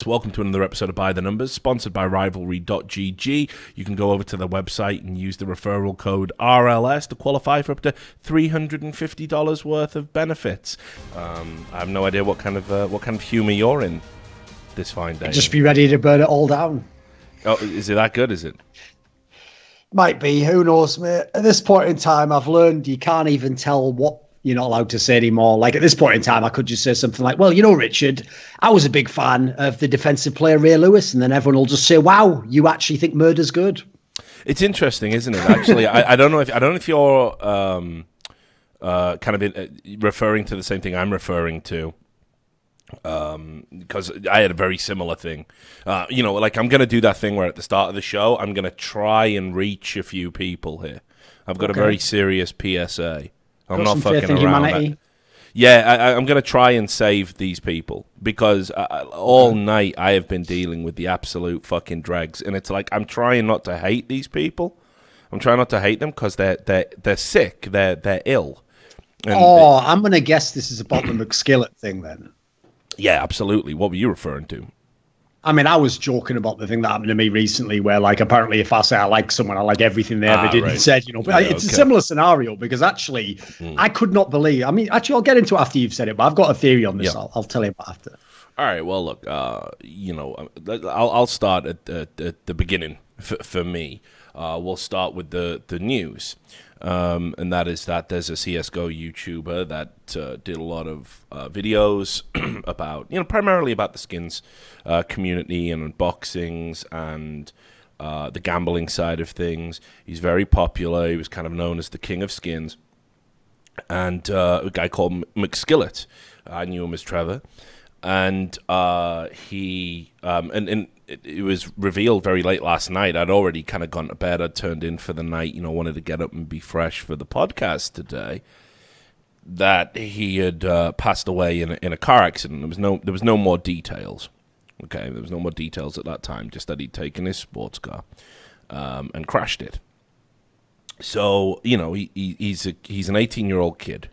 Welcome to another episode of By the Numbers, sponsored by Rivalry.gg. You can go over to the website and use the referral code RLS to qualify for up to $350 worth of benefits. I have no idea what kind of humor you're in this fine day. Just be ready to burn it all down. Oh, is it that good? Is it? Might be. Who knows, mate? At this point in time, I've learned you can't even tell what you're not allowed to say anymore. Like at this point in time, I could just say something like, well, you know, Richard, I was a big fan of the defensive player Ray Lewis. And then everyone will just say, wow, you actually think murder's good. It's interesting, isn't it? Actually, I don't know if you're kind of referring to the same thing I'm referring to. Because I had a very similar thing. Like I'm going to do that thing where at the start of the show, I'm going to try and reach a few people here. I've got a very serious PSA. I'm not fucking around. Yeah, I'm going to try and save these people because all night I have been dealing with the absolute fucking dregs, and it's like I'm trying not to hate these people. I'm trying not to hate them because they're sick, they're ill. And I'm going to guess this is about the McSkillet thing then. Yeah, absolutely. What were you referring to? I mean, I was joking about the thing that happened to me recently where, like, apparently if I say I like someone, I like everything they ever did and said, you know. But it's a similar scenario because actually, I could not believe. I mean, actually, I'll get into it after you've said it, but I've got a theory on this. Yeah. I'll tell you about after. All right. Well, look, I'll start at the beginning for me. We'll start with the news. And that is that there's a CSGO YouTuber that did a lot of videos about, primarily about the skins community and unboxings and the gambling side of things. He's very popular. He was kind of known as the king of skins. And a guy called McSkillet. I knew him as Trevor. And it was revealed very late last night. I'd already kind of gone to bed. I'd turned in for the night, wanted to get up and be fresh for the podcast today, that he had passed away in a car accident. There was no more details. Okay, there was no more details at that time, just that he'd taken his sports car and crashed it. So, he's an 18-year-old kid.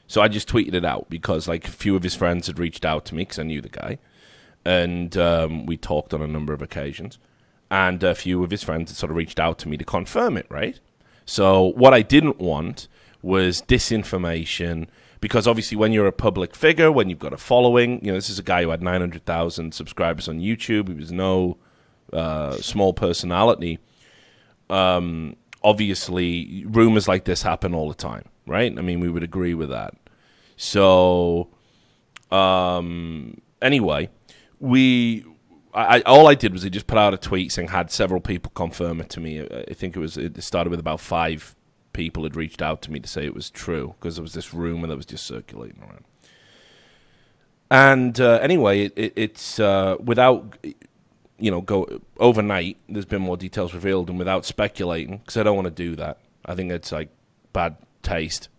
So I just tweeted it out because, like, a few of his friends had reached out to me because I knew the guy. And we talked on a number of occasions. And a few of his friends had sort of reached out to me to confirm it, right? So what I didn't want was disinformation, because obviously when you're a public figure, when you've got a following, this is a guy who had 900,000 subscribers on YouTube. He was no small personality. Obviously, rumors like this happen all the time, right? I mean, we would agree with that. So, anyway, all I did was I just put out a tweet saying had several people confirm it to me. I think it started with about 5 people had reached out to me to say it was true because there was this rumor that was just circulating around. And anyway, it's without go overnight. There's been more details revealed, and without speculating, because I don't want to do that. I think it's like bad taste.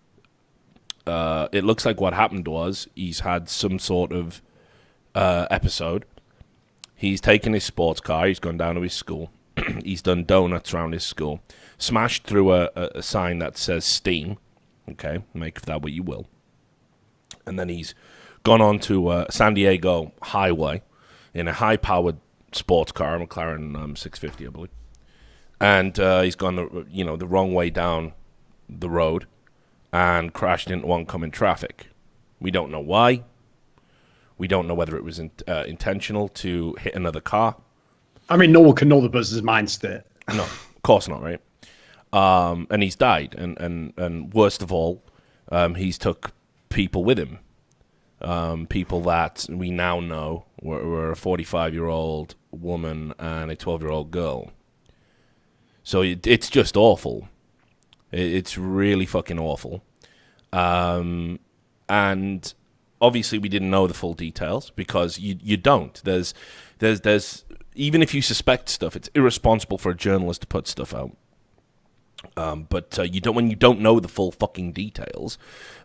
It looks like what happened was he's had some sort of episode. He's taken his sports car. He's gone down to his school. He's done donuts around his school. Smashed through a sign that says Steam. Okay, make of that what you will. And then he's gone on to San Diego highway in a high-powered sports car, a McLaren 650, I believe. And he's gone the wrong way down the road and crashed into oncoming traffic. We don't know why. We don't know whether it was intentional to hit another car. I mean, no one can know the buzz's mind state. No, of course not, right? And he's died. And worst of all, he's took people with him. People that we now know were a 45-year-old woman and a 12-year-old girl. So it's just awful. It's really fucking awful. And obviously we didn't know the full details because you don't. There's even if you suspect stuff, it's irresponsible for a journalist to put stuff out. But when you don't know the full fucking details,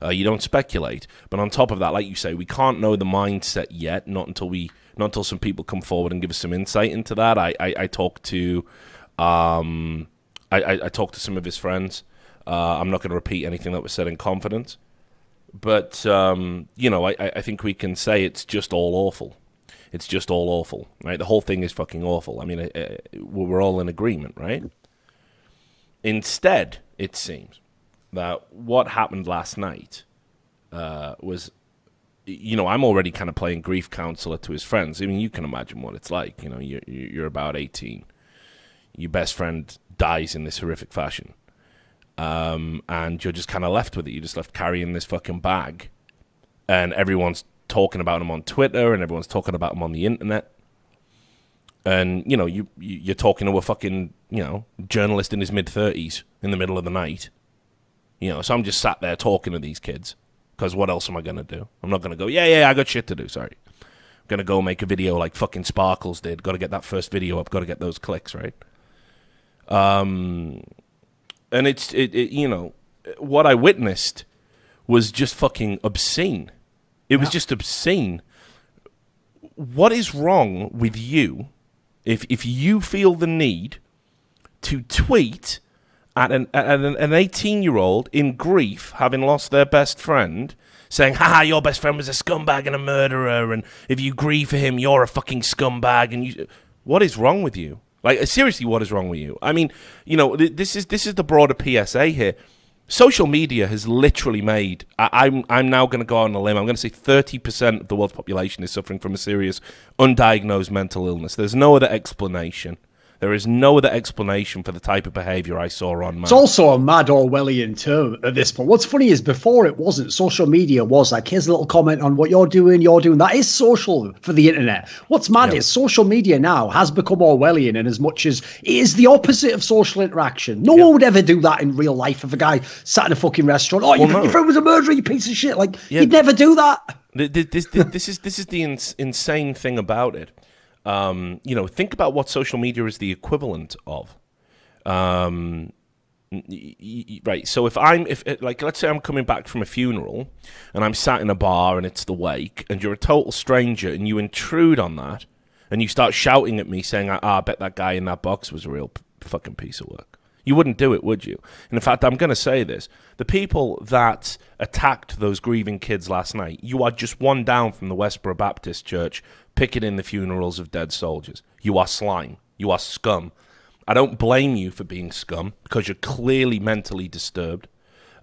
you don't speculate. But on top of that, like you say, we can't know the mindset yet. Not until some people come forward and give us some insight into that. I talked to I talked to some of his friends. I'm not going to repeat anything that was said in confidence. But, I think we can say it's just all awful. It's just all awful, right? The whole thing is fucking awful. I mean, we're all in agreement, right? Instead, it seems that what happened last night was, I'm already kind of playing grief counselor to his friends. I mean, you can imagine what it's like. You're about 18. Your best friend dies in this horrific fashion. And you're just kind of left with it. You're just left carrying this fucking bag. And everyone's talking about him on Twitter, and everyone's talking about him on the internet. And, you're talking to a fucking, journalist in his mid-30s in the middle of the night. So I'm just sat there talking to these kids. Because what else am I going to do? I'm not going to go, yeah, I got shit to do, sorry. I'm going to go make a video like fucking Sparkles did. Got to get that first video up. Got to get those clicks, right? And it's what I witnessed was just fucking obscene. It was just obscene. What is wrong with you if you feel the need to tweet at an 18-year-old in grief, having lost their best friend, saying, haha, your best friend was a scumbag and a murderer, and if you grieve for him, you're a fucking scumbag, and what is wrong with you? Like, seriously, what is wrong with you? I mean, this is the broader PSA here. Social media has literally made, I'm now going to go on a limb, I'm going to say 30% of the world's population is suffering from a serious undiagnosed mental illness. There's no other explanation. There is no other explanation for the type of behavior I saw on Matt. It's also a mad Orwellian term at this point. What's funny is before it wasn't. Social media was like, here's a little comment on what you're doing. That is social for the internet. What's mad is social media now has become Orwellian in as much as it is the opposite of social interaction. No one would ever do that in real life if a guy sat in a fucking restaurant. Oh, your friend was a murderer, you piece of shit. Like, you'd never do that. This is the insane thing about it. Think about what social media is the equivalent of. Right. So if let's say I'm coming back from a funeral and I'm sat in a bar and it's the wake and you're a total stranger and you intrude on that and you start shouting at me saying, I bet that guy in that box was a real fucking piece of work. You wouldn't do it, would you? And in fact, I'm going to say this. The people that attacked those grieving kids last night, you are just one down from the Westboro Baptist Church picketing the funerals of dead soldiers. You are slime. You are scum. I don't blame you for being scum because you're clearly mentally disturbed.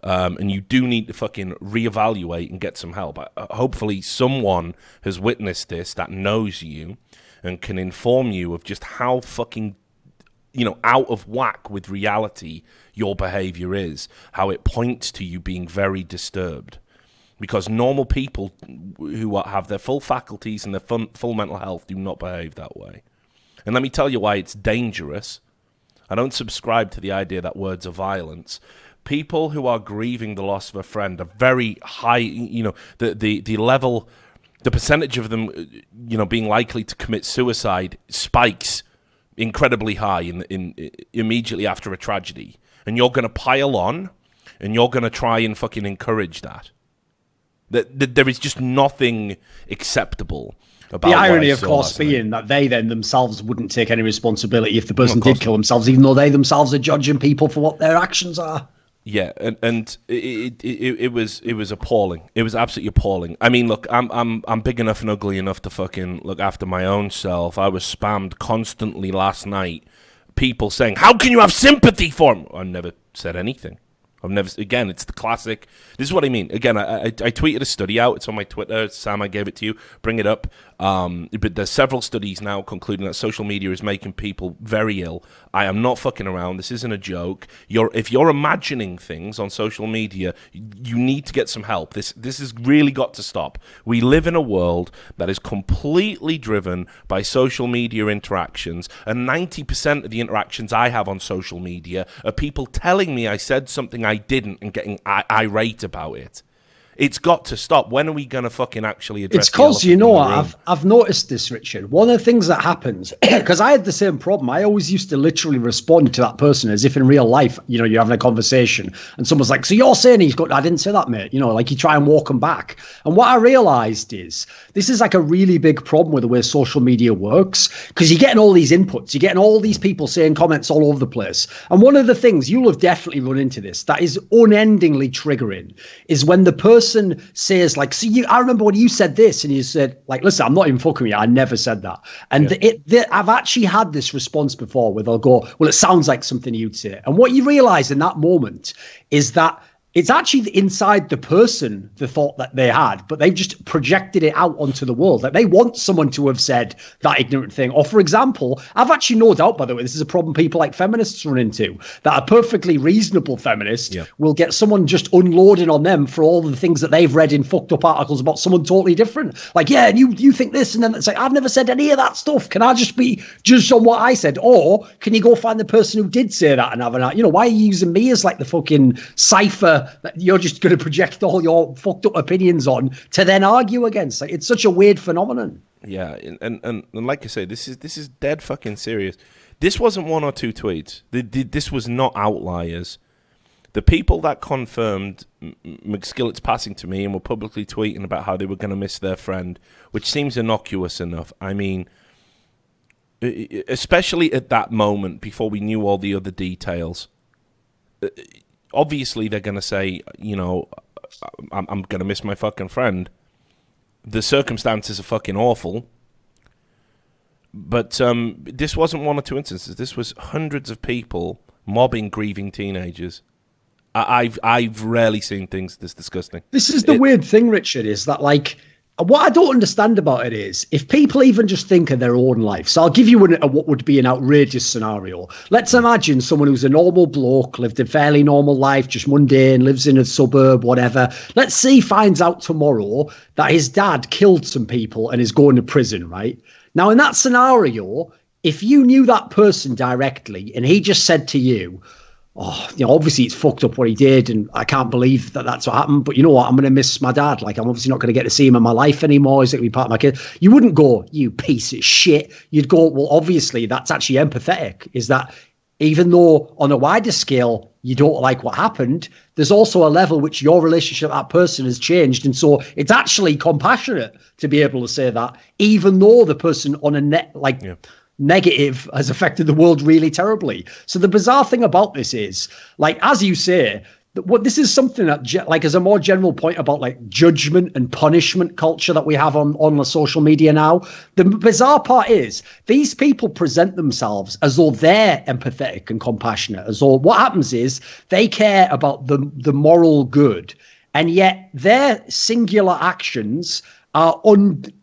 And you do need to fucking reevaluate and get some help. Hopefully someone has witnessed this that knows you and can inform you of just how fucking out of whack with reality your behavior is, how it points to you being very disturbed. Because normal people who have their full faculties and their full mental health do not behave that way. And let me tell you why it's dangerous. I don't subscribe to the idea that words are violence. People who are grieving the loss of a friend are very high, the level, the percentage of them, being likely to commit suicide spikes incredibly high in immediately after a tragedy, and you're going to pile on, and you're going to try and fucking encourage that. That there is just nothing acceptable about the irony, of course, being that they then themselves wouldn't take any responsibility if the person did kill themselves, even though they themselves are judging people for what their actions are. Yeah, and it was appalling. It was absolutely appalling. I mean, look, I'm big enough and ugly enough to fucking look after my own self. I was spammed constantly last night. People saying, "How can you have sympathy for him?" I never said anything. Again, it's the classic. This is what I mean. Again, I tweeted a study out. It's on my Twitter. Sam, I gave it to you. Bring it up. But there's several studies now concluding that social media is making people very ill. I am not fucking around. This isn't a joke. If you're imagining things on social media, you need to get some help. This has really got to stop. We live in a world that is completely driven by social media interactions, and 90% of the interactions I have on social media are people telling me I said something I didn't and getting irate about it. It's got to stop. When are we going to fucking actually address it? It's because, I've noticed this, Richard. One of the things that happens, because I had the same problem, I always used to literally respond to that person as if in real life, you're having a conversation and someone's like, so you're saying he's got, I didn't say that, mate. Like you try and walk them back. And what I realized is this is like a really big problem with the way social media works, because you're getting all these inputs, you're getting all these people saying comments all over the place. And one of the things, you'll have definitely run into this, that is unendingly triggering, is when the person person says like, see, I remember when you said this and you said like, listen, I'm not even fucking with you. I never said that. And I've actually had this response before where they'll go, well, it sounds like something you'd say. And what you realize in that moment is that it's actually inside the person, the thought that they had, but they've just projected it out onto the world. Like they want someone to have said that ignorant thing. Or for example, I've actually no doubt, by the way, this is a problem people like feminists run into, that a perfectly reasonable feminist will get someone just unloading on them for all the things that they've read in fucked up articles about someone totally different. Like, yeah, and you think this, and then it's like, I've never said any of that stuff. Can I just be judged on what I said? Or can you go find the person who did say that and have an, why are you using me as like the fucking cipher that you're just going to project all your fucked up opinions on to then argue against? Like, it's such a weird phenomenon. Yeah, and like I say, this is dead fucking serious. This wasn't one or two tweets. This was not outliers. The people that confirmed McSkillet's passing to me and were publicly tweeting about how they were going to miss their friend, which seems innocuous enough. I mean, especially at that moment before we knew all the other details. Obviously, they're going to say, I'm going to miss my fucking friend. The circumstances are fucking awful. But this wasn't one or two instances. This was hundreds of people mobbing grieving teenagers. I've rarely seen things this disgusting. This is the weird thing, Richard, is that, like, what I don't understand about it is if people even just think of their own life. So I'll give you what would be an outrageous scenario. Let's imagine someone who's a normal bloke, lived a fairly normal life, just mundane, lives in a suburb, whatever. Let's say he finds out tomorrow that his dad killed some people and is going to prison, right? Now, in that scenario, if you knew that person directly and he just said to you, obviously it's fucked up what he did and I can't believe that that's what happened, but you know what, I'm going to miss my dad. Like, I'm obviously not going to get to see him in my life anymore. He's going to be part of my kid. You wouldn't go, you piece of shit. You'd go, well, obviously that's actually empathetic. Is that even though on a wider scale you don't like what happened, there's also a level which your relationship with that person has changed. And so it's actually compassionate to be able to say that, even though the person on a negative has affected the world really terribly. So the bizarre thing about this is, like, as you say, this is something that, like, as a more general point about like judgment and punishment culture that we have on the social media now. The bizarre part is these people present themselves as though they're empathetic and compassionate, as though what happens is they care about the moral good, and yet their singular actions are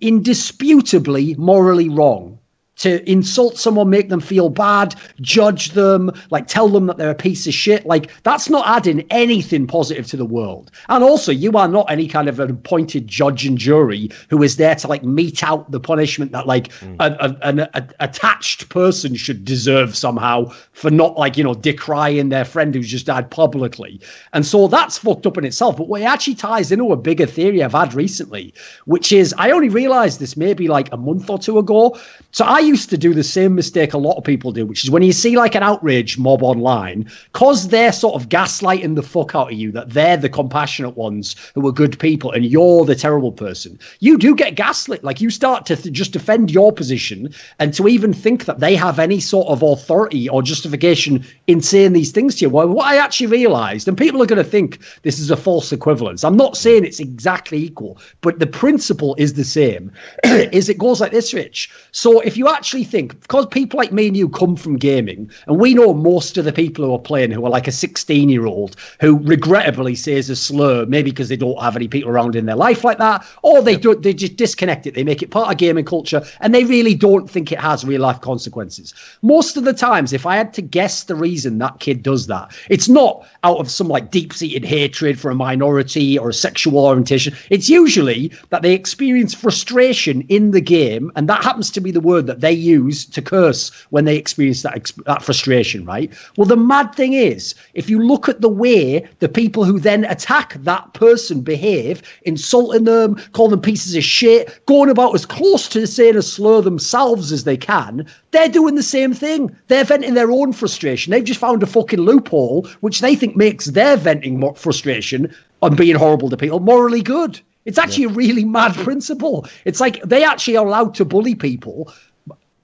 indisputably morally wrong. To insult someone, make them feel bad, judge them, like tell them that they're a piece of shit. Like, that's not adding anything positive to the world. And also, you are not any kind of an appointed judge and jury who is there to like mete out the punishment that like an attached person should deserve somehow for not like, decrying their friend who's just died publicly. And so that's fucked up in itself. But what it actually ties into a bigger theory I've had recently, which is, I only realized this maybe like a month or two ago. So I used to do the same mistake a lot of people do, which is when you see like an outrage mob online, cause they're sort of gaslighting the fuck out of you that they're the compassionate ones who are good people and you're the terrible person. You do get gaslit. Like, you start to just defend your position, and to even think that they have any sort of authority or justification in saying these things to you. Well, what I actually realized, and people are going to think this is a false equivalence. I'm not saying it's exactly equal, but the principle is the same. Is it goes like this, Rich. So if you actually think, because people like me and you come from gaming, and we know most of the people who are playing who are like a 16-year-old who regrettably says a slur, maybe because they don't have any people around in their life like that, or they just disconnect it, they make it part of gaming culture, and they really don't think it has real life consequences. Most of the times, if I had to guess the reason that kid does that, it's not out of some like deep-seated hatred for a minority or a sexual orientation. It's usually that they experience frustration in the game, and that happens to be the word that they use to curse when they experience that frustration, right? Well, the mad thing is, if you look at the way the people who then attack that person behave, insulting them, calling them pieces of shit, going about as close to saying a slur themselves as they can, they're doing the same thing. They're venting their own frustration. They've just found a fucking loophole, which they think makes their venting frustration on being horrible to people morally good. It's actually a really mad principle. It's like they actually are allowed to bully people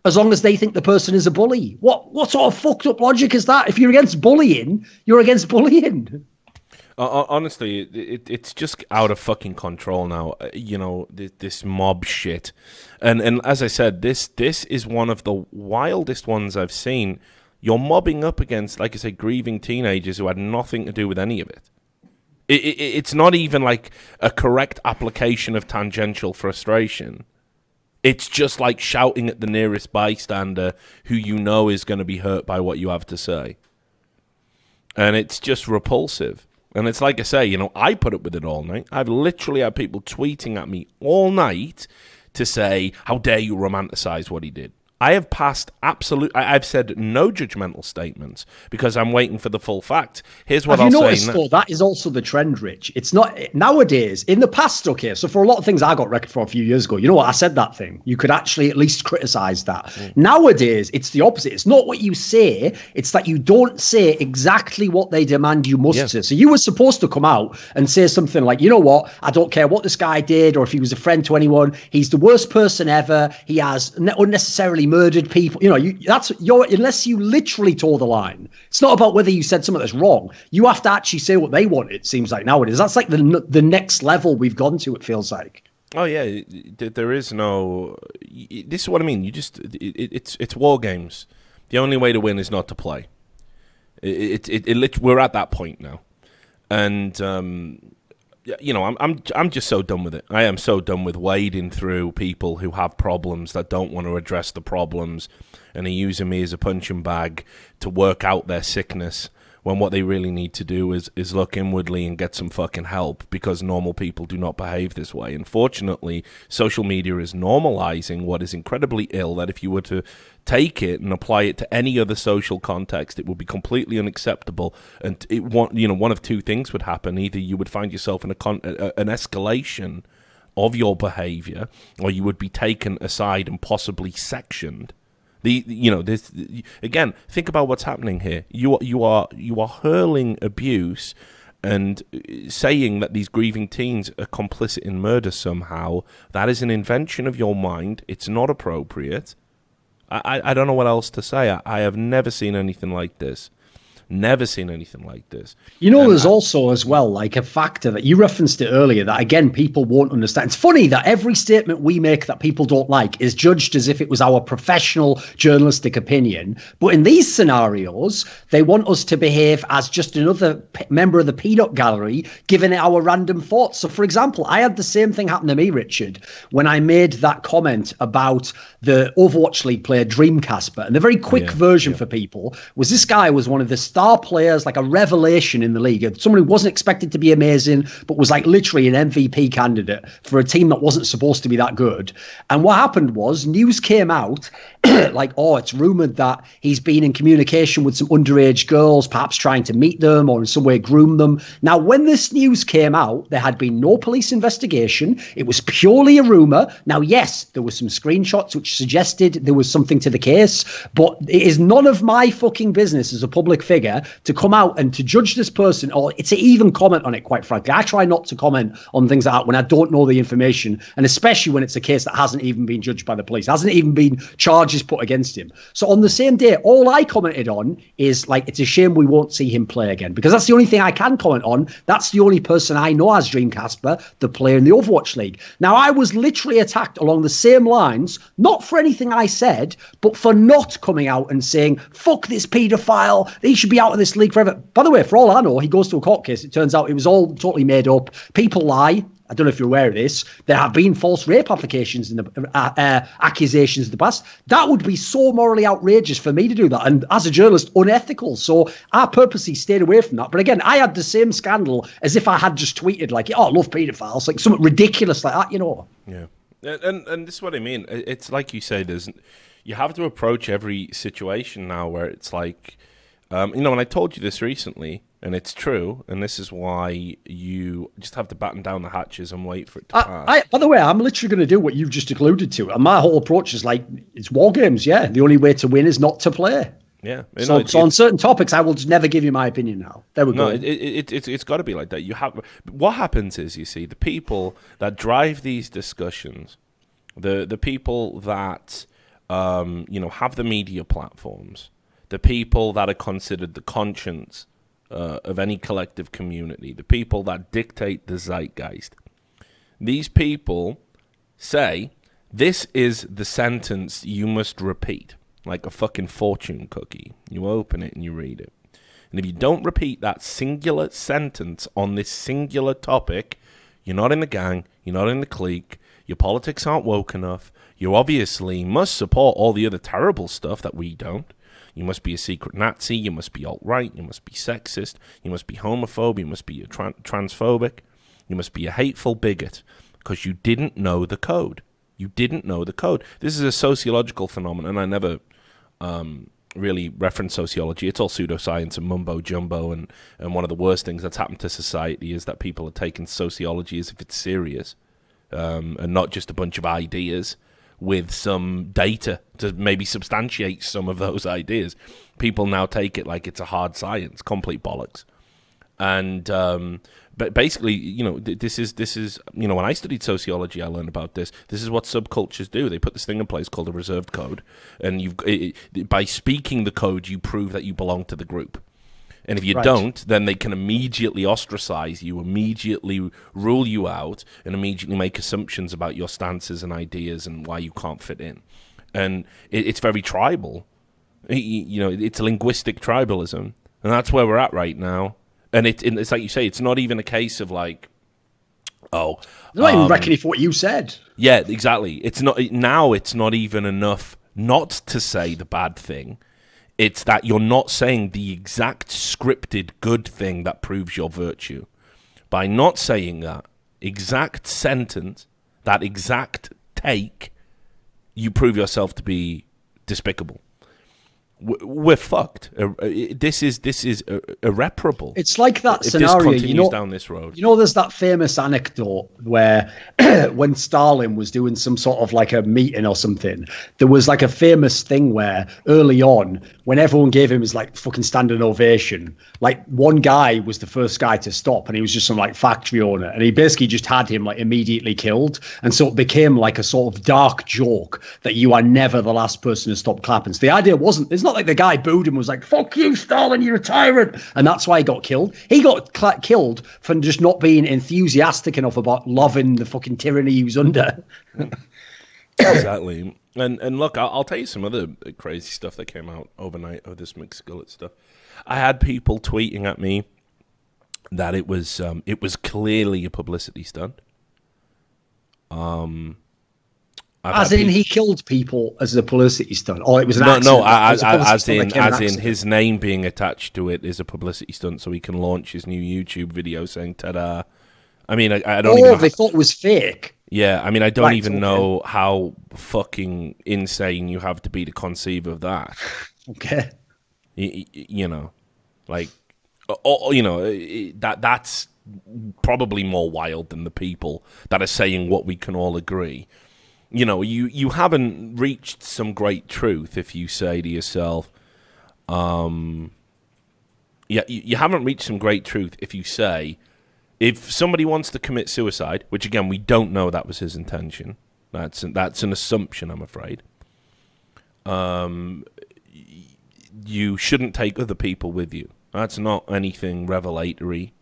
as long as they think the person is a bully. What sort of fucked up logic is that? If you're against bullying, you're against bullying. Honestly, it's just out of fucking control now. This mob shit, and as I said, this is one of the wildest ones I've seen. You're mobbing up against, like I say, grieving teenagers who had nothing to do with any of it. It's not even like a correct application of tangential frustration. It's just like shouting at the nearest bystander who you know is going to be hurt by what you have to say, and it's just repulsive. And it's like I say, I put up with it all night. I've literally had people tweeting at me all night to say, how dare you romanticize what he did. I have passed I've said no judgmental statements because I'm waiting for the full fact. Here's what I'll say. Have you noticed, though, that is also the trend, Rich? It's not nowadays. In the past, okay, so for a lot of things I got record for a few years ago, you know what? I said that thing. You could actually at least criticize that. Nowadays, it's the opposite. It's not what you say. It's that you don't say exactly what they demand you must say. So you were supposed to come out and say something like, you know what? I don't care what this guy did or if he was a friend to anyone. He's the worst person ever. He has unnecessarily murdered people. Unless you literally tore the line. It's not about whether you said something that's wrong. You have to actually say what they want. It seems like nowadays that's like the next level we've gone to. It feels like. Oh yeah, there is no. This is what I mean. It's war games. The only way to win is not to play. We're at that point now, and I'm just so done with it. I am so done with wading through people who have problems that don't want to address the problems, and are using me as a punching bag to work out their sickness, when what they really need to do is look inwardly and get some fucking help, because normal people do not behave this way. Unfortunately, social media is normalizing what is incredibly ill, that if you were to take it and apply it to any other social context, it would be completely unacceptable. And one of two things would happen. Either you would find yourself in an escalation of your behavior, or you would be taken aside and possibly sectioned. Again, think about what's happening here. You are hurling abuse and saying that these grieving teens are complicit in murder somehow. That is an invention of your mind. It's not appropriate. I don't know what else to say. I have never seen anything like this. Never seen anything like this. There's also as well like a factor that you referenced it earlier that again people won't understand. It's funny that every statement we make that people don't like is judged as if it was our professional journalistic opinion. But in these scenarios, they want us to behave as just another member of the peanut gallery, giving it our random thoughts. So, for example, I had the same thing happen to me, Richard, when I made that comment about the Overwatch League player Dreamcasper. And the very quick version for people was this guy was one of the star players, like a revelation in the league. Someone who wasn't expected to be amazing, but was like literally an MVP candidate for a team that wasn't supposed to be that good. And what happened was news came out like, it's rumored that he's been in communication with some underage girls, perhaps trying to meet them or in some way groom them. Now, when this news came out, there had been no police investigation. It was purely a rumor. Now, yes, there were some screenshots which suggested there was something to the case, but it is none of my fucking business as a public figure to come out and to judge this person or to even comment on it, quite frankly. I try not to comment on things like that when I don't know the information, and especially when it's a case that hasn't even been judged by the police, hasn't even been charges put against him. So on the same day, all I commented on is like, it's a shame we won't see him play again, because that's the only thing I can comment on. That's the only person I know as Dreamcasper, the player in the Overwatch League. Now, I was literally attacked along the same lines, not for anything I said, but for not coming out and saying, fuck this paedophile, he should be out of this league forever. By the way, for all I know, he goes to a court case. It turns out it was all totally made up. People lie. I don't know if you're aware of this. There have been false rape applications in the accusations in the past. That would be so morally outrageous for me to do that, and as a journalist, unethical. So I purposely stayed away from that. But again, I had the same scandal as if I had just tweeted like, I love paedophiles, like something ridiculous like that, Yeah, and this is what I mean. It's like you say, you have to approach every situation now where it's like, and I told you this recently, and it's true, and this is why you just have to batten down the hatches and wait for it to pass. By the way, I'm literally going to do what you've just alluded to, and my whole approach is like, it's war games, yeah. The only way to win is not to play. Yeah. So on certain topics, I will just never give you my opinion now. There we go. No, it's got to be like that. What happens is, you see, the people that drive these discussions, the people that have the media platforms, the people that are considered the conscience of any collective community, the people that dictate the zeitgeist. These people say, this is the sentence you must repeat, like a fucking fortune cookie. You open it and you read it. And if you don't repeat that singular sentence on this singular topic, you're not in the gang, you're not in the clique, your politics aren't woke enough, you obviously must support all the other terrible stuff that we don't. You must be a secret Nazi, you must be alt-right, you must be sexist, you must be homophobe, you must be a transphobic, you must be a hateful bigot, because you didn't know the code. You didn't know the code. This is a sociological phenomenon, and I never really reference sociology. It's all pseudoscience and mumbo-jumbo, and one of the worst things that's happened to society is that people are taking sociology as if it's serious, and not just a bunch of ideas with some data to maybe substantiate some of those ideas. People now take it like it's a hard science, complete bollocks. And but basically, this is when I studied sociology, I learned about this. This is what subcultures do. They put this thing in place called a reserved code, and by speaking the code, you prove that you belong to the group. And if you don't, then they can immediately ostracize you, immediately rule you out, and immediately make assumptions about your stances and ideas and why you can't fit in. And it's very tribal. It's linguistic tribalism. And that's where we're at right now. And it's like you say, it's not even a case of like, they're not even reckoning for what you said. Yeah, exactly. It's not even enough not to say the bad thing. It's that you're not saying the exact scripted good thing that proves your virtue. By not saying that exact sentence, that exact take, you prove yourself to be despicable. We're fucked. This is irreparable. It's like that if scenario. This continues down this road. There's that famous anecdote where when Stalin was doing some sort of like a meeting or something, there was like a famous thing where early on, when everyone gave him his like fucking standing ovation, like one guy was the first guy to stop, and he was just some like factory owner, and he basically just had him like immediately killed, and so it became like a sort of dark joke that you are never the last person to stop clapping. So the idea wasn't, it's not like the guy booed him, was like, fuck you, Stalin, you're a tyrant. And that's why he got killed. He got killed for just not being enthusiastic enough about loving the fucking tyranny he was under. Exactly. And look, I'll tell you some other crazy stuff that came out overnight of this McSkullet stuff. I had people tweeting at me that it was clearly a publicity stunt. As in, he killed people as a publicity stunt, or it was an accident? No, as in his name being attached to it is a publicity stunt, so he can launch his new YouTube video saying "ta-da." I mean, I don't even. They thought it was fake. Yeah, I mean, I don't even know how fucking insane you have to be to conceive of that. Okay. That's probably more wild than the people that are saying what we can all agree. You haven't reached some great truth if you say to yourself, you haven't reached some great truth if you say, if somebody wants to commit suicide, which again, we don't know that was his intention. That's an assumption, I'm afraid. You shouldn't take other people with you. That's not anything revelatory.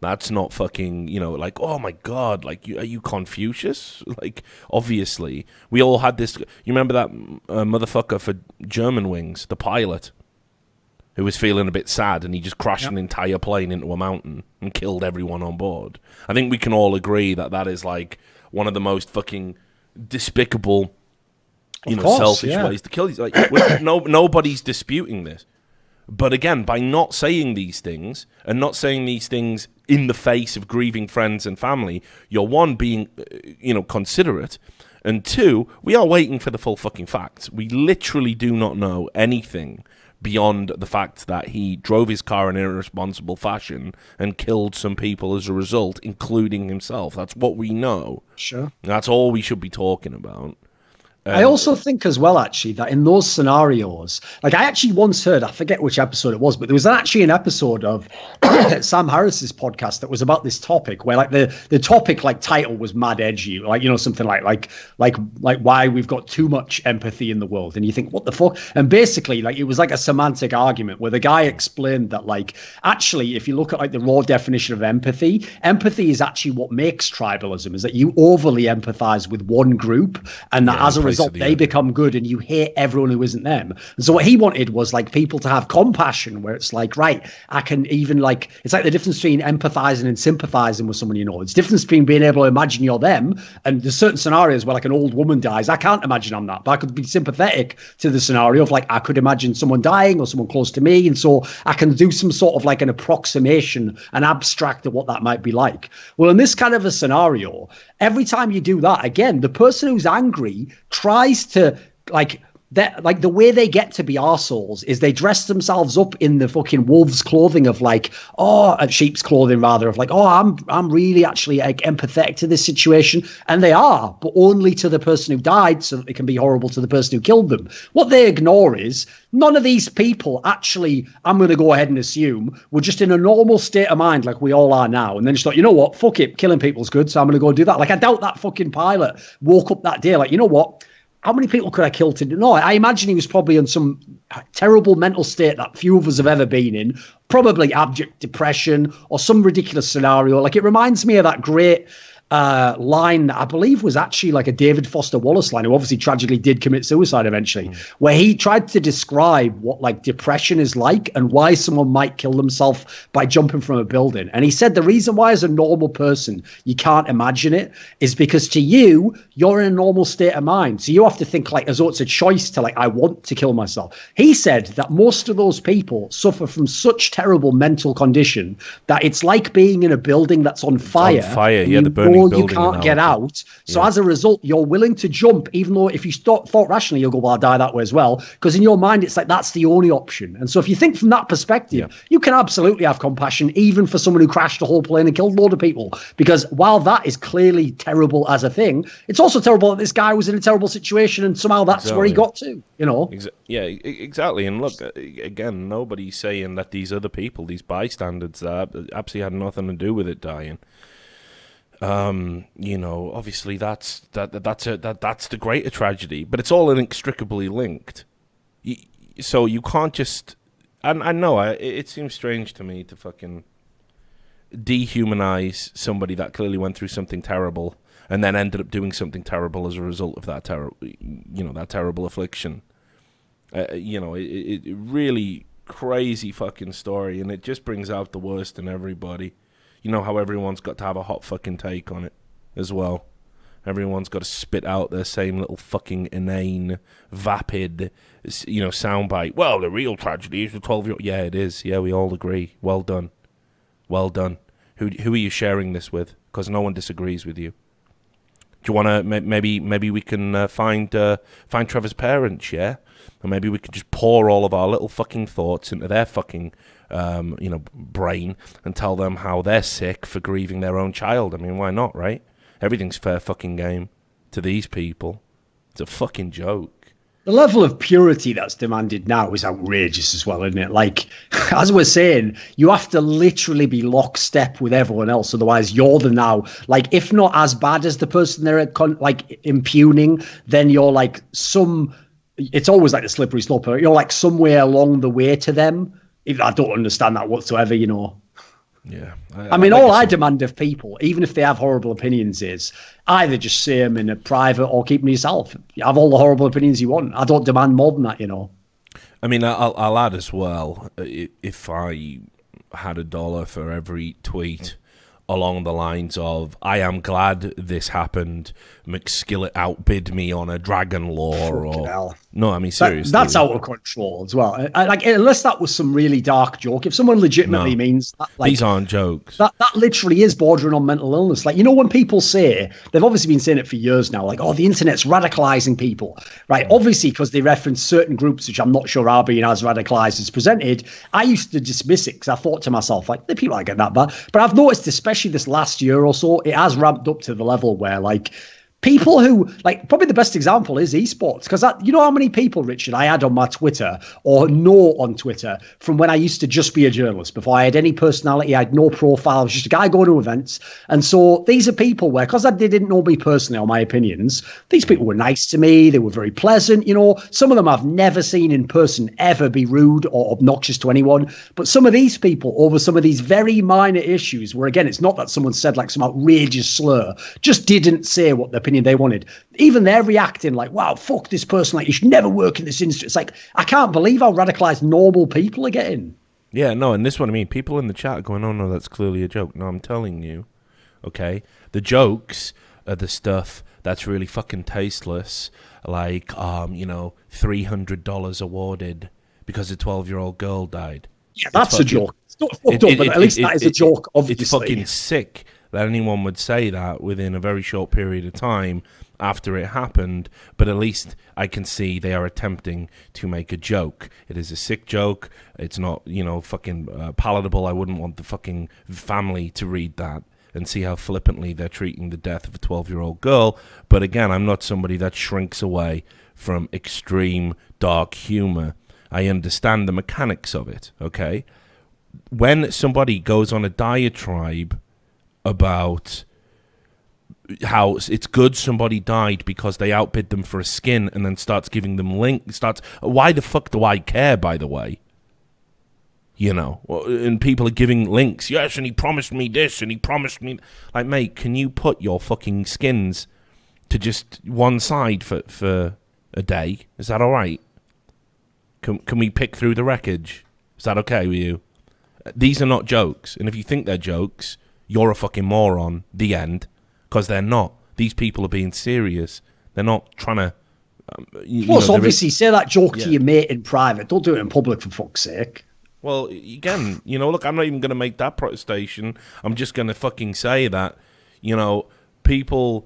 That's not fucking, like, oh my God, like, are you Confucius? Like, obviously. We all had this. You remember that motherfucker for Germanwings, the pilot, who was feeling a bit sad and he just crashed an entire plane into a mountain and killed everyone on board? I think we can all agree that is, like, one of the most fucking despicable, selfish ways to kill these. Like, nobody's disputing this. But again, by not saying these things, and not saying these things in the face of grieving friends and family, you're one, being, considerate, and two, we are waiting for the full fucking facts. We literally do not know anything beyond the fact that he drove his car in an irresponsible fashion and killed some people as a result, including himself. That's what we know. Sure. That's all we should be talking about. I also think as well, actually, that in those scenarios, like I actually once heard, I forget which episode it was, but there was actually an episode of Sam Harris's podcast that was about this topic where like the topic like title was mad edgy, like, you know, something like why we've got too much empathy in the world. And you think, what the fuck? And basically like it was like a semantic argument where the guy explained that like, actually, if you look at like the raw definition of empathy is actually what makes tribalism, is that you overly empathize with one group and that as a result they become good and you hate everyone who isn't them. And so what he wanted was like people to have compassion, where it's like, right, I can even like, it's like the difference between empathizing and sympathizing with someone, you know. It's the difference between being able to imagine you're them, and there's certain scenarios where like an old woman dies, I can't imagine I'm that, but I could be sympathetic to the scenario of like, I could imagine someone dying or someone close to me, and so I can do some sort of like an approximation, an abstract of what that might be like. Well, in this kind of a scenario, every time you do that, again, the person who's angry tries to like that, like the way they get to be arseholes is they dress themselves up in the fucking wolf's clothing of like, sheep's clothing rather, of like, I'm really actually like empathetic to this situation. And they are, but only to the person who died so that they can be horrible to the person who killed them. What they ignore is none of these people actually, I'm going to go ahead and assume, were just in a normal state of mind like we all are now. And then just thought, you know what, fuck it, killing people's good, so I'm going to go do that. Like I doubt that fucking pilot woke up that day like, you know what, how many people could I kill today? No, I imagine he was probably in some terrible mental state that few of us have ever been in, probably abject depression or some ridiculous scenario. Like it reminds me of that great line that I believe was actually like a David Foster Wallace line, who obviously tragically did commit suicide eventually, where he tried to describe what like depression is like and why someone might kill themselves by jumping from a building. And he said the reason why as a normal person you can't imagine it is because to you, you're in a normal state of mind. So you have to think like as though it's a choice to like, I want to kill myself. He said that most of those people suffer from such terrible mental condition that it's like being in a building that's on fire. It's on fire, yeah, the burning you can't get out. So as a result, you're willing to jump, even though if you thought rationally, you'll go, well, I'll die that way as well. Because in your mind, it's like, that's the only option. And so if you think from that perspective, you can absolutely have compassion, even for someone who crashed a whole plane and killed a load of people. Because while that is clearly terrible as a thing, it's also terrible that this guy was in a terrible situation and somehow that's where he got to, you know? Yeah, exactly. And look, again, nobody's saying that these other people, these bystanders, absolutely had nothing to do with it dying. You know, obviously that's the greater tragedy, but it's all inextricably linked. So you can't just, and I know it seems strange to me to fucking dehumanize somebody that clearly went through something terrible and then ended up doing something terrible as a result of that that terrible affliction. It really crazy fucking story, and it just brings out the worst in everybody. You know how everyone's got to have a hot fucking take on it as well. Everyone's got to spit out their same little fucking inane, vapid, soundbite. Well, the real tragedy is the 12-year-old. Yeah, it is. Yeah, we all agree. Well done. Well done. Who are you sharing this with? Because no one disagrees with you. Do you want to, maybe we can find Trevor's parents, yeah? Or maybe we can just pour all of our little fucking thoughts into their fucking brain and tell them how they're sick for grieving their own child. I mean, why not, right? Everything's fair fucking game to these people. It's a fucking joke. The level of purity that's demanded now is outrageous as well, isn't it? Like, as we're saying, you have to literally be lockstep with everyone else. Otherwise, you're the now, like, if not as bad as the person they're like impugning, then you're like it's always like the slippery slope. You're like somewhere along the way to them. I don't understand that whatsoever, you know. Yeah. I mean, all I demand of people, even if they have horrible opinions, is either just say them in a private or keep them to yourself. You have all the horrible opinions you want. I don't demand more than that, you know. I mean, I'll add as well, if I had $1 for every tweet along the lines of, I am glad this happened, McSkillet outbid me on a dragon lore, or... Hell. No, I mean, seriously. That's out of control as well. Like, unless that was some really dark joke, if someone legitimately means that, like, these aren't jokes. That literally is bordering on mental illness. Like, you know, when people say, they've obviously been saying it for years now, like, oh, the internet's radicalizing people, right? Obviously, because they reference certain groups, which I'm not sure are being as radicalized as presented. I used to dismiss it because I thought to myself, like, the people aren't getting that bad. But I've noticed, especially this last year or so, it has ramped up to the level where, like, people who, like, probably the best example is esports, because you know how many people, Richard, I had on my Twitter or know on Twitter from when I used to just be a journalist. Before I had any personality, I had no profile, I was just a guy going to events. And so these are people where, because they didn't know me personally or my opinions, these people were nice to me, they were very pleasant. You know, some of them I've never seen in person ever be rude or obnoxious to anyone. But some of these people, over some of these very minor issues, where again, it's not that someone said like some outrageous slur, just didn't say what the opinion they wanted. Even they're reacting like, wow, fuck this person, like, you should never work in this industry. It's like, I can't believe how radicalized normal people are getting. Yeah, no, and this is what I mean. People in the chat are going, oh, no, that's clearly a joke. No, I'm telling you, okay? The jokes are the stuff that's really fucking tasteless, like, $300 awarded because a 12-year-old girl died. Yeah, that's a joke. It's not fucked up, but at least that is a joke, obviously. It's fucking sick that anyone would say that within a very short period of time after it happened, but at least I can see they are attempting to make a joke. It is a sick joke. It's not, fucking palatable. I wouldn't want the fucking family to read that and see how flippantly they're treating the death of a 12-year-old girl. But again, I'm not somebody that shrinks away from extreme dark humor. I understand the mechanics of it, okay? When somebody goes on a diatribe about how it's good somebody died because they outbid them for a skin, and then starts giving them why the fuck do I care, by the way? And people are giving links. Yes, and he promised me this, and he promised me... Like, mate, can you put your fucking skins to just one side for a day? Is that all right? Can we pick through the wreckage? Is that okay with you? These are not jokes, and if you think they're jokes, you're a fucking moron. The end. Because they're not. These people are being serious. They're not trying to... Plus, obviously, say that joke to your mate in private. Don't do it in public, for fuck's sake. Well, again, look, I'm not even going to make that protestation. I'm just going to fucking say that, people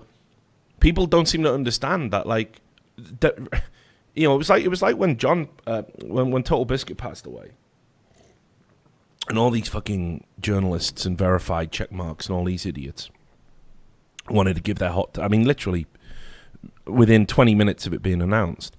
don't seem to understand that, like, that, it was like when John, when Total Biscuit passed away, and all these fucking journalists and verified check marks and all these idiots wanted to give their literally within 20 minutes of it being announced,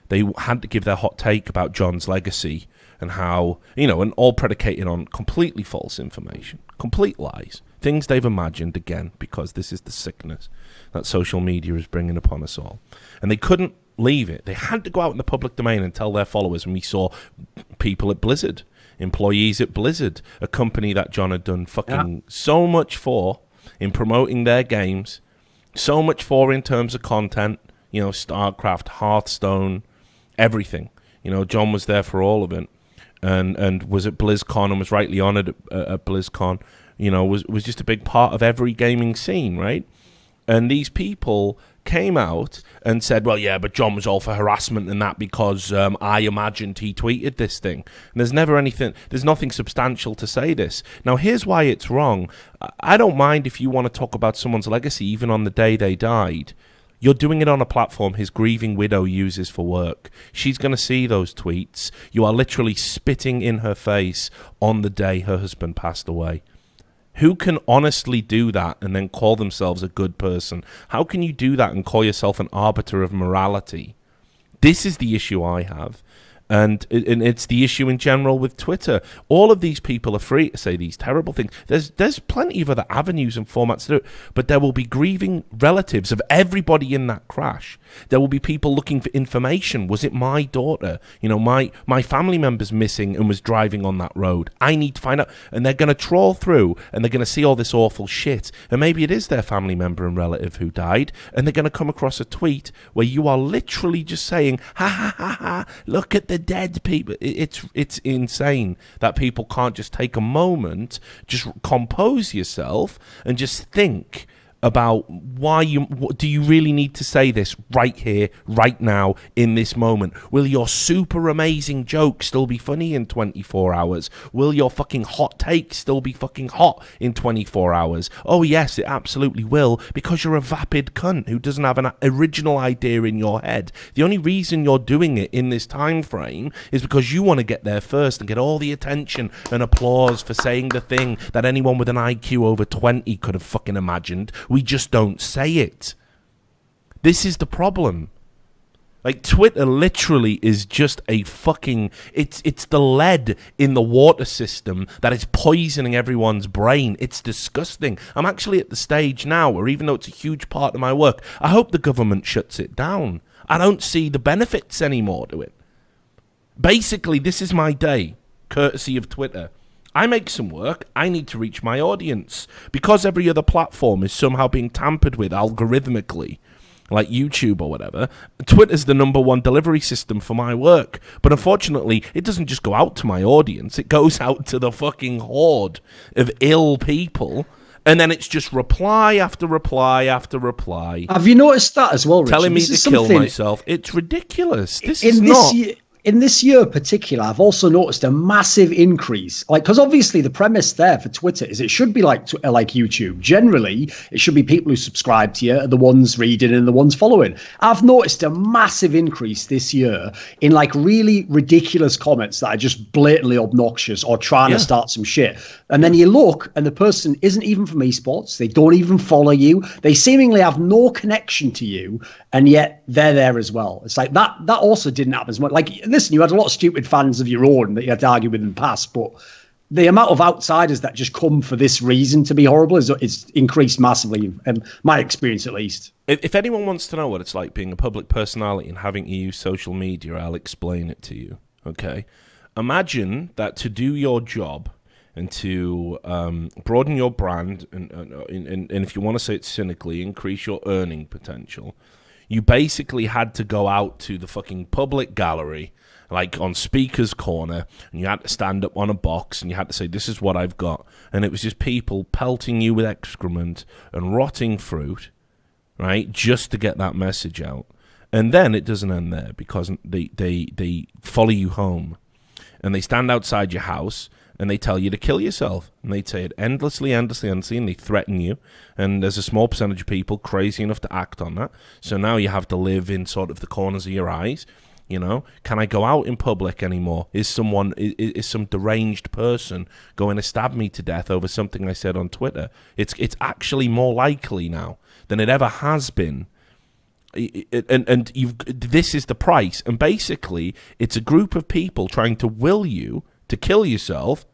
they had to give their hot take about John's legacy and how, and all predicated on completely false information, complete lies, things they've imagined, again, because this is the sickness that social media is bringing upon us all. And they couldn't leave it. They had to go out in the public domain and tell their followers, and we saw people at Blizzard, employees at Blizzard, a company that John had done fucking so much for in promoting their games, so much for in terms of content, StarCraft, Hearthstone, everything. John was there for all of it, and was at BlizzCon and was rightly honored at BlizzCon. Was just a big part of every gaming scene, right? And these people came out and said, well, yeah, but John was all for harassment and that because I imagined he tweeted this thing. And there's nothing substantial to say this. Now, here's why it's wrong. I don't mind if you want to talk about someone's legacy, even on the day they died. You're doing it on a platform his grieving widow uses for work. She's going to see those tweets. You are literally spitting in her face on the day her husband passed away. Who can honestly do that and then call themselves a good person? How can you do that and call yourself an arbiter of morality? This is the issue I have. And it's the issue in general with Twitter. All of these people are free to say these terrible things. There's plenty of other avenues and formats to do it, but there will be grieving relatives of everybody in that crash. There will be people looking for information. Was it my daughter? My family member's missing and was driving on that road. I need to find out. And they're going to trawl through and they're going to see all this awful shit. And maybe it is their family member and relative who died. And they're going to come across a tweet where you are literally just saying, ha ha ha ha, look at the dead people. It's insane that people can't just take a moment, just compose yourself and just think about do you really need to say this right here, right now, in this moment? Will your super amazing joke still be funny in 24 hours? Will your fucking hot take still be fucking hot in 24 hours? Oh yes, it absolutely will, because you're a vapid cunt who doesn't have an original idea in your head. The only reason you're doing it in this time frame is because you want to get there first and get all the attention and applause for saying the thing that anyone with an IQ over 20 could have fucking imagined. We just don't say it. This is the problem. Like, Twitter literally is just a fucking... It's the lead in the water system that is poisoning everyone's brain. It's disgusting. I'm actually at the stage now where, even though it's a huge part of my work, I hope the government shuts it down. I don't see the benefits anymore to it. Basically, this is my day, courtesy of Twitter. I make some work. I need to reach my audience. Because every other platform is somehow being tampered with algorithmically, like YouTube or whatever, Twitter's the #1 delivery system for my work. But unfortunately, it doesn't just go out to my audience. It goes out to the fucking horde of ill people. And then it's just reply after reply after reply. Have you noticed that as well, Richard? Telling me to kill myself. It's ridiculous. This is not... In this year in particular, I've also noticed a massive increase. Like, because obviously the premise there for Twitter is it should be like YouTube. Generally, it should be people who subscribe to you are the ones reading and the ones following. I've noticed a massive increase this year in like really ridiculous comments that are just blatantly obnoxious or trying to start some shit. And then you look and the person isn't even from esports. They don't even follow you. They seemingly have no connection to you. And yet they're there as well. It's like that also didn't happen as much. Like, listen, you had a lot of stupid fans of your own that you had to argue with in the past, but the amount of outsiders that just come for this reason to be horrible is increased massively, my experience at least. If anyone wants to know what it's like being a public personality and having to use social media, I'll explain it to you, okay? Imagine that to do your job and to broaden your brand and if you want to say it cynically, increase your earning potential, you basically had to go out to the fucking public gallery, like on Speaker's Corner, and you had to stand up on a box, and you had to say, this is what I've got. And it was just people pelting you with excrement and rotting fruit, right, just to get that message out. And then it doesn't end there, because they follow you home, and they stand outside your house, and they tell you to kill yourself. And they say it endlessly, and they threaten you. And there's a small percentage of people crazy enough to act on that. So now you have to live in sort of the corners of your eyes. You know, can I go out in public anymore? Is some deranged person going to stab me to death over something I said on Twitter? It's actually more likely now than it ever has been. And this is the price. And basically, it's a group of people trying to will you to kill yourself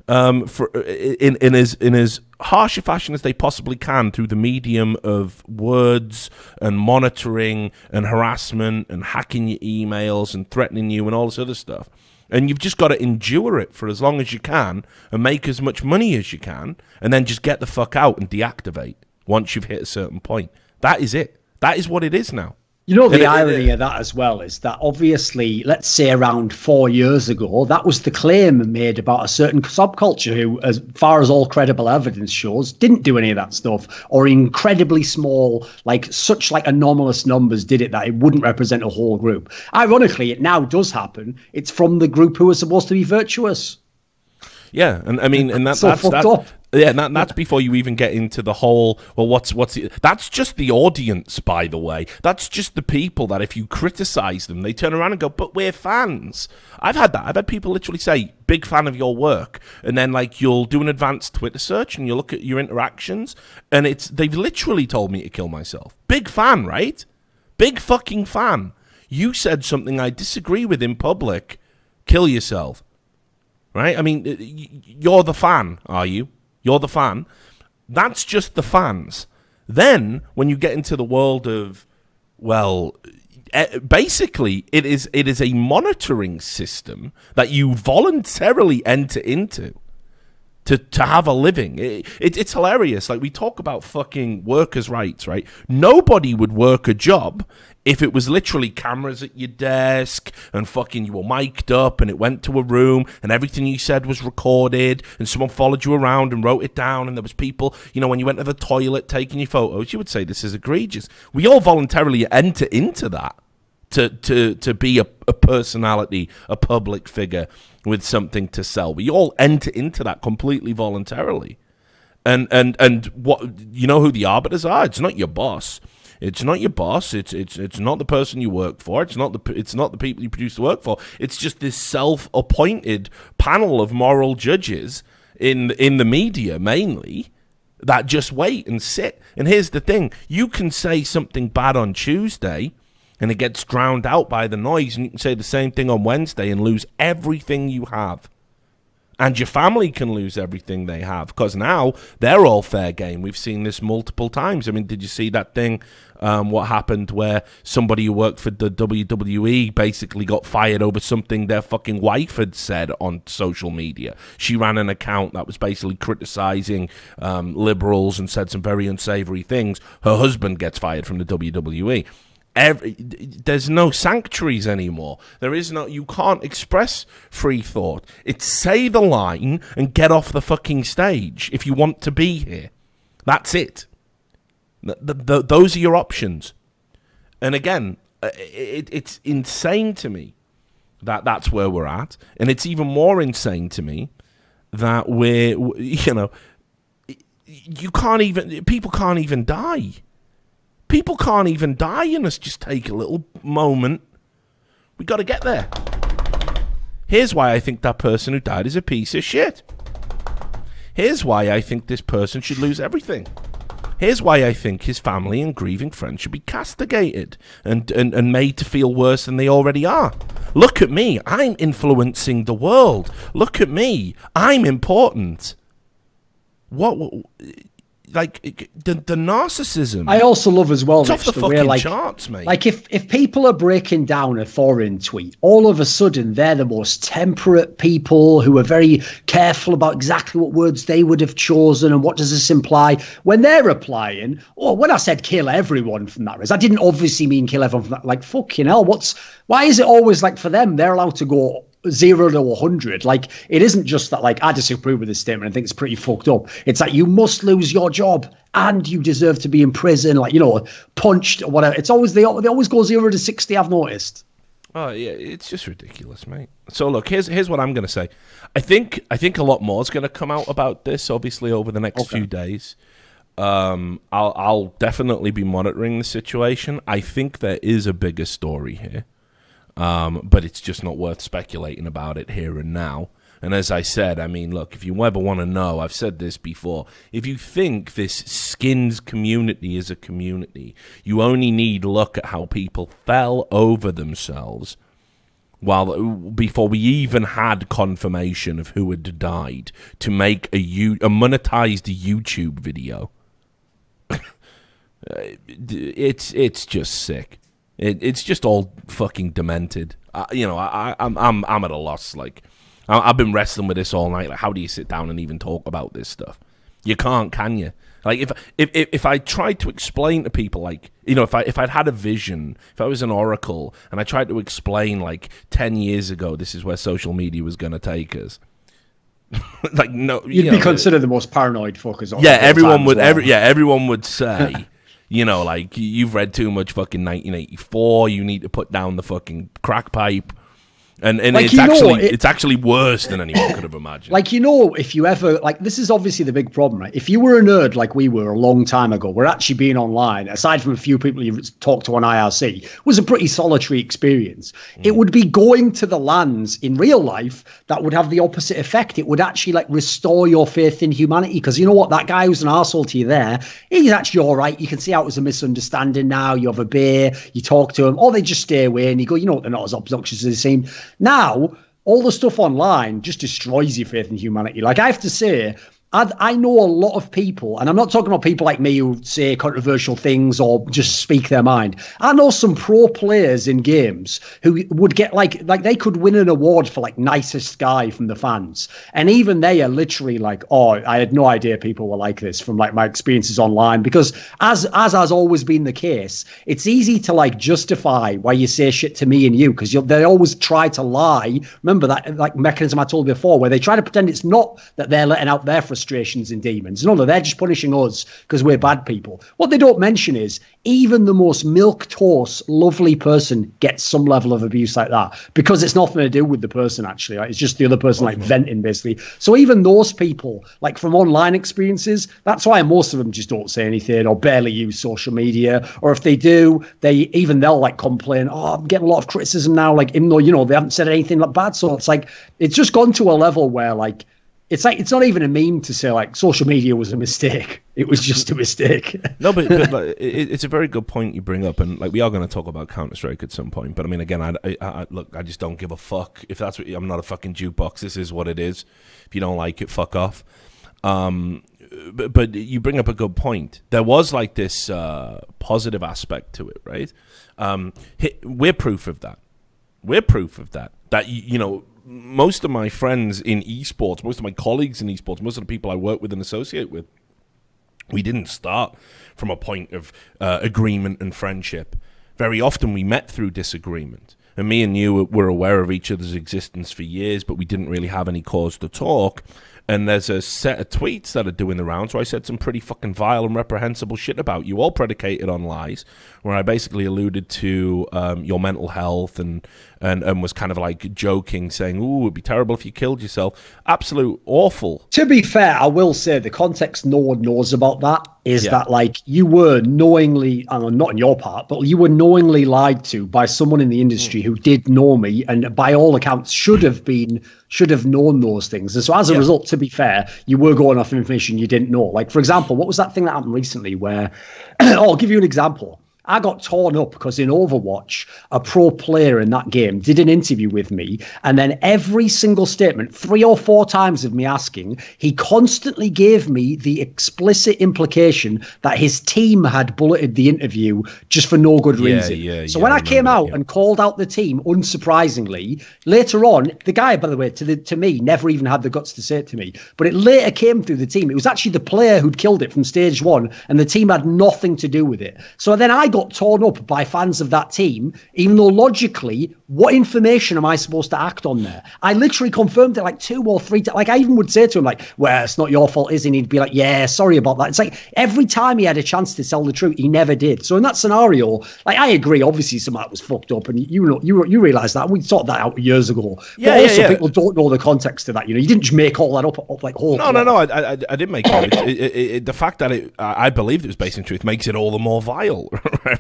in as harsh a fashion as they possibly can through the medium of words and monitoring and harassment and hacking your emails and threatening you and all this other stuff. And you've just got to endure it for as long as you can and make as much money as you can and then just get the fuck out and deactivate once you've hit a certain point. That is it. That is what it is now. You know, the irony of that as well is that obviously, let's say around 4 years ago, that was the claim made about a certain subculture who, as far as all credible evidence shows, didn't do any of that stuff, or incredibly small, like such like anomalous numbers did it that it wouldn't represent a whole group. Ironically, it now does happen. It's from the group who are supposed to be virtuous. Yeah, and I mean, and that's before you even get into the whole. Well, that's just the audience, by the way. That's just the people that if you criticize them, they turn around and go, "But we're fans." I've had that. I've had people literally say, "Big fan of your work," and then like you'll do an advanced Twitter search and you look at your interactions, and they've literally told me to kill myself. Big fan, right? Big fucking fan. You said something I disagree with in public. Kill yourself. Right? I mean, you're the fan, are you? You're the fan. That's just the fans. Then, when you get into the world of, well, basically, it is a monitoring system that you voluntarily enter into to have a living. It's hilarious. Like, we talk about fucking workers' rights, right? Nobody would work a job if it was literally cameras at your desk and fucking you were mic'd up and it went to a room and everything you said was recorded and someone followed you around and wrote it down and there was people, you know, when you went to the toilet taking your photos, you would say this is egregious. We all voluntarily enter into that to be a personality, a public figure with something to sell. We all enter into that completely voluntarily. And what, you know who the arbiters are? It's not your boss. It's not your boss. It's not the person you work for. It's not the people you produce the work for. It's just this self-appointed panel of moral judges in the media mainly that just wait and sit. And here's the thing. You can say something bad on Tuesday and it gets drowned out by the noise, and you can say the same thing on Wednesday and lose everything you have. And your family can lose everything they have, because now they're all fair game. We've seen this multiple times. I mean, did you see that thing, what happened where somebody who worked for the WWE basically got fired over something their fucking wife had said on social media? She ran an account that was basically criticizing liberals and said some very unsavory things. Her husband gets fired from the WWE. There's no sanctuaries anymore. There is no. You can't express free thought. It's say the line and get off the fucking stage if you want to be here. That's it. Those are your options. And again, it's insane to me that that's where we're at, and it's even more insane to me that people can't even die. People can't even die, and let's just take a little moment. We got to get there. Here's why I think that person who died is a piece of shit. Here's why I think this person should lose everything. Here's why I think his family and grieving friends should be castigated and made to feel worse than they already are. Look at me. I'm influencing the world. Look at me. I'm important. Like the narcissism. I also love as well. It's off the fucking way, charts, mate. Like if people are breaking down a foreign tweet, all of a sudden they're the most temperate people who are very careful about exactly what words they would have chosen and what does this imply. When they're replying, when I said kill everyone from that race, I didn't obviously mean kill everyone from that. Like fucking hell, why is it always like for them they're allowed to go 0 to 100? Like it isn't just that like I disapprove with this statement, I think it's pretty fucked up. It's like you must lose your job and you deserve to be in prison, like, punched or whatever. It's always they always go 0 to 60, I've noticed. Oh yeah, it's just ridiculous, mate. So look, here's what I'm gonna say. I think a lot more is gonna come out about this, obviously, over the next few days. I'll definitely be monitoring the situation. I think there is a bigger story here. But it's just not worth speculating about it here and now. And as I said, I mean, look, if you ever want to know, I've said this before, if you think this skins community is a community, you only need look at how people fell over themselves before we even had confirmation of who had died to make a monetized YouTube video. It's just sick. It's just all fucking demented. I'm at a loss. Like, I've been wrestling with this all night. Like, how do you sit down and even talk about this stuff? You can't, can you? Like, if I tried to explain to people, like, if I'd had a vision, if I was an oracle, and I tried to explain, like, 10 years ago, this is where social media was going to take us. Like, no, you'd be considered the most paranoid fuckers. Yeah, everyone would. Everyone would say. Like, you've read too much fucking 1984, you need to put down the fucking crack pipe. And like, it's actually worse than anyone could have imagined. Like, if you ever, like, this is obviously the big problem, right? If you were a nerd like we were a long time ago, we're actually being online, aside from a few people you talked to on IRC, was a pretty solitary experience. It would be going to the lands in real life that would have the opposite effect. It would actually, like, restore your faith in humanity. Because you know what? That guy who's an arsehole to you there, he's actually all right. You can see how it was a misunderstanding now. You have a beer, you talk to him, or they just stay away and you go, they're not as obnoxious as they seem. Now, all the stuff online just destroys your faith in humanity. Like, I have to say, I know a lot of people, and I'm not talking about people like me who say controversial things or just speak their mind. I know some pro players in games who would get like they could win an award for like nicest guy from the fans. And even they are literally like, I had no idea people were like this from like my experiences online. Because as has always been the case, it's easy to like justify why you say shit to me and you, because they always try to lie. Remember that like mechanism I told you before, where they try to pretend it's not that they're letting out their frustrations and demons. No, they're just punishing us because we're bad people. What they don't mention is even the most milquetoast, lovely person gets some level of abuse like that, because it's nothing to do with the person, actually. Right? It's just the other person like venting, basically. So even those people, like from online experiences, that's why most of them just don't say anything or barely use social media. Or if they do, they'll like complain, I'm getting a lot of criticism now, like, even though, they haven't said anything like bad. So it's like, it's just gone to a level where like, it's like, it's not even a meme to say like social media was a mistake. It was just a mistake. No, but like, it's a very good point you bring up, and like we are going to talk about Counter-Strike at some point. But I mean, again, I look, I just don't give a fuck if that's what, I'm not a fucking jukebox. This is what it is. If you don't like it, fuck off. But you bring up a good point. There was like this positive aspect to it, right? We're proof of that. We're proof of that. That, you know, most of my friends in esports, most of my colleagues in esports, most of the people I work with and associate with, we didn't start from a point of agreement and friendship. Very often we met through disagreement. And me and you were aware of each other's existence for years, but we didn't really have any cause to talk. And there's a set of tweets that are doing the rounds where I said some pretty fucking vile and reprehensible shit about you, all predicated on lies, where I basically alluded to your mental health and was kind of like joking, saying, ooh, it'd be terrible if you killed yourself. Absolute awful. To be fair, I will say the context no one knows about that is that like you were knowingly, not on your part, but you were knowingly lied to by someone in the industry who did know me and by all accounts should have known those things. And so as a result, to be fair, you were going off information you didn't know. Like, for example, what was that thing that happened recently where, I'll give you an example. I got torn up because in Overwatch, a pro player in that game did an interview with me, and then every single statement, 3 or 4 times of me asking, he constantly gave me the explicit implication that his team had bulleted the interview just for no good reason. So when I came out and called out the team, unsurprisingly, later on, the guy, by the way, to me, never even had the guts to say it to me, but it later came through the team. It was actually the player who'd killed it from stage 1, and the team had nothing to do with it. So then I got torn up by fans of that team, even though logically, what information am I supposed to act on there? I literally confirmed it like 2 or 3 times. Like I even would say to him like, well, it's not your fault, is it? And he'd be like, yeah, sorry about that. It's like every time he had a chance to tell the truth, he never did. So in that scenario, like I agree, obviously some of that was fucked up, and you realize that. We sorted that out years ago. But people don't know the context of that. You know, you didn't just make all that up like whole. No, I didn't make it. The fact that I believed it was based in truth makes it all the more vile,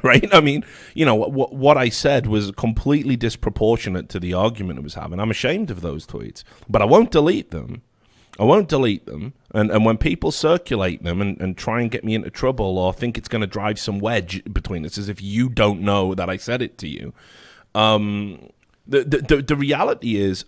right? I mean, you know, what I said was completely disproportionate to the argument it was having. I'm ashamed of those tweets, but I won't delete them. And when people circulate them and try and get me into trouble or think it's going to drive some wedge between us as if you don't know that I said it to you, the reality is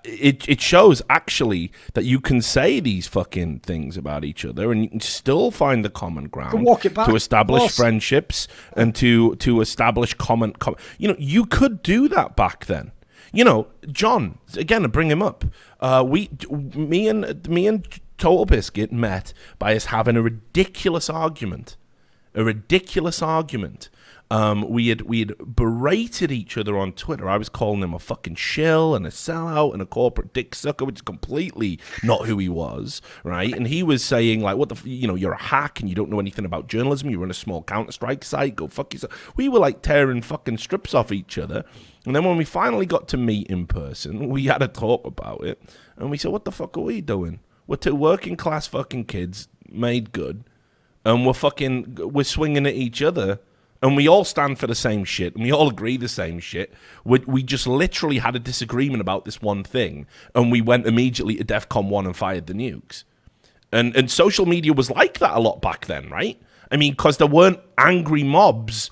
it shows actually that you can say these fucking things about each other and you can still find the common ground to establish friendships and to establish common. You know, you could do that back then. You know, John, again, to bring him up, me and Total Biscuit met by us having a ridiculous argument. We had berated each other on Twitter. I was calling him a fucking shill and a sellout and a corporate dick sucker, which is completely not who he was, right? And he was saying like, "What the, you know, you're a hack and you don't know anything about journalism. You run a small Counter-Strike site. Go fuck yourself." We were like tearing fucking strips off each other. And then when we finally got to meet in person, we had a talk about it, and we said, "What the fuck are we doing? We're 2 working class fucking kids made good, and we're swinging at each other." And we all stand for the same shit, and we all agree the same shit. We just literally had a disagreement about this one thing, and we went immediately to DEFCON 1 and fired the nukes. And social media was like that a lot back then, right? I mean, because there weren't angry mobs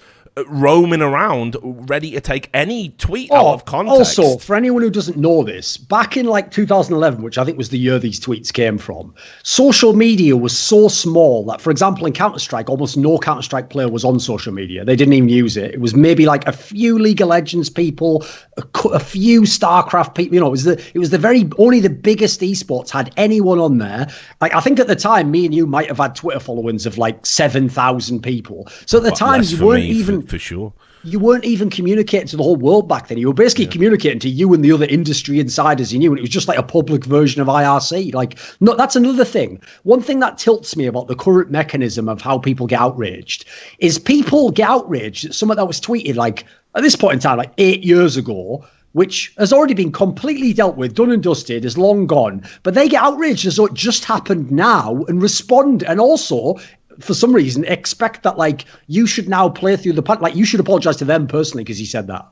roaming around ready to take any tweet out of context. Also, for anyone who doesn't know this, back in like 2011, which I think was the year these tweets came from, social media was so small that, for example, in Counter-Strike, almost no Counter-Strike player was on social media. They didn't even use it. It was maybe like a few League of Legends people, a few StarCraft people. You know, it was the very only the biggest esports had anyone on there. Like I think at the time, me and you might have had Twitter followings of like 7,000 people. So at the time, you weren't even. For sure. You weren't even communicating to the whole world back then. You were basically communicating to you and the other industry insiders you knew, and it was just like a public version of IRC. Like, no, that's another thing. One thing that tilts me about the current mechanism of how people get outraged is people get outraged at something that was tweeted like at this point in time, like 8 years ago, which has already been completely dealt with, done and dusted, is long gone. But they get outraged as though it just happened now and respond, and also, for some reason, expect that like you should now play through the like you should apologize to them personally because he said that.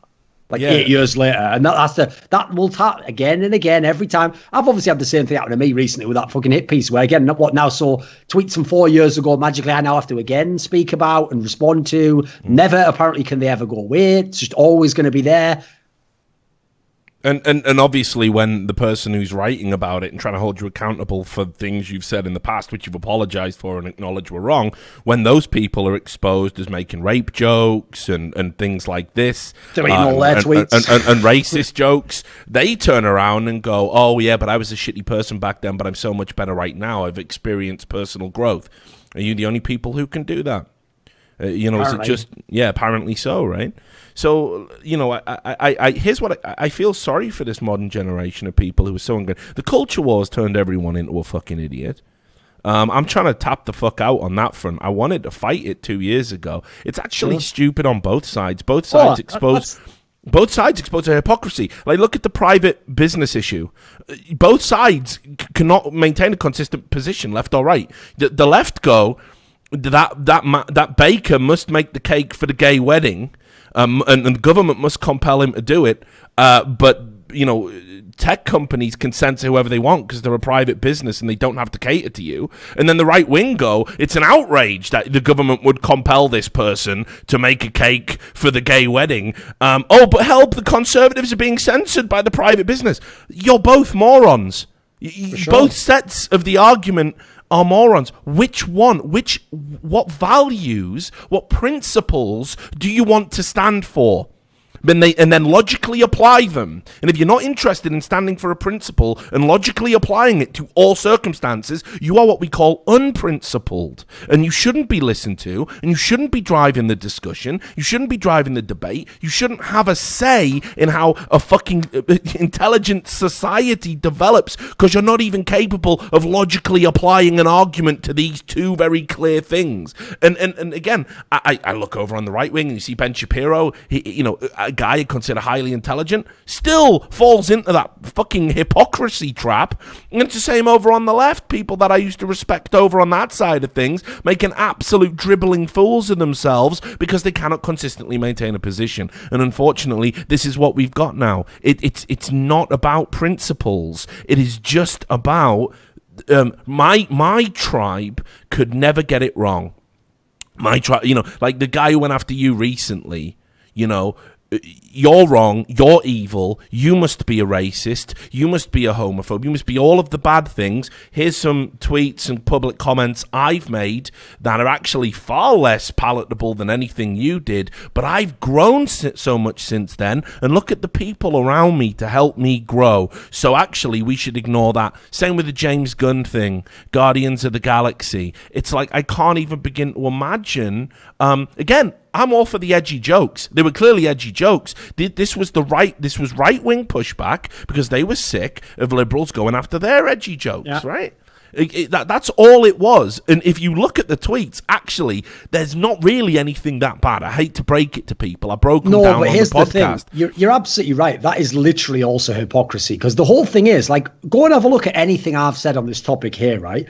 Like 8 years later, and that will tap again and again every time. I've obviously had the same thing happen to me recently with that fucking hit piece, where again, what now? So tweets from 4 years ago, magically I now have to again speak about and respond to. Never apparently can they ever go away. It's just always going to be there. And obviously when the person who's writing about it and trying to hold you accountable for things you've said in the past, which you've apologized for and acknowledged were wrong, when those people are exposed as making rape jokes and things like this, all their tweets. And racist jokes, they turn around and go, oh yeah, but I was a shitty person back then, but I'm so much better right now. I've experienced personal growth. Are you the only people who can do that? Is it just, apparently so, right? So, here's what I feel sorry for this modern generation of people who are so good. The culture wars turned everyone into a fucking idiot. I'm trying to tap the fuck out on that front. I wanted to fight it 2 years ago. It's actually stupid on both sides. Both sides expose a hypocrisy. Like, look at the private business issue. Both sides cannot maintain a consistent position, left or right. The left go, that baker must make the cake for the gay wedding, and the government must compel him to do it. But tech companies can censor whoever they want because they're a private business and they don't have to cater to you. And then the right wing go, it's an outrage that the government would compel this person to make a cake for the gay wedding. But help, the conservatives are being censored by the private business. You're both morons. Sure. Both sets of the argument are morons. Which one? What values, what principles do you want to stand for? And then logically apply them. And if you're not interested in standing for a principle and logically applying it to all circumstances, you are what we call unprincipled. And you shouldn't be listened to, and you shouldn't be driving the discussion, you shouldn't be driving the debate, you shouldn't have a say in how a fucking intelligent society develops, because you're not even capable of logically applying an argument to these two very clear things. And again, I look over on the right wing and you see Ben Shapiro, a guy I consider highly intelligent, still falls into that fucking hypocrisy trap. And it's the same over on the left. People that I used to respect over on that side of things making absolute dribbling fools of themselves because they cannot consistently maintain a position. And unfortunately, this is what we've got now. It's not about principles. It is just about my tribe could never get it wrong. My tribe, like the guy who went after you recently, you're wrong, you're evil, you must be a racist, you must be a homophobe, you must be all of the bad things. Here's some tweets and public comments I've made that are actually far less palatable than anything you did, but I've grown so much since then, and look at the people around me to help me grow. So actually, we should ignore that. Same with the James Gunn thing, Guardians of the Galaxy. It's like, I can't even begin to imagine, again, I'm all for the edgy jokes. They were clearly edgy jokes. This was right-wing pushback because they were sick of liberals going after their edgy jokes, right? That's all it was. And if you look at the tweets, actually, there's not really anything that bad. I hate to break it to people. I broke them down on the podcast. The thing. You're absolutely right. That is literally also hypocrisy, because the whole thing is, like, go and have a look at anything I've said on this topic here, right?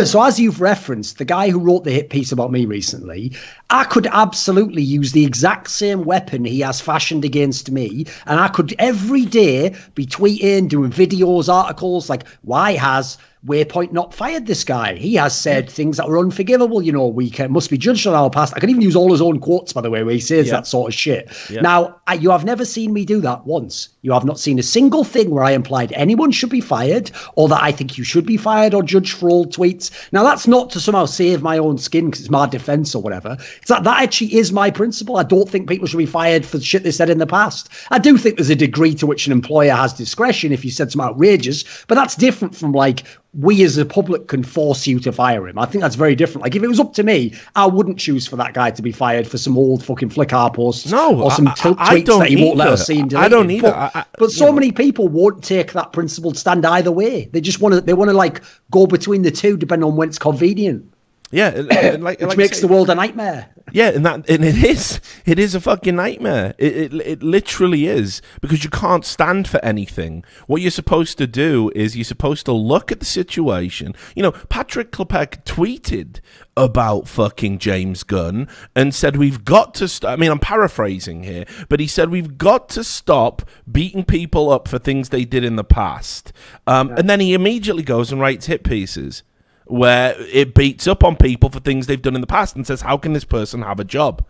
So as you've referenced, the guy who wrote the hit piece about me recently, I could absolutely use the exact same weapon he has fashioned against me, and I could every day be tweeting, doing videos, articles, like, why has Waypoint not fired this guy? He has said things that were unforgivable. We must be judged on our past. I can even use all his own quotes, by the way, where he says that sort of shit. Now, you have never seen me do that once. You have not seen a single thing where I implied anyone should be fired, or that I think you should be fired or judged for all tweets. Now, that's not to somehow save my own skin because it's my defense or whatever. It's that actually is my principle. I don't think people should be fired for shit they said in the past. I do think there's a degree to which an employer has discretion if you said something outrageous, but that's different from, like, we as a public can force you to fire him. I think that's very different. Like, if it was up to me, I wouldn't choose for that guy to be fired for some old fucking Flickr posts or some tweets that he won't let us see. I don't either. But so many people won't take that principled stand either way. They just want to like go between the two, depending on when it's convenient. Yeah, which makes the world a nightmare. Yeah, and it is a fucking nightmare. It literally is, because you can't stand for anything. What you're supposed to do is you're supposed to look at the situation. You know, Patrick Klepek tweeted about fucking James Gunn and said we've got to I mean, I'm paraphrasing here, but he said we've got to stop beating people up for things they did in the past. And then he immediately goes and writes hit pieces where it beats up on people for things they've done in the past and says, how can this person have a job?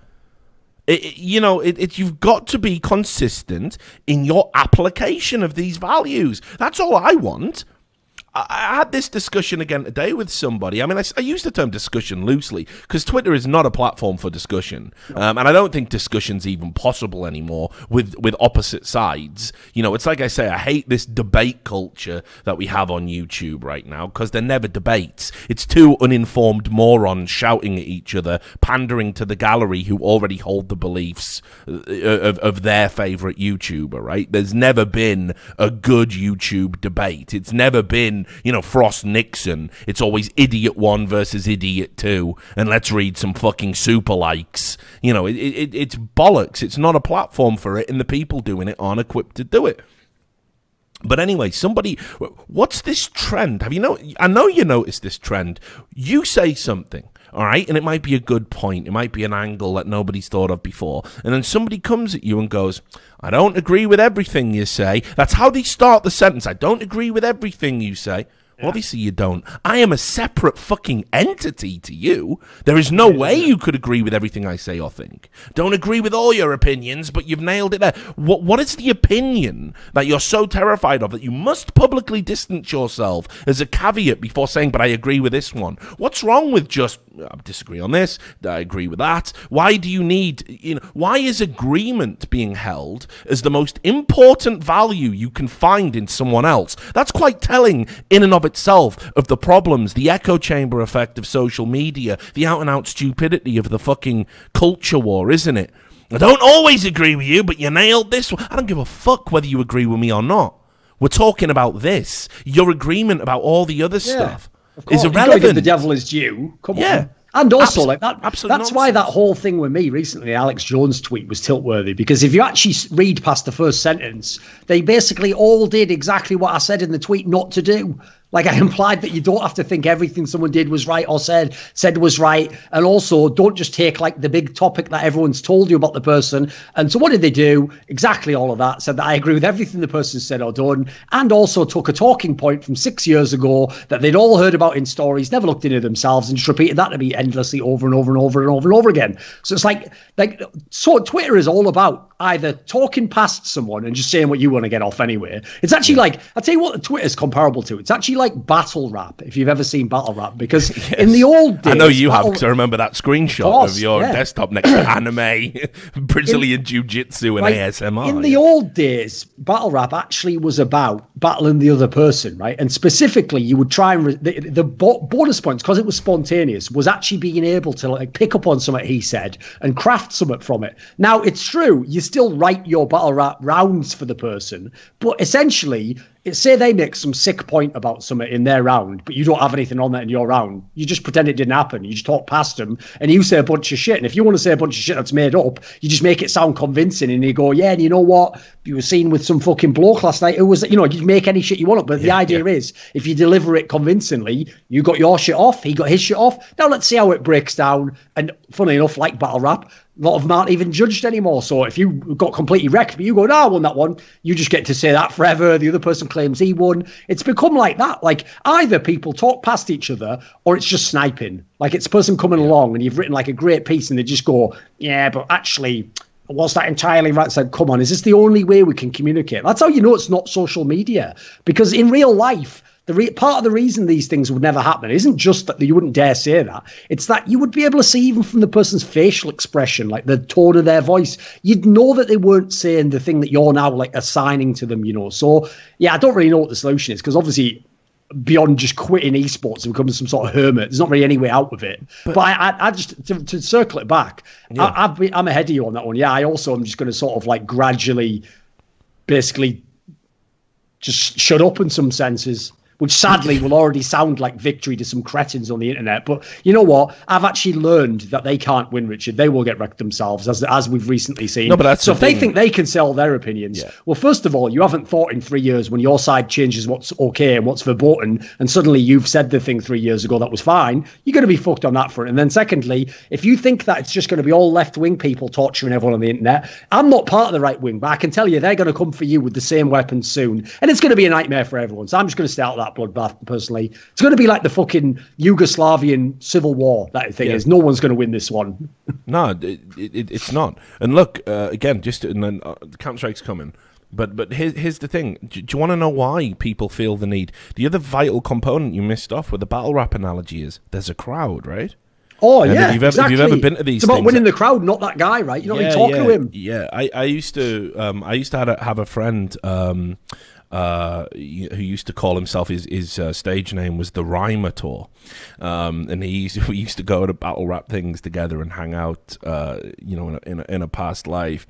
You've got to be consistent in your application of these values. That's all I want. I had this discussion again today with somebody. I mean, I use the term discussion loosely because Twitter is not a platform for discussion. And I don't think discussion's even possible anymore with opposite sides. You know, it's like I say, I hate this debate culture that we have on YouTube right now because they're never debates. It's two uninformed morons shouting at each other, pandering to the gallery who already hold the beliefs of their favorite YouTuber, right? There's never been a good YouTube debate. It's never been, you know, Frost Nixon. It's always idiot 1 versus idiot 2, and let's read some fucking super likes. You know, it's bollocks. It's not a platform for it, and the people doing it aren't equipped to do it. But anyway, what's this trend? I know you noticed this trend. You say something, all right, and it might be a good point. It might be an angle that nobody's thought of before. And then somebody comes at you and goes, I don't agree with everything you say. That's how they start the sentence. I don't agree with everything you say. Yeah. Obviously you don't. I am a separate fucking entity to you. There is no way you could agree with everything I say or think. Don't agree with all your opinions, but you've nailed it there. What is the opinion that you're so terrified of that you must publicly distance yourself as a caveat before saying, but I agree with this one? What's wrong with just, I disagree on this, I agree with that? Why do you need, why is agreement being held as the most important value you can find in someone else? That's quite telling in and of itself of the problems, the echo chamber effect of social media, the out-and-out stupidity of the fucking culture war, isn't it? I don't always agree with you, but you nailed this one. I don't give a fuck whether you agree with me or not. We're talking about this. Your agreement about all the other stuff is irrelevant. You've got to give the devil his due. Come on. And also, that's nonsense. Why that whole thing with me recently, Alex Jones' tweet, was tilt-worthy. Because if you actually read past the first sentence, they basically all did exactly what I said in the tweet not to do. Like, I implied that you don't have to think everything someone did was right or said was right. And also, don't just take, like, the big topic that everyone's told you about the person. And so what did they do? Exactly all of that. Said that I agree with everything the person said or done. And also took a talking point from 6 years ago that they'd all heard about in stories, never looked into themselves, and just repeated that to me endlessly over and over and over and over and over again. So it's so Twitter is all about either talking past someone and just saying what you want to get off anyway. It's actually like, I'll tell you what Twitter's comparable to. It's actually like battle rap, if you've ever seen battle rap, because in the old days, I know you have, because I remember that screenshot of your desktop next to anime, Brazilian jiu-jitsu and ASMR. In the old days, battle rap actually was about battling the other person, right? And specifically, you would try and the bonus points, because it was spontaneous, was actually being able to like pick up on something he said and craft something from it. Now, it's true, you still write your battle rap rounds for the person, but essentially, say they make some sick point about something in their round, but you don't have anything on that in your round. You just pretend it didn't happen. You just talk past them and you say a bunch of shit. And if you want to say a bunch of shit that's made up, you just make it sound convincing and you go, yeah, and you know what? You were seen with some fucking bloke last night. It was, you make any shit you want up. But the idea is, if you deliver it convincingly, you got your shit off, he got his shit off. Now let's see how it breaks down. And funny enough, like battle rap, a lot of them aren't even judged anymore. So if you got completely wrecked, but you go, no, I won that one, you just get to say that forever. The other person claims he won. It's become like that. Like, either people talk past each other or it's just sniping. Like, it's a person coming along and you've written like a great piece and they just go, yeah, but actually, was that entirely right? It's like, come on, is this the only way we can communicate? That's how you know it's not social media. Because in real life, part of the reason these things would never happen isn't just that you wouldn't dare say that. It's that you would be able to see even from the person's facial expression, like the tone of their voice, you'd know that they weren't saying the thing that you're now like assigning to them, So, yeah, I don't really know what the solution is, because obviously beyond just quitting esports and becoming some sort of hermit, there's not really any way out of it. But I just, to circle it back, I'm ahead of you on that one. Yeah, I also am just going to sort of like gradually basically just shut up in some senses. which sadly will already sound like victory to some cretins on the internet. But you know what? I've actually learned that they can't win, Richard. They will get wrecked themselves, as we've recently seen. No, but that's so if they think they can sell their opinions, well, first of all, you haven't thought in 3 years when your side changes what's okay and what's verboten, and suddenly you've said the thing 3 years ago that was fine. You're going to be fucked on that front. And then secondly, if you think that it's just going to be all left-wing people torturing everyone on the internet, I'm not part of the right wing, but I can tell you they're going to come for you with the same weapons soon. And it's going to be a nightmare for everyone. So I'm just going to stay out of that bloodbath, personally. It's going to be like the fucking Yugoslavian civil war, that thing is. No one's going to win this one. No, it's not. And look, again, and then Counter-Strike's coming. But here's the thing. Do you want to know why people feel the need? The other vital component you missed off with the battle rap analogy is there's a crowd, right? Oh, and yeah, exactly. If you've ever been to these it's about things, winning the crowd, not that guy, right? You're not even talking to him. Yeah, I used to have a friend who used to call himself, his stage name was the Rhymator, and we used to go to battle rap things together and hang out, in a past life,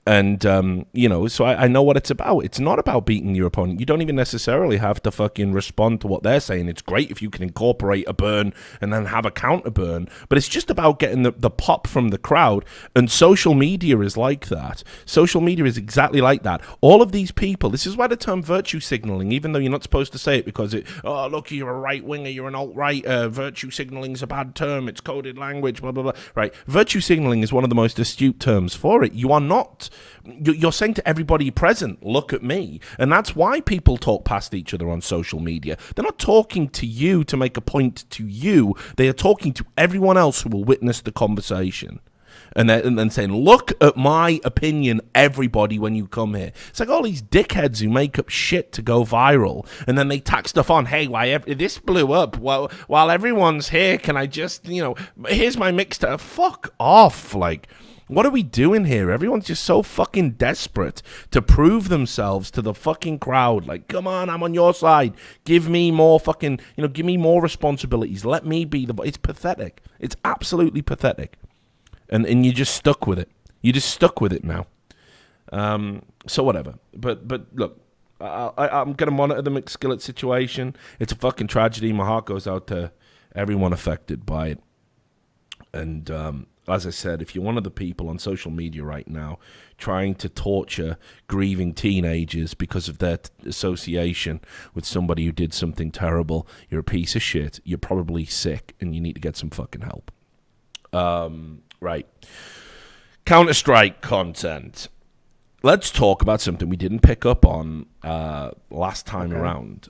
and so I know what it's about. It's not about beating your opponent. You don't even necessarily have to fucking respond to what they're saying. It's great if you can incorporate a burn and then have a counter burn, but it's just about getting the pop from the crowd. And social media is like that. Social media is exactly like that. All of these people. This is why the term virtue signaling, even though you're not supposed to say it because look, you're a right winger, you're an alt-right. Virtue signaling is a bad term. It's coded language. Blah blah blah. Right. Virtue signaling is one of the most astute terms for it. You are not. You're saying to everybody present, look at me. And that's why people talk past each other on social media. They're not talking to you to make a point to you. They are talking to everyone else who will witness the conversation. And then saying, look at my opinion, everybody, when you come here. It's like all these dickheads who make up shit to go viral. And then they tack stuff on. Hey, this blew up. Well, while everyone's here, can I just, here's my mixtape. Fuck off. Like, what are we doing here? Everyone's just so fucking desperate to prove themselves to the fucking crowd. Like, come on, I'm on your side. Give me more fucking, give me more responsibilities. Let me be it's pathetic. It's absolutely pathetic. And you're just stuck with it. You're just stuck with it now. So whatever. But look, I'm going to monitor the McSkillet situation. It's a fucking tragedy. My heart goes out to everyone affected by it. And as I said, if you're one of the people on social media right now trying to torture grieving teenagers because of their association with somebody who did something terrible, you're a piece of shit. You're probably sick, and you need to get some fucking help. Right. Counter-Strike content. Let's talk about something we didn't pick up on last time around.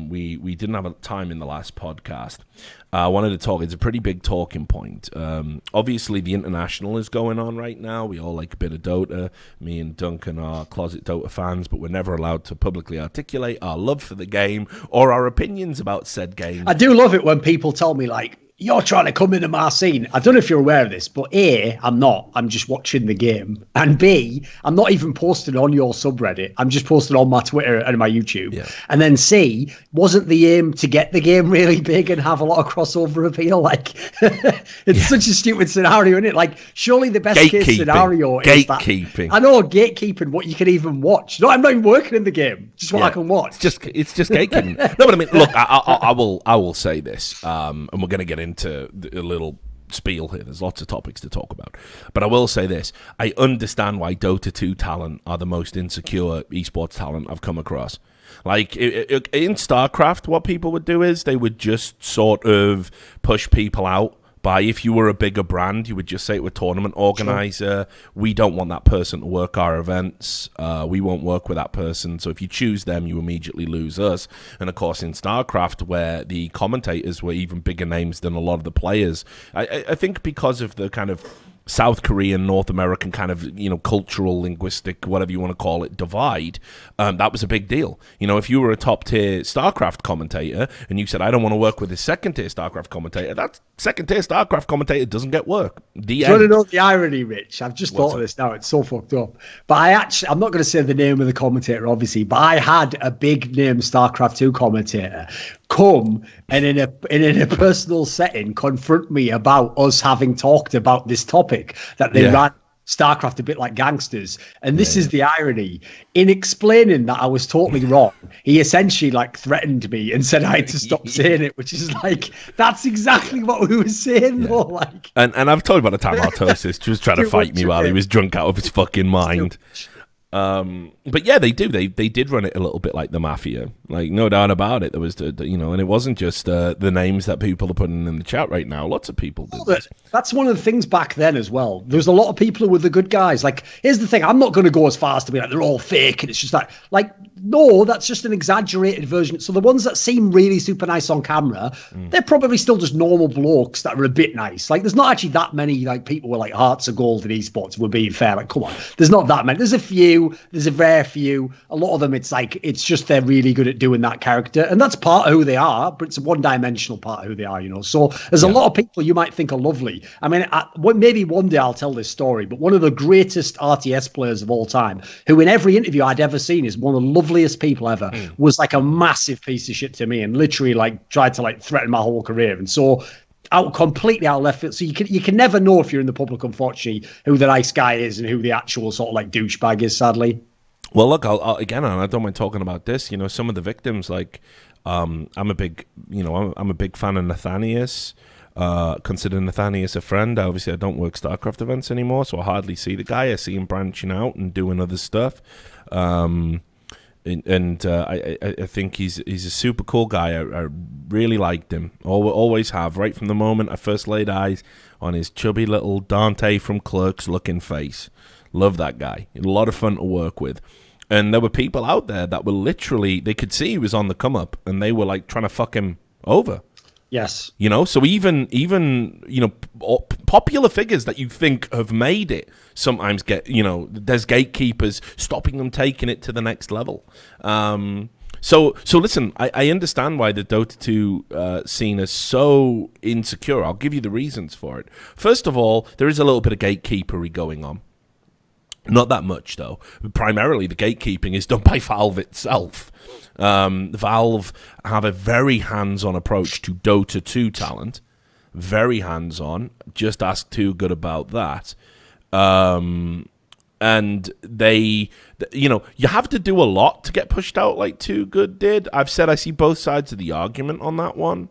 We didn't have time in the last podcast. I wanted to talk. It's a pretty big talking point. Obviously, the International is going on right now. We all like a bit of Dota. Me and Duncan are closet Dota fans, but we're never allowed to publicly articulate our love for the game or our opinions about said game. I do love it when people tell me, like, you're trying to come into my scene. I don't know if you're aware of this, but A, I'm not. I'm just watching the game. And B, I'm not even posted on your subreddit. I'm just posted on my Twitter and my YouTube. Yeah. And then C, wasn't the aim to get the game really big and have a lot of crossover appeal? Like, it's such a stupid scenario, isn't it? Like, surely the best case scenario is gatekeeping. I know, gatekeeping, what you can even watch. No, I'm not even working in the game. Just what I can watch. It's just gatekeeping. No, but I mean, look, I will say this, and we're going to get into a little spiel here. There's lots of topics to talk about, but I will say this: I understand why Dota 2 talent are the most insecure esports talent I've come across. Like in StarCraft, what people would do is they would just sort of push people out. By if you were a bigger brand, you would just say to a tournament organizer, we don't want that person to work our events. We won't work with that person. So if you choose them, you immediately lose us. And of course, in StarCraft, where the commentators were even bigger names than a lot of the players, I think because of the kind of South Korean, North American kind of, cultural, linguistic, whatever you want to call it, divide, that was a big deal. If you were a top-tier StarCraft commentator and you said, I don't want to work with a second-tier StarCraft commentator, that second-tier StarCraft commentator doesn't get work. Do you want to know the irony, Rich? I've just thought of this now. It's so fucked up. But I'm not going to say the name of the commentator, obviously, but I had a big-name StarCraft 2 commentator come and in a personal setting confront me about us having talked about this topic that they ran StarCraft a bit like gangsters. And this is the irony. In explaining that I was totally wrong, he essentially like threatened me and said I had to stop saying it, which is like, that's exactly what we were saying though. Like, and I've told you about the time Artosis was trying to fight me while he was drunk out of his fucking mind. But yeah, they do. They did run it a little bit like the mafia, like no doubt about it. There was, and it wasn't just the names that people are putting in the chat right now. Lots of people did this. That's one of the things back then as well. There's a lot of people who were the good guys. Like, here's the thing: I'm not going to go as far as to be like they're all fake, and it's just like no, that's just an exaggerated version. So the ones that seem really super nice on camera, they're probably still just normal blokes that are a bit nice. Like, there's not actually that many like people with like hearts of gold in esports. We're being fair. Like, come on, there's not that many. There's a few. There's a rare few. A lot of them, it's like, it's just they're really good at doing that character. And that's part of who they are, but it's a one-dimensional part of who they are, So there's a lot of people you might think are lovely. I mean, maybe one day I'll tell this story, but one of the greatest RTS players of all time, who in every interview I'd ever seen is one of the loveliest people ever, was like a massive piece of shit to me and literally like tried to like threaten my whole career. And so completely out of left field. So you can never know if you're in the public, unfortunately, who the nice guy is and who the actual sort of like douchebag is, sadly. Well, look, again, I don't mind talking about this. Some of the victims, like, I'm a big fan of Nathanius. Consider Nathanius a friend. Obviously, I don't work StarCraft events anymore, so I hardly see the guy. I see him branching out and doing other stuff. I think he's a super cool guy. I really liked him. Always have. Right from the moment I first laid eyes on his chubby little Dante from Clerks looking face. Love that guy. A lot of fun to work with. And there were people out there that were literally, they could see he was on the come up and they were like trying to fuck him over. Yes. So even popular figures that you think have made it sometimes get, there's gatekeepers stopping them taking it to the next level. So listen, I understand why the Dota 2 scene is so insecure. I'll give you the reasons for it. First of all, there is a little bit of gatekeepery going on. Not that much, though. Primarily, the gatekeeping is done by Valve itself. Valve have a very hands-on approach to Dota 2 talent. Very hands-on. Just ask Too Good about that. And they, you have to do a lot to get pushed out like Too Good did. I've said I see both sides of the argument on that one.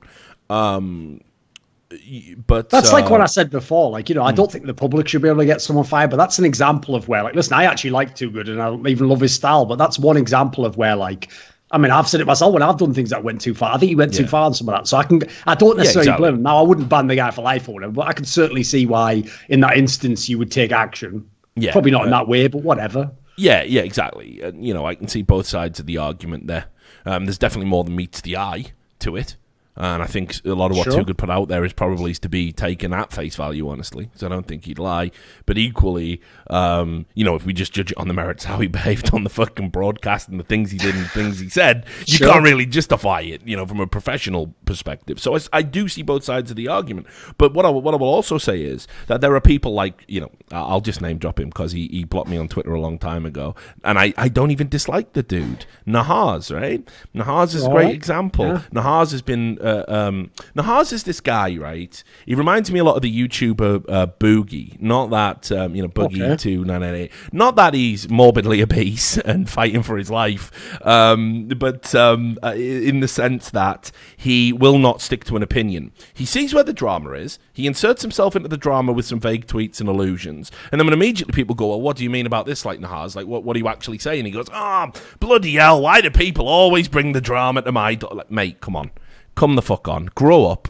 But that's like what I said before. Like, I don't think the public should be able to get someone fired, but that's an example of where, like, listen, I actually like Too Good and I even love his style, but that's one example of where, like, I mean, I've said it myself when I've done things that went too far. I think he went too far on some of that. So I don't necessarily blame him. Now, I wouldn't ban the guy for life or whatever, but I can certainly see why in that instance you would take action. Yeah. Probably not in that way, but whatever. Yeah, exactly. I can see both sides of the argument there. There's definitely more than meets the eye to it. And I think a lot of what Too Good put out there is probably to be taken at face value, honestly. So I don't think he'd lie. But equally, if we just judge it on the merits, how he behaved on the fucking broadcast and the things he did and the things he said, you can't really justify it, from a professional perspective. So I do see both sides of the argument. But what I will also say is that there are people like, I'll just name drop him because he blocked me on Twitter a long time ago. And I don't even dislike the dude. Nahaz, right? Nahaz is a great example. Yeah. Nahaz has been... Nahaz is this guy, right? He reminds me a lot of the YouTuber Boogie. Not that, Boogie 2998. Not that he's morbidly obese and fighting for his life, but in the sense that he will not stick to an opinion. He sees where the drama is. He inserts himself into the drama with some vague tweets and allusions. And then when immediately people go, well, what do you mean about this, like Nahaz? Like, what are you actually saying? He goes, bloody hell, why do people always bring the drama to my... Like, mate, come on. Come the fuck on, grow up,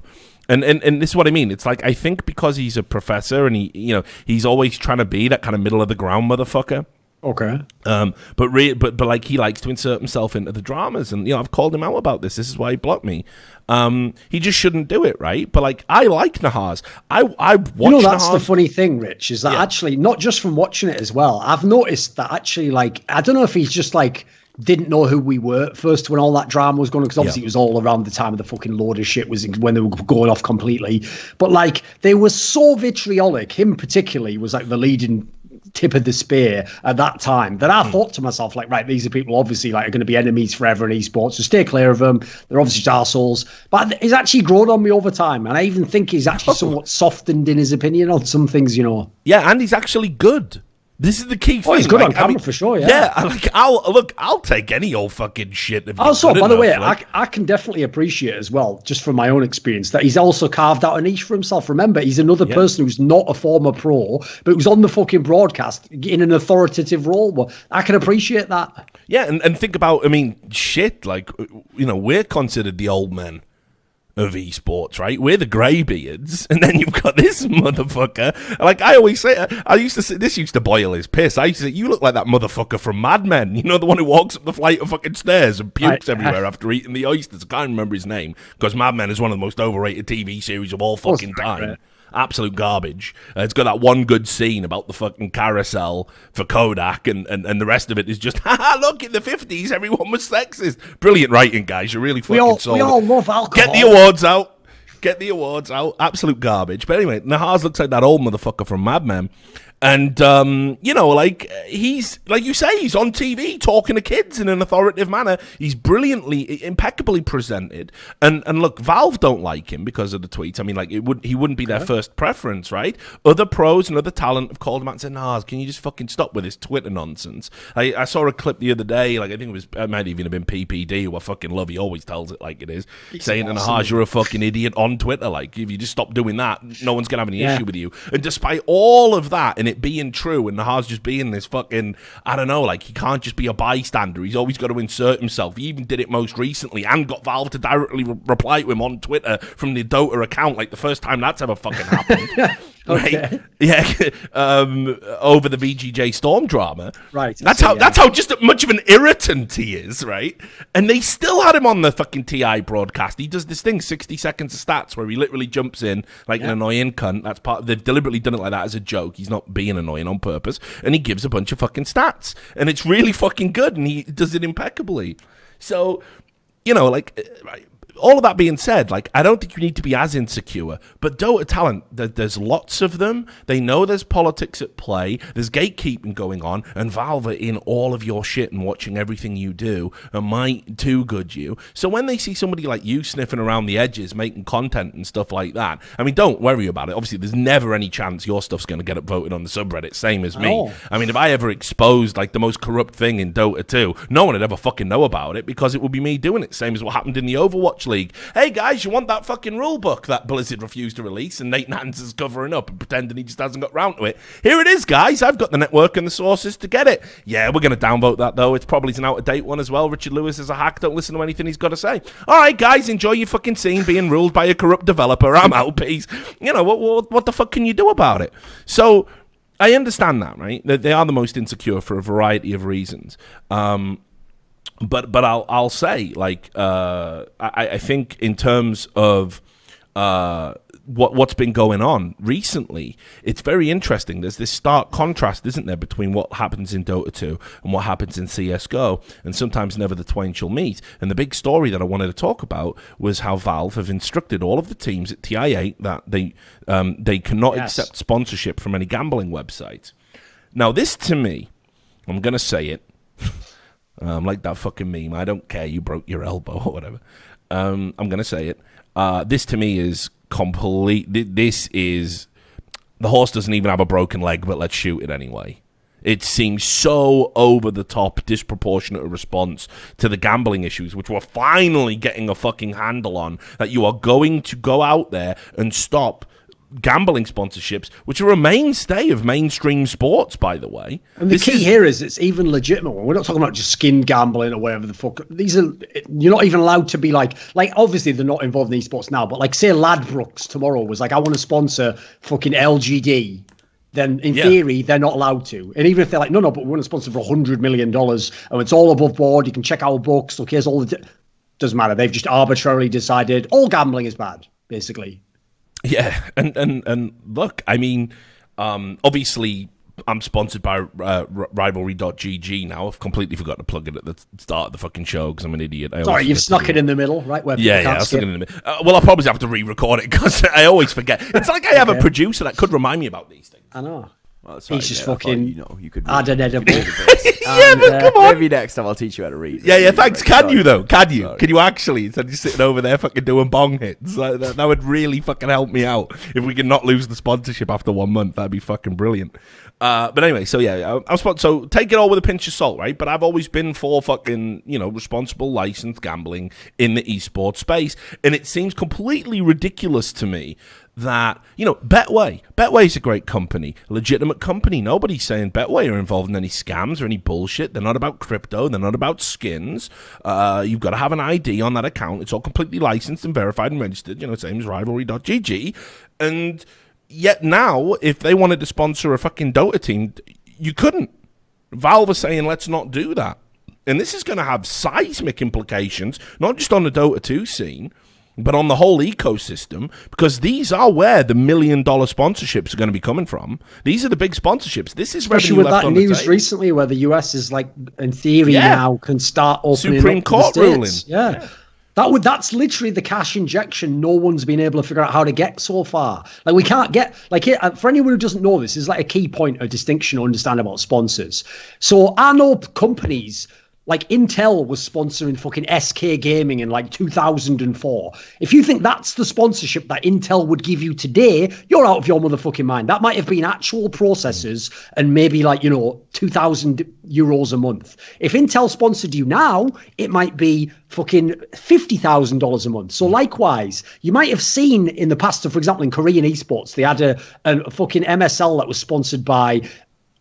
and this is what I mean. It's like I think because he's a professor and he's always trying to be that kind of middle of the ground motherfucker. Okay. But like he likes to insert himself into the dramas, and I've called him out about this. This is why he blocked me. He just shouldn't do it, right? But like I like Nahaz. I watch. That's the funny thing, Rich, is that actually not just from watching it as well. I've noticed that actually, like, I don't know if he's just like. Didn't know who we were at first when all that drama was going on, because obviously it was all around the time of the fucking load of shit was when they were going off completely. But like they were so vitriolic. Him particularly was like the leading tip of the spear at that time, that I thought to myself, like, right, these are people obviously like are going to be enemies forever in esports, so stay clear of them. They're obviously just arseholes. But he's actually grown on me over time, and I even think he's actually somewhat softened in his opinion on some things, you know. Yeah, and he's actually good. This is the key thing. Oh, he's good on camera for sure, yeah. Yeah, I'll take any old fucking shit. Also, by the way, I can definitely appreciate as well, just from my own experience, that he's also carved out a niche for himself. Remember, he's another person who's not a former pro, but who's on the fucking broadcast in an authoritative role. Well, I can appreciate that. Yeah, and think about, I mean, shit, like, you know, we're considered the old men of esports, right? We're the greybeards, and then you've got this motherfucker. Like I always say, this used to boil his piss. I used to say, you look like that motherfucker from Mad Men. You know, the one who walks up the flight of fucking stairs and pukes everywhere after eating the oysters. I can't remember his name, because Mad Men is one of the most overrated TV series of all fucking time. Absolute garbage. It's got that one good scene about the fucking carousel for Kodak, and the rest of it is just, haha, look, in the 50s, everyone was sexist. Brilliant writing, guys. You're really fucking sold. We all love alcohol. Get the awards out. Get the awards out. Absolute garbage. But anyway, Nahaz looks like that old motherfucker from Mad Men. And, you know, like, he's, like you say, he's on TV talking to kids in an authoritative manner. He's brilliantly, impeccably presented. And look, Valve don't like him because of the tweets. I mean, like, he wouldn't be their first preference, right? Other pros and other talent have called him out and said, Nahaz, can you just fucking stop with this Twitter nonsense? I saw a clip the other day, like, I think it might even have been PPD, who I fucking love. He always tells it like it is. Saying to Nahaz, you're a fucking idiot on Twitter. Like, if you just stop doing that, no one's going to have any issue with you. And despite all of that, and it being true, and Nahaz just being this fucking, I don't know, like, he can't just be a bystander. He's always got to insert himself. He even did it most recently and got Valve to directly reply to him on Twitter from the Dota account, like the first time that's ever fucking happened. Right? Yeah, over the VGJ Storm drama. Right. That's how just much of an irritant he is, right? And they still had him on the fucking TI broadcast. He does this thing, 60 seconds of stats, where he literally jumps in like an annoying cunt. That's they've deliberately done it like that as a joke. He's not being annoying on purpose, and he gives a bunch of fucking stats, and it's really fucking good, and he does it impeccably. So, you know, like, all of that being said, like, I don't think you need to be as insecure, but Dota talent, there's lots of them. They know there's politics at play, there's gatekeeping going on, and Valve are in all of your shit and watching everything you do and might too good you. So when they see somebody like you sniffing around the edges, making content and stuff like that, I mean, don't worry about it. Obviously, there's never any chance your stuff's going to get upvoted on the subreddit, same as me. Oh. I mean, if I ever exposed, like, the most corrupt thing in Dota 2, no one would ever fucking know about it, because it would be me doing it, same as what happened in the Overwatch League. Hey guys, you want that fucking rule book that Blizzard refused to release, and Nate Nance is covering up and pretending he just hasn't got round to it? Here it is, guys. I've got the network and the sources to get it. Yeah, we're going to downvote that, though. It's probably an out-of-date one as well. Richard Lewis is a hack. Don't listen to anything he's got to say. All right, guys, enjoy your fucking scene being ruled by a corrupt developer. I'm out, peace. You know, what the fuck can you do about it? So, I understand that, right? They are the most insecure for a variety of reasons. But I'll say, like, I think in terms of what's been going on recently, it's very interesting. There's this stark contrast, isn't there, between what happens in Dota 2 and what happens in CSGO, and sometimes never the twain shall meet. And the big story that I wanted to talk about was how Valve have instructed all of the teams at TI8 that they cannot accept sponsorship from any gambling website. Now, this, to me, I'm going to say it, like that fucking meme, I don't care, you broke your elbow or whatever. I'm going to say it. This to me is complete. This is, the horse doesn't even have a broken leg, but let's shoot it anyway. It seems so over the top, disproportionate a response to the gambling issues, which we're finally getting a fucking handle on, that you are going to go out there and stop gambling sponsorships, which are a mainstay of mainstream sports, by the way. And the key here is it's even legitimate. We're not talking about just skin gambling or whatever the fuck. These are, you're not even allowed to be like obviously they're not involved in esports now, but like, say Ladbrokes tomorrow was like, I want to sponsor fucking LGD. Then in theory, they're not allowed to. And even if they're like, no, but we want to sponsor for $100 million and it's all above board, you can check our books, look, here's all the... Doesn't matter. They've just arbitrarily decided all gambling is bad, basically. Yeah, and look, I mean, obviously, I'm sponsored by Rivalry.gg now. I've completely forgot to plug it at the start of the fucking show because I'm an idiot. Sorry, you've snuck it in the middle, right? Where I stuck it in the middle. Well, I'll probably have to re-record it because I always forget. It's like I have a producer that could remind me about these things. I know. Well, sorry, he's just mate, I thought, fucking you could had an edible. Come on. Maybe next time I'll teach you how to read. Yeah, thanks. Can you, though? Can you? Sorry. Can you actually? Instead of just sitting over there fucking doing bong hits. That would really fucking help me out. If we can not lose the sponsorship after 1 month, that'd be fucking brilliant. But anyway, so yeah, so take it all with a pinch of salt, right? But I've always been for fucking, responsible licensed gambling in the esports space. And it seems completely ridiculous to me that, Betway's a great company, legitimate company. Nobody's saying Betway are involved in any scams or any bullshit. They're not about crypto. They're not about skins. You've got to have an ID on that account. It's all completely licensed and verified and registered, same as rivalry.gg. And yet now, if they wanted to sponsor a fucking Dota team, you couldn't. Valve are saying, let's not do that. And this is going to have seismic implications, not just on the Dota 2 scene, but on the whole ecosystem, because these are where the $1 million sponsorships are going to be coming from. These are the big sponsorships. This is especially with that news recently where the US is like, in theory now, can start opening Supreme up Court the ruling. Yeah. That's literally the cash injection no one's been able to figure out how to get so far. Like, we can't get, for anyone who doesn't know, this is like a key point of distinction to understand about sponsors. So I know companies like Intel was sponsoring fucking SK Gaming in like 2004. If you think that's the sponsorship that Intel would give you today, you're out of your motherfucking mind. That might have been actual processors and maybe like, 2,000 euros a month. If Intel sponsored you now, it might be fucking $50,000 a month. So likewise, you might have seen in the past, for example, in Korean esports, they had a fucking MSL that was sponsored by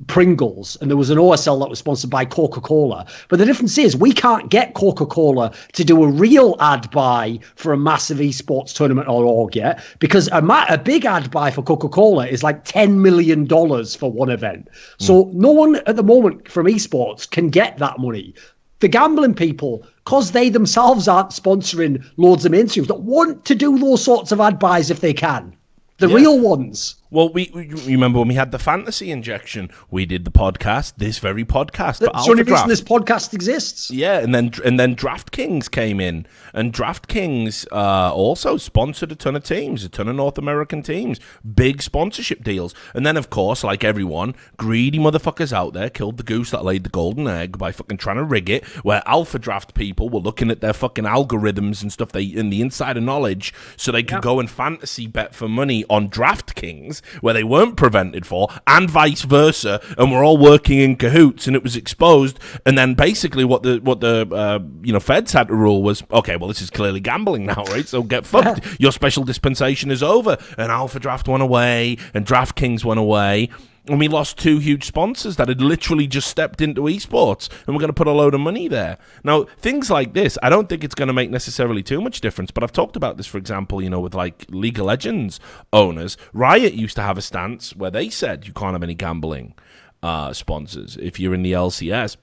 Pringles, and there was an OSL that was sponsored by Coca-Cola. But the difference is we can't get Coca-Cola to do a real ad buy for a massive esports tournament or org yet, because a big ad buy for Coca-Cola is like $10 million for one event. So no one at the moment from esports can get that money. The gambling people, because they themselves aren't sponsoring loads of mainstreams, don't want to do those sorts of ad buys if they can. The real ones. Well, we remember when we had the fantasy injection, we did the podcast, this very podcast. That's the only reason this podcast exists. Yeah, and then DraftKings came in, and DraftKings also sponsored a ton of teams, a ton of North American teams, big sponsorship deals. And then, of course, like everyone, greedy motherfuckers out there killed the goose that laid the golden egg by fucking trying to rig it, where alpha draft people were looking at their fucking algorithms and stuff, in the insider knowledge, so they could go and fantasy bet for money on DraftKings, where they weren't prevented for, and vice versa, and we're all working in cahoots, and it was exposed. And then basically what the feds had to rule was, okay, well, this is clearly gambling now, right? So get fucked. Your special dispensation is over. And Alpha Draft went away, and DraftKings went away. And we lost two huge sponsors that had literally just stepped into esports, and we're going to put a load of money there. Now, things like this, I don't think it's going to make necessarily too much difference, but I've talked about this, for example, with like League of Legends owners. Riot used to have a stance where they said you can't have any gambling sponsors if you're in the LCS.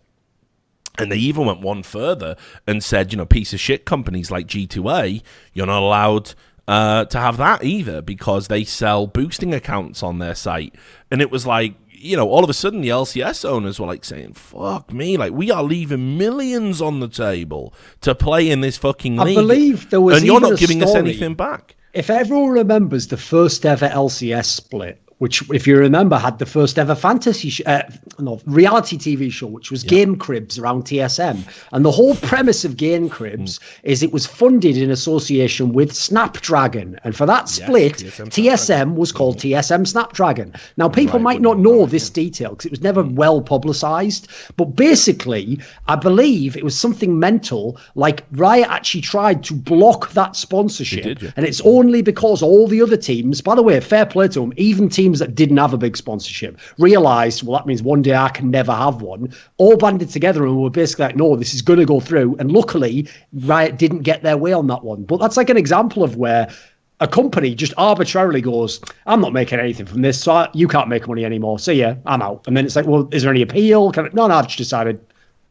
And they even went one further and said, piece of shit companies like G2A, you're not allowed to have that either, because they sell boosting accounts on their site. And it was like, all of a sudden the LCS owners were like saying, fuck me, like, we are leaving millions on the table to play in this fucking league. I believe there was, and you're not giving us anything back. If everyone remembers the first ever LCS split, which, if you remember, had the first ever reality TV show, which was Game Cribs around TSM. And the whole premise of Game Cribs is it was funded in association with Snapdragon. And for that split, TSM was called TSM Snapdragon. Now, people might not know this detail because it was never well publicized. But basically, I believe it was something mental, like Riot actually tried to block that sponsorship. And it's only because all the other teams, by the way, fair play to them, even teams that didn't have a big sponsorship realized, well, that means one day I can never have one, all banded together and were basically like, no, this is going to go through. And luckily, Riot didn't get their way on that one. But that's like an example of where a company just arbitrarily goes, I'm not making anything from this, so you can't make money anymore. So yeah, I'm out. And then it's like, well, is there any appeal? No, I've just decided.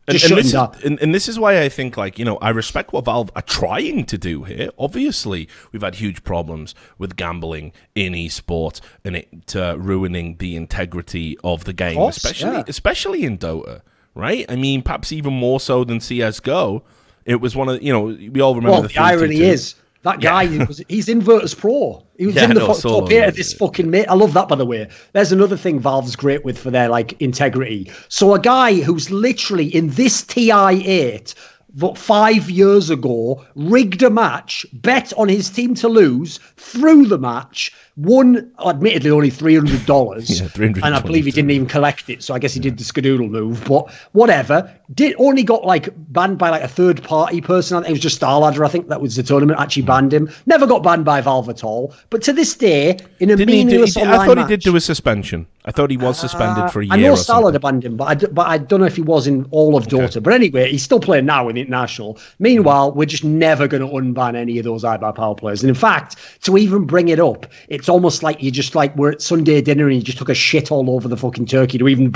And this is why I think, like, I respect what Valve are trying to do here. Obviously, we've had huge problems with gambling in esports and it ruining the integrity of the game, especially in Dota, right? I mean, perhaps even more so than CS:GO. It was one of, we all remember the irony is, That guy, he's in Virtus Pro. He was in the top 8 of this fucking mate. I love that, by the way. There's another thing Valve's great with for their like integrity. So a guy who's literally in this TI8, but 5 years ago, rigged a match, bet on his team to lose, threw the match, won, admittedly, only $300. And I believe he didn't even collect it. So I guess he did the skadoodle move. But whatever. Only got like banned by like a third party person. I think it was just Starladder. I think that was the tournament actually banned him. Never got banned by Valve at all. But to this day, in a meaningless online I thought match, he did do a suspension. I thought he was suspended for a year. I know Starladder banned him, but I don't know if he was in all of Dota. But anyway, he's still playing now in the international. Meanwhile, we're just never going to unban any of those iBuy Power players. And in fact, to even bring it up, it's almost like you just like we're at Sunday dinner and you just took a shit all over the fucking turkey to even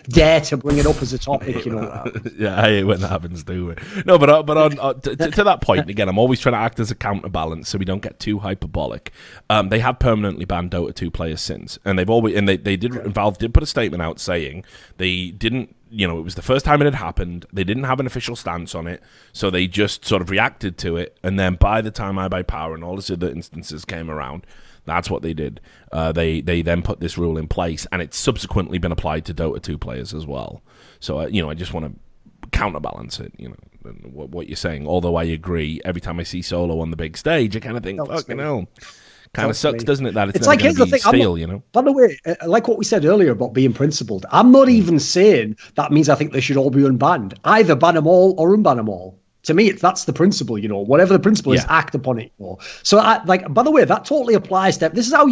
dare to bring it up as a topic, you know. Yeah, I hate when that happens, do we? No, but to that point, again, I'm always trying to act as a counterbalance so we don't get too hyperbolic. They have permanently banned Dota 2 players since, and Valve did put a statement out saying they didn't, it was the first time it had happened. They didn't have an official stance on it, so they just sort of reacted to it. And then by the time iBuy Power and all these other instances came around, that's what they did. They then put this rule in place, and it's subsequently been applied to Dota 2 players as well. So, I just want to counterbalance it, what you're saying. Although I agree, every time I see Solo on the big stage, I kind of think, fucking hell. Kind of sucks, doesn't it, that it's like, here's the thing, steal, By the way, like what we said earlier about being principled, I'm not even saying that means I think they should all be unbanned. Either ban them all or unban them all. To me, that's the principle, whatever the principle is, act upon it. So, by the way, that totally applies to, this is how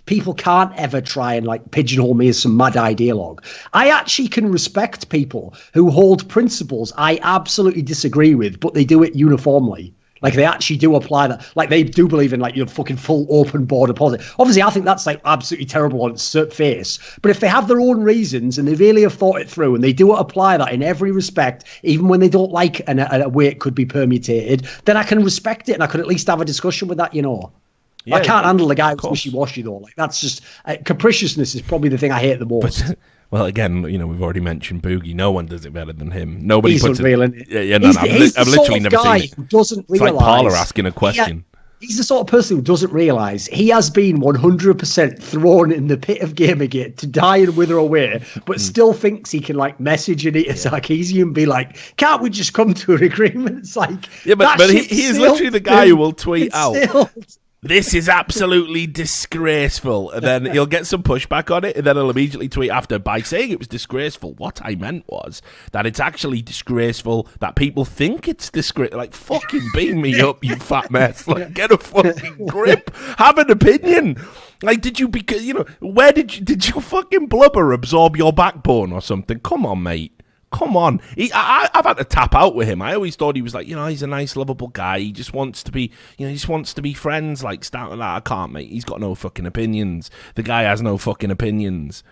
people can't ever try and like pigeonhole me as some mad ideologue. I actually can respect people who hold principles I absolutely disagree with, but they do it uniformly. Like, they actually do apply that. Like, they do believe in, like, your fucking full open border policy. Obviously, I think that's, like, absolutely terrible on its face. But if they have their own reasons and they really have thought it through and they do apply that in every respect, even when they don't like a way it could be permutated, then I can respect it and I could at least have a discussion with that, Yeah, I can't handle the guy who's wishy-washy, though. Like, that's just... capriciousness is probably the thing I hate the most. Well, again, we've already mentioned Boogie. No one does it better than him. Nobody puts unreal, it. Yeah, no, I've literally never seen it. Who doesn't realize, it's like Parler asking a question. He's the sort of person who doesn't realize he has been 100% thrown in the pit of Gamergate to die and wither away, but still thinks he can like message Anita Sarkeesian and be like, "Can't we just come to an agreement?" It's like, but he is literally the guy who will tweet out. This is absolutely disgraceful. And then he'll get some pushback on it, and then he'll immediately tweet after by saying it was disgraceful. What I meant was that it's actually disgraceful that people think it's disgraceful. Like, fucking beam me up, you fat mess. Like, get a fucking grip. Have an opinion. Like, did your fucking blubber absorb your backbone or something? Come on, mate. Come on. I've had to tap out with him. I always thought he was like, he's a nice, lovable guy. He just wants to be, friends. Like, I can't, mate. He's got no fucking opinions. The guy has no fucking opinions.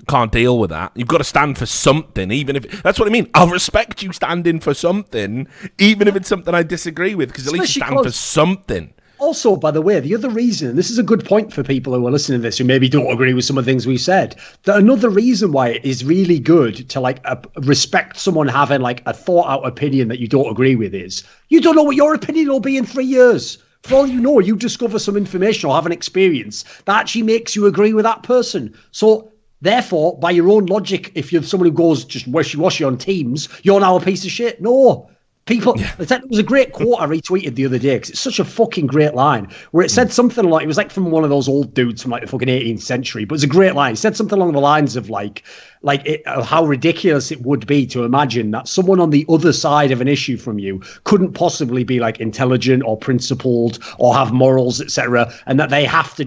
Can't deal with that. You've got to stand for something, even if... That's what I mean. I'll respect you standing for something, even if it's something I disagree with, because at least you stand for something. Also, by the way, the other reason, and this is a good point for people who are listening to this who maybe don't agree with some of the things we said, that another reason why it is really good to like respect someone having like a thought out opinion that you don't agree with is you don't know what your opinion will be in 3 years. For all you know, you discover some information or have an experience that actually makes you agree with that person. So therefore, by your own logic, if you're someone who goes just wishy-washy on teams, you're now a piece of shit. No. People, It was a great quote I retweeted the other day because it's such a fucking great line where it said something like, it was like from one of those old dudes from like the fucking 18th century, but it's a great line. It said something along the lines of how ridiculous it would be to imagine that someone on the other side of an issue from you couldn't possibly be like intelligent or principled or have morals, etc., and that they have to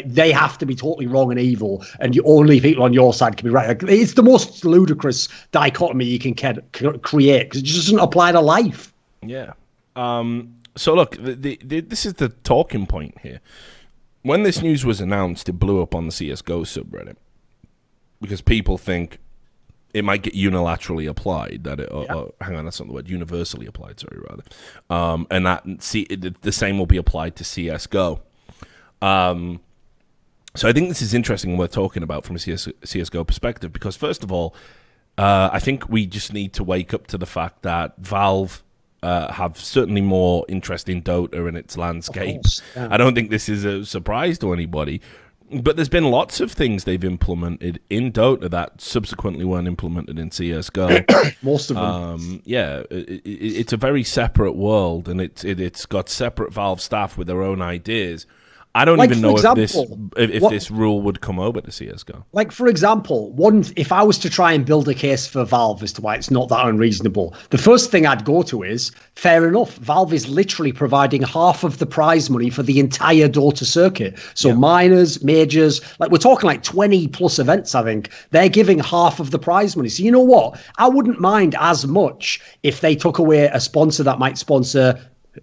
they have to be totally wrong and evil, and the only people on your side can be right. Like, it's the most ludicrous dichotomy you can create because it just doesn't apply to life. Yeah. So look, this is the talking point here. When this news was announced, it blew up on the CS:GO subreddit. Because people think it might get unilaterally applied. Hang on, that's not the word. Universally applied, sorry, rather. And that the same will be applied to CS:GO. So I think this is interesting when we're talking about from a CS:GO perspective. Because first of all, I think we just need to wake up to the fact that Valve have certainly more interest in Dota and its landscape. Course, yeah. I don't think this is a surprise to anybody. But there's been lots of things they've implemented in Dota that subsequently weren't implemented in CSGO. Most of them. It's a very separate world, and it's got separate Valve staff with their own ideas. I don't even know if this rule would come over to CSGO. Like, for example, if I was to try and build a case for Valve as to why it's not that unreasonable, the first thing I'd go to is, fair enough, Valve is literally providing half of the prize money for the entire Dota circuit. So minors, majors, like we're talking like 20 plus events, I think. They're giving half of the prize money. So you know what? I wouldn't mind as much if they took away a sponsor that might sponsor.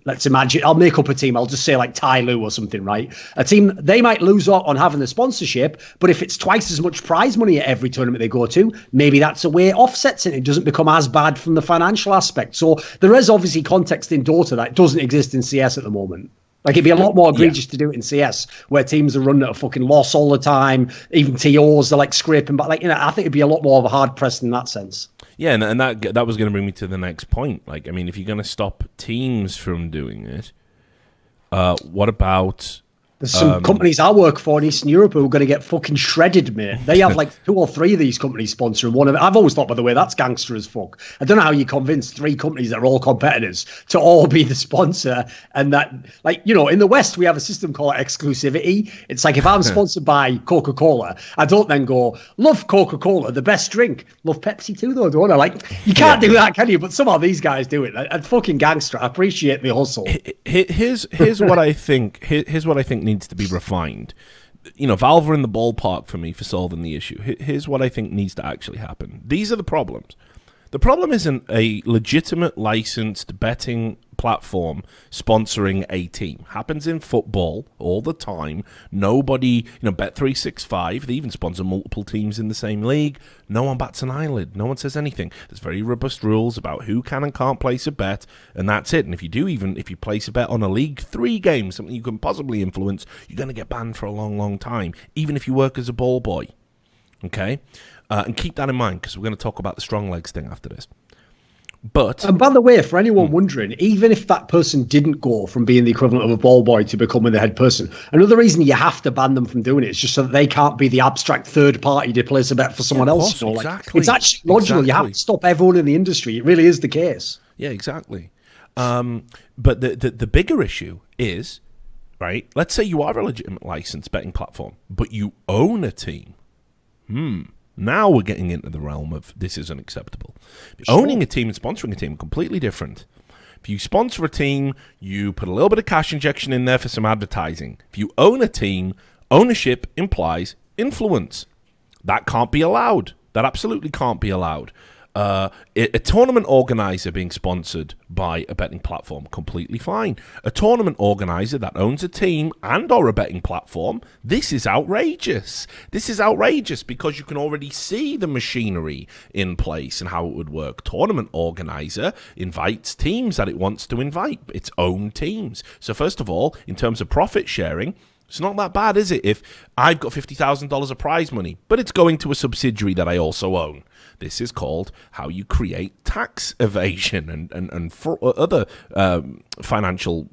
Let's imagine, I'll make up a team. I'll just say like Tai Lu or something, right? A team, they might lose out on having the sponsorship, but if it's twice as much prize money at every tournament they go to, maybe that's a way it offsets it. It doesn't become as bad from the financial aspect. So there is obviously context in Dota that doesn't exist in CS at the moment. Like, it'd be a lot more egregious to do it in CS, where teams are running at a fucking loss all the time. Even TOs are like scraping back. Like, I think it'd be a lot more of a hard press in that sense. Yeah, and that was going to bring me to the next point. Like, I mean, if you're going to stop teams from doing it, what about... There's some companies I work for in Eastern Europe who are going to get fucking shredded, mate. They have like 2 or 3 of these companies sponsoring one of it. I've always thought, by the way, that's gangster as fuck. I don't know how you convince 3 companies that are all competitors to all be the sponsor. And that, like, you know, in the West, we have a system called exclusivity. It's like, if I'm sponsored by Coca-Cola, I don't then go, love Coca-Cola, the best drink. Love Pepsi too, though, don't I? Like, you can't do that, can you? But somehow these guys do it. And fucking gangster. I appreciate the hustle. Here's what I think. Here's what I think needs to be refined. You know, Valve are in the ballpark for me for solving the issue. Here's what I think needs to actually happen. These are the problems. The problem isn't a legitimate licensed betting platform sponsoring a team. Happens in football all the time. Nobody, Bet365, they even sponsor multiple teams in the same league. No one bats an eyelid. No one says anything. There's very robust rules about who can and can't place a bet, and that's it. And if you place a bet on a League 3 game, something you can possibly influence, you're going to get banned for a long, long time, even if you work as a ball boy. Okay? And keep that in mind, because we're going to talk about the strong legs thing after this. But and by the way, for anyone wondering, even if that person didn't go from being the equivalent of a ball boy to becoming the head person, another reason you have to ban them from doing it is just so that they can't be the abstract third party to place a bet for someone else. Exactly. It's actually logical. You have to stop everyone in the industry. It really is the case. Yeah, exactly. But the bigger issue is, right, let's say you are a legitimate licensed betting platform, but you own a team. Now we're getting into the realm of this isn't acceptable. Sure. Owning a team and sponsoring a team are completely different. If you sponsor a team, you put a little bit of cash injection in there for some advertising. If you own a team, ownership implies influence. That can't be allowed. That absolutely can't be allowed. A tournament organizer being sponsored by a betting platform, completely fine. A tournament organizer that owns a team and or a betting platform, this is outrageous. This is outrageous because you can already see the machinery in place and how it would work. Tournament organizer invites teams that it wants to invite, its own teams. So first of all, in terms of profit sharing, it's not that bad, is it, if I've got $50,000 of prize money, but it's going to a subsidiary that I also own. This is called how you create tax evasion and other financial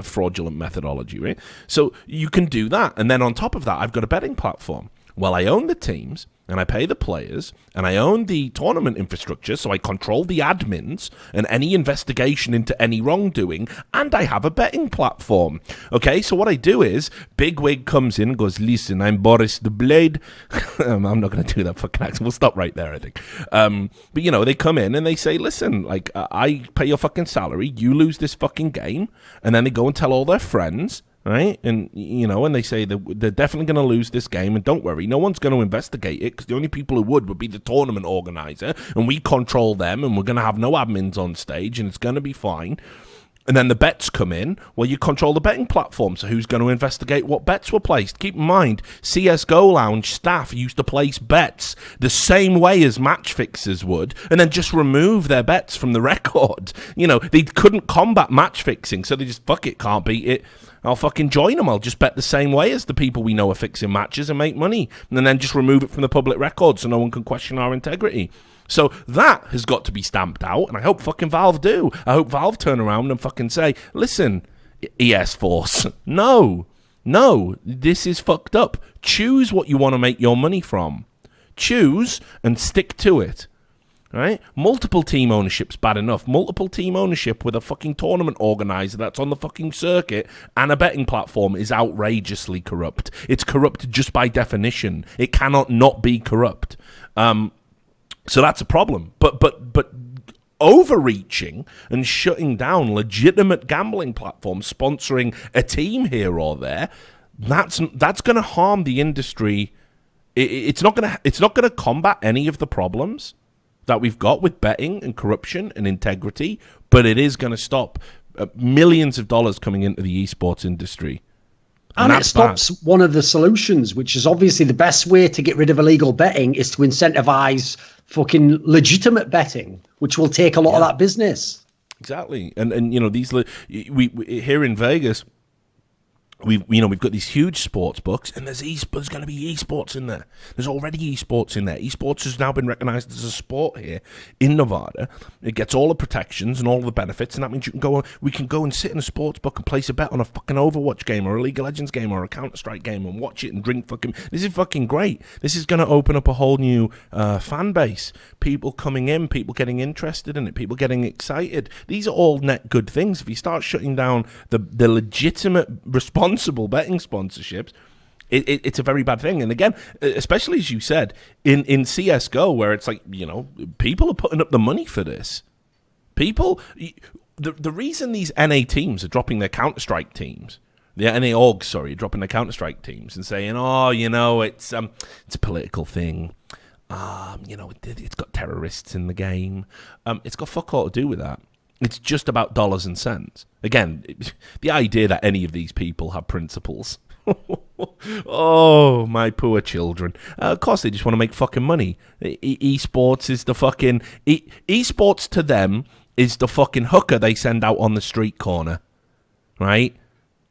fraudulent methodology, right? So you can do that. And then on top of that, I've got a betting platform. Well, I own the teams, and I pay the players, and I own the tournament infrastructure, so I control the admins and any investigation into any wrongdoing, and I have a betting platform. Okay, so what I do is, Bigwig comes in and goes, listen, I'm Boris the Blade. I'm not going to do that fucking accent. We'll stop right there, I think. But, they come in and they say, listen, like, I pay your fucking salary, you lose this fucking game, and then they go and tell all their friends, right? And, and they say that they're definitely going to lose this game. And don't worry, no one's going to investigate it because the only people who would be the tournament organizer. And we control them and we're going to have no admins on stage and it's going to be fine. And then the bets come in. Well, you control the betting platform. So who's going to investigate what bets were placed? Keep in mind, CSGO Lounge staff used to place bets the same way as match fixers would and then just remove their bets from the record. They couldn't combat match fixing. So they just, fuck it, can't beat it. I'll fucking join them. I'll just bet the same way as the people we know are fixing matches and make money. And then just remove it from the public record so no one can question our integrity. So that has got to be stamped out, and I hope fucking Valve do. I hope Valve turn around and fucking say, listen, ES Force, no, this is fucked up. Choose what you want to make your money from. Choose and stick to it. Right? Multiple team ownership's bad enough. Multiple team ownership with a fucking tournament organizer that's on the fucking circuit and a betting platform is outrageously corrupt. It's corrupt just by definition. It cannot not be corrupt. So that's a problem. But overreaching and shutting down legitimate gambling platforms sponsoring a team here or there, that's going to harm the industry. It's not going to combat any of the problems that we've got with betting and corruption and integrity, but it is going to stop millions of dollars coming into the esports industry. And it stops one of the solutions, which is obviously the best way to get rid of illegal betting is to incentivize fucking legitimate betting, which will take a lot of that business. Exactly. And you know, we here in Vegas, we've got these huge sports books, and there's going to be esports in there. There's already esports in there. Esports has now been recognized as a sport here in Nevada. It gets all the protections and all the benefits, and that means we can go and sit in a sports book and place a bet on a fucking Overwatch game or a League of Legends game or a Counter-Strike game and watch it and drink fucking... This is fucking great. This is going to open up a whole new fan base. People coming in, people getting interested in it, people getting excited. These are all net good things. If you start shutting down the legitimate responsible betting sponsorships, it's a very bad thing. And again, especially as you said, in CSGO, where it's like, you know, people are putting up the money for this. The reason these NA teams are dropping their Counter-Strike teams, the NA orgs, are dropping their Counter-Strike teams and saying, oh, you know, it's a political thing. You know, it's got terrorists in the game. It's got fuck all to do with that. It's just about dollars and cents. Again, the idea that any of these people have principles. Oh, my poor children. Of course, they just want to make fucking money. Esports is the fucking... Esports to them is the fucking hooker they send out on the street corner. Right?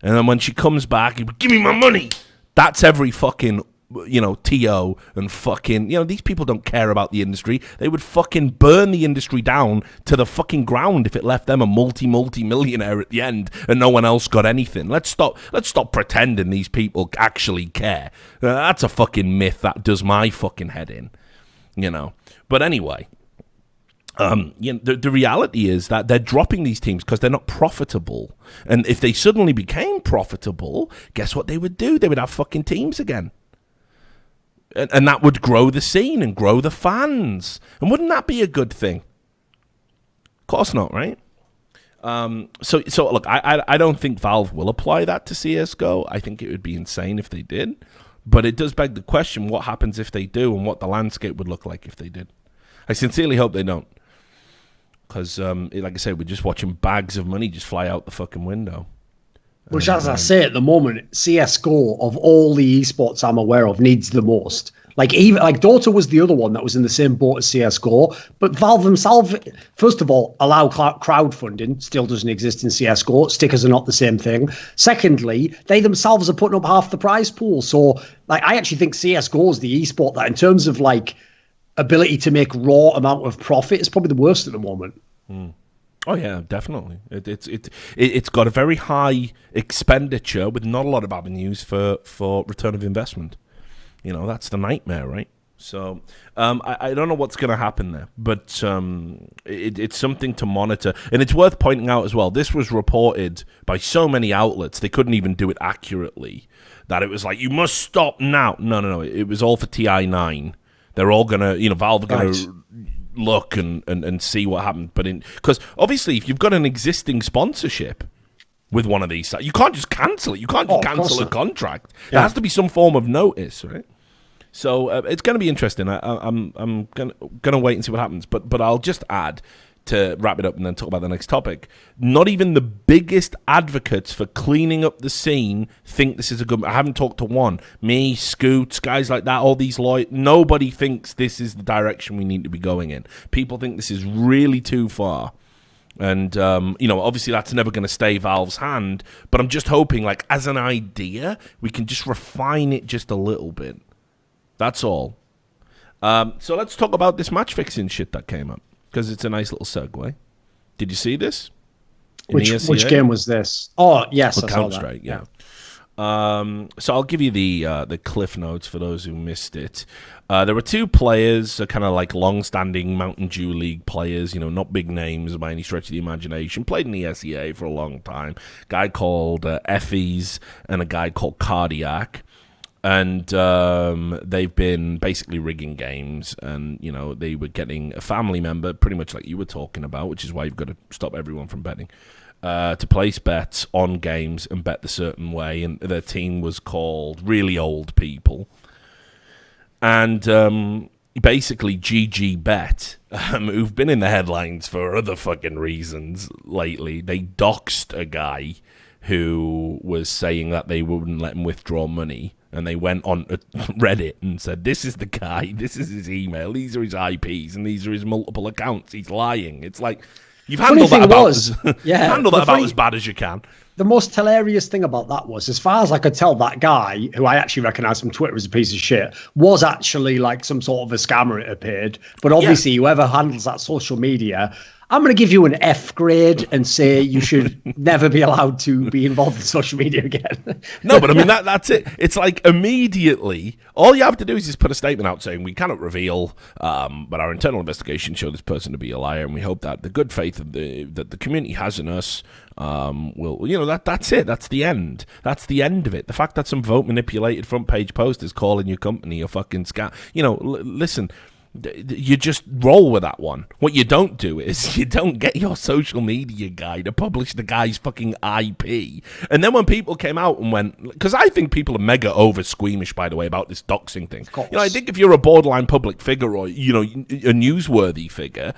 And then when she comes back, give me my money. That's every fucking... you know, TO and fucking, you know, these people don't care about the industry. They would fucking burn the industry down to the fucking ground if it left them a multi-millionaire at the end and no one else got anything. Let's stop pretending these people actually care. That's a fucking myth that does my fucking head in, you know. But anyway, you know, the reality is that they're dropping these teams because they're not profitable. And if they suddenly became profitable, guess what they would do? They would have fucking teams again. And that would grow the scene and grow the fans. And wouldn't that be a good thing? Of course not, right? So look, I don't think Valve will apply that to CSGO. I think it would be insane if they did. But it does beg the question, what happens if they do and what the landscape would look like if they did. I sincerely hope they don't. Because, like I said, we're just watching bags of money just fly out the fucking window. Which, as I say, at the moment, CSGO, of all the esports I'm aware of, needs the most. Like Dota was the other one that was in the same boat as CSGO. But Valve themselves, first of all, allow crowdfunding. Still doesn't exist in CSGO. Stickers are not the same thing. Secondly, they themselves are putting up half the prize pool. So, like, I actually think CSGO is the esport that, in terms of like ability to make raw amount of profit, is probably the worst at the moment. Oh yeah, definitely. It's got a very high expenditure with not a lot of avenues for return of investment. You know, that's the nightmare, right? So I don't know what's going to happen there, but it's something to monitor. And it's worth pointing out as well, this was reported by so many outlets, they couldn't even do it accurately, that it was like, you must stop now. No. It was all for TI9. They're all going to, you know, Valve are going to look and see what happened. But because obviously, if you've got an existing sponsorship with one of these sites, you can't just cancel it. You can't just cancel a contract. Yeah. There has to be some form of notice, right? So it's going to be interesting. I'm gonna wait and see what happens. But I'll just add, to wrap it up and then talk about the next topic, not even the biggest advocates for cleaning up the scene think this is a good... I haven't talked to one. Me, Scoots, guys like that, all these lawyers. Nobody thinks this is the direction we need to be going in. People think this is really too far. And, you know, obviously that's never going to stay Valve's hand, but I'm just hoping, like, as an idea, we can just refine it just a little bit. That's all. So let's talk about this match fixing shit that came up, because it's a nice little segue. Did you see this? Which game was this? Oh, yes, I saw Counter-Strike, that. yeah. So I'll give you the cliff notes for those who missed it. There were two players, kind of like long-standing Mountain Dew League players, not big names by any stretch of the imagination, played in the ESEA for a long time. A guy called Effie's and a guy called Cardiac. And they've been basically rigging games, and they were getting a family member, pretty much like you were talking about, which is why you've got to stop everyone from betting, to place bets on games and bet the certain way. And their team was called Really Old People. And basically Gg.bet, who've been in the headlines for other fucking reasons lately, they doxed a guy who was saying that they wouldn't let him withdraw money. And they went on Reddit and said, this is the guy, this is his email, these are his IPs, and these are his multiple accounts. He's lying. It's like, you've handled that about as bad as you can. The most hilarious thing about that was, as far as I could tell, that guy, who I actually recognized from Twitter as a piece of shit, was actually like some sort of a scammer, it appeared. But obviously, whoever handles that social media, I'm going to give you an F grade and say you should never be allowed to be involved in social media again. No, but I mean, that's it. It's like immediately, all you have to do is just put a statement out saying we cannot reveal, but our internal investigation showed this person to be a liar, and we hope that the good faith of that the community has in us will, that's it. That's the end. That's the end of it. The fact that some vote manipulated front page post is calling your company a fucking scam. Listen. You just roll with that one. What you don't do is you don't get your social media guy to publish the guy's fucking IP. And then when people came out and went, because I think people are mega over squeamish, by the way, about this doxing thing. I think if you're a borderline public figure or, a newsworthy figure,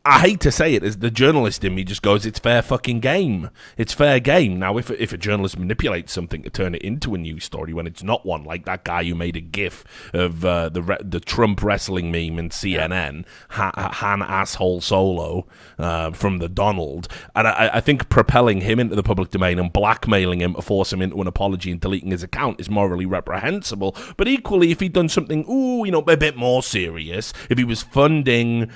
I hate to say it, as the journalist in me just goes, it's fair fucking game. It's fair game. Now, if a journalist manipulates something to turn it into a news story when it's not one, like that guy who made a gif of the Trump wrestling meme in CNN, Han Asshole Solo from the Donald, and I think propelling him into the public domain and blackmailing him to force him into an apology and deleting his account is morally reprehensible. But equally, if he'd done something, a bit more serious, if he was funding,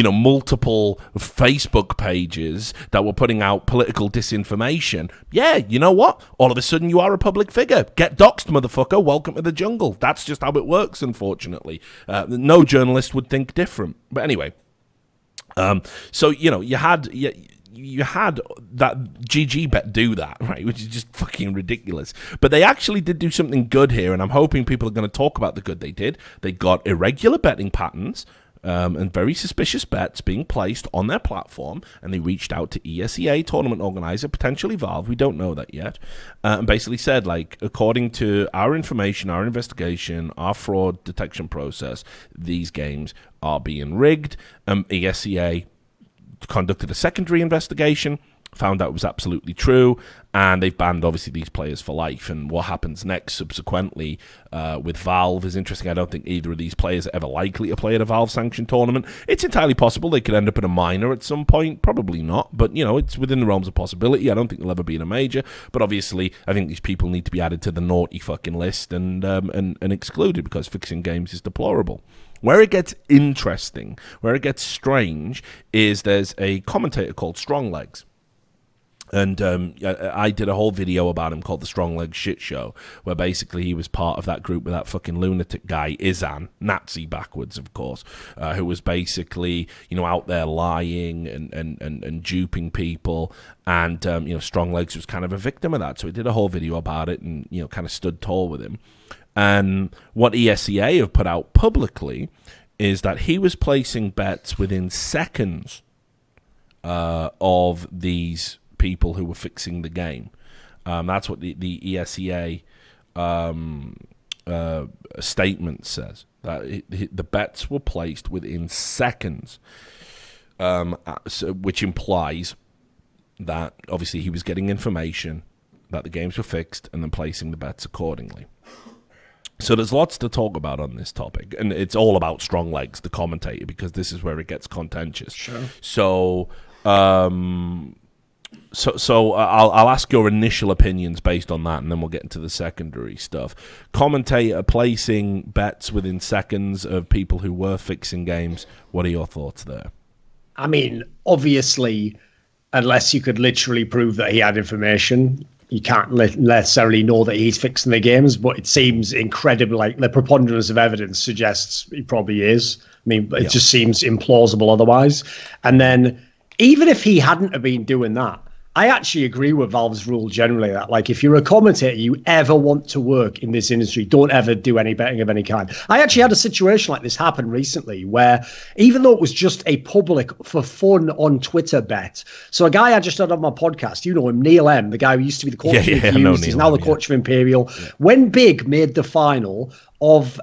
multiple Facebook pages that were putting out political disinformation, you know what? All of a sudden you are a public figure. Get doxed, motherfucker. Welcome to the jungle. That's just how it works, unfortunately. No journalist would think different. But anyway, so, you had that Gg.bet do that, right, which is just fucking ridiculous. But they actually did do something good here, and I'm hoping people are going to talk about the good they did. They got irregular betting patterns, and very suspicious bets being placed on their platform, and they reached out to ESEA tournament organizer, potentially Valve, we don't know that yet, and basically said, according to our information, our investigation, our fraud detection process, these games are being rigged. ESEA conducted a secondary investigation, found out it was absolutely true, and they've banned, obviously, these players for life. And what happens next subsequently with Valve is interesting. I don't think either of these players are ever likely to play at a Valve-sanctioned tournament. It's entirely possible they could end up in a minor at some point. Probably not, but, it's within the realms of possibility. I don't think they'll ever be in a major, but obviously I think these people need to be added to the naughty fucking list and excluded, because fixing games is deplorable. Where it gets interesting, where it gets strange, is there's a commentator called Stronglegs. And I did a whole video about him called The Strong Legs Shit Show, where basically he was part of that group with that fucking lunatic guy, Izan, Nazi backwards, of course, who was basically, out there lying and duping people. And, Strong Legs was kind of a victim of that. So he did a whole video about it and, kind of stood tall with him. And what ESEA have put out publicly is that he was placing bets within seconds of these people who were fixing the game. That's what the ESEA statement says, that the bets were placed within seconds, which implies that obviously he was getting information that the games were fixed and then placing the bets accordingly. So there's lots to talk about on this topic, and it's all about Stronglegs, the commentator, because this is where it gets contentious. Sure. So So I'll ask your initial opinions based on that, and then we'll get into the secondary stuff. Commentator placing bets within seconds of people who were fixing games. What are your thoughts there? I mean, obviously, unless you could literally prove that he had information, you can't necessarily know that he's fixing the games, but it seems incredible. Like, the preponderance of evidence suggests he probably is. I mean, it just seems implausible otherwise. And then even if he hadn't have been doing that, I actually agree with Valve's rule generally that, like, if you're a commentator, you ever want to work in this industry, don't ever do any betting of any kind. I actually had a situation like this happen recently where, even though it was just a public for fun on Twitter bet, so a guy I just had on my podcast, you know him, Neil M, the guy who used to be the coach of Fused, he's now the coach of Imperial. Yeah. When Big made the final of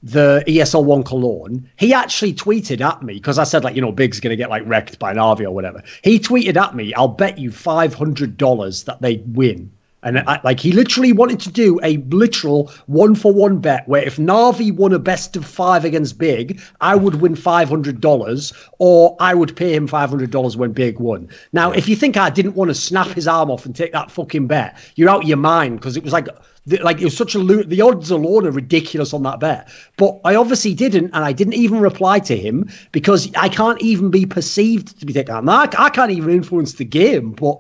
the ESL 1 Cologne, he actually tweeted at me, because I said, like, you know, Big's going to get, like, wrecked by Navi or whatever. He tweeted at me, I'll bet you $500 that they win. And he literally wanted to do a literal 1-for-1 bet where if Navi won a best of 5 against Big, I would win $500, or I would pay him $500 when Big won. Now, if you think I didn't want to snap his arm off and take that fucking bet, you're out of your mind, because it was like it was such the odds alone are ridiculous on that bet. But I obviously didn't, and I didn't even reply to him because I can't even be perceived to be taken out. I can't even influence the game, but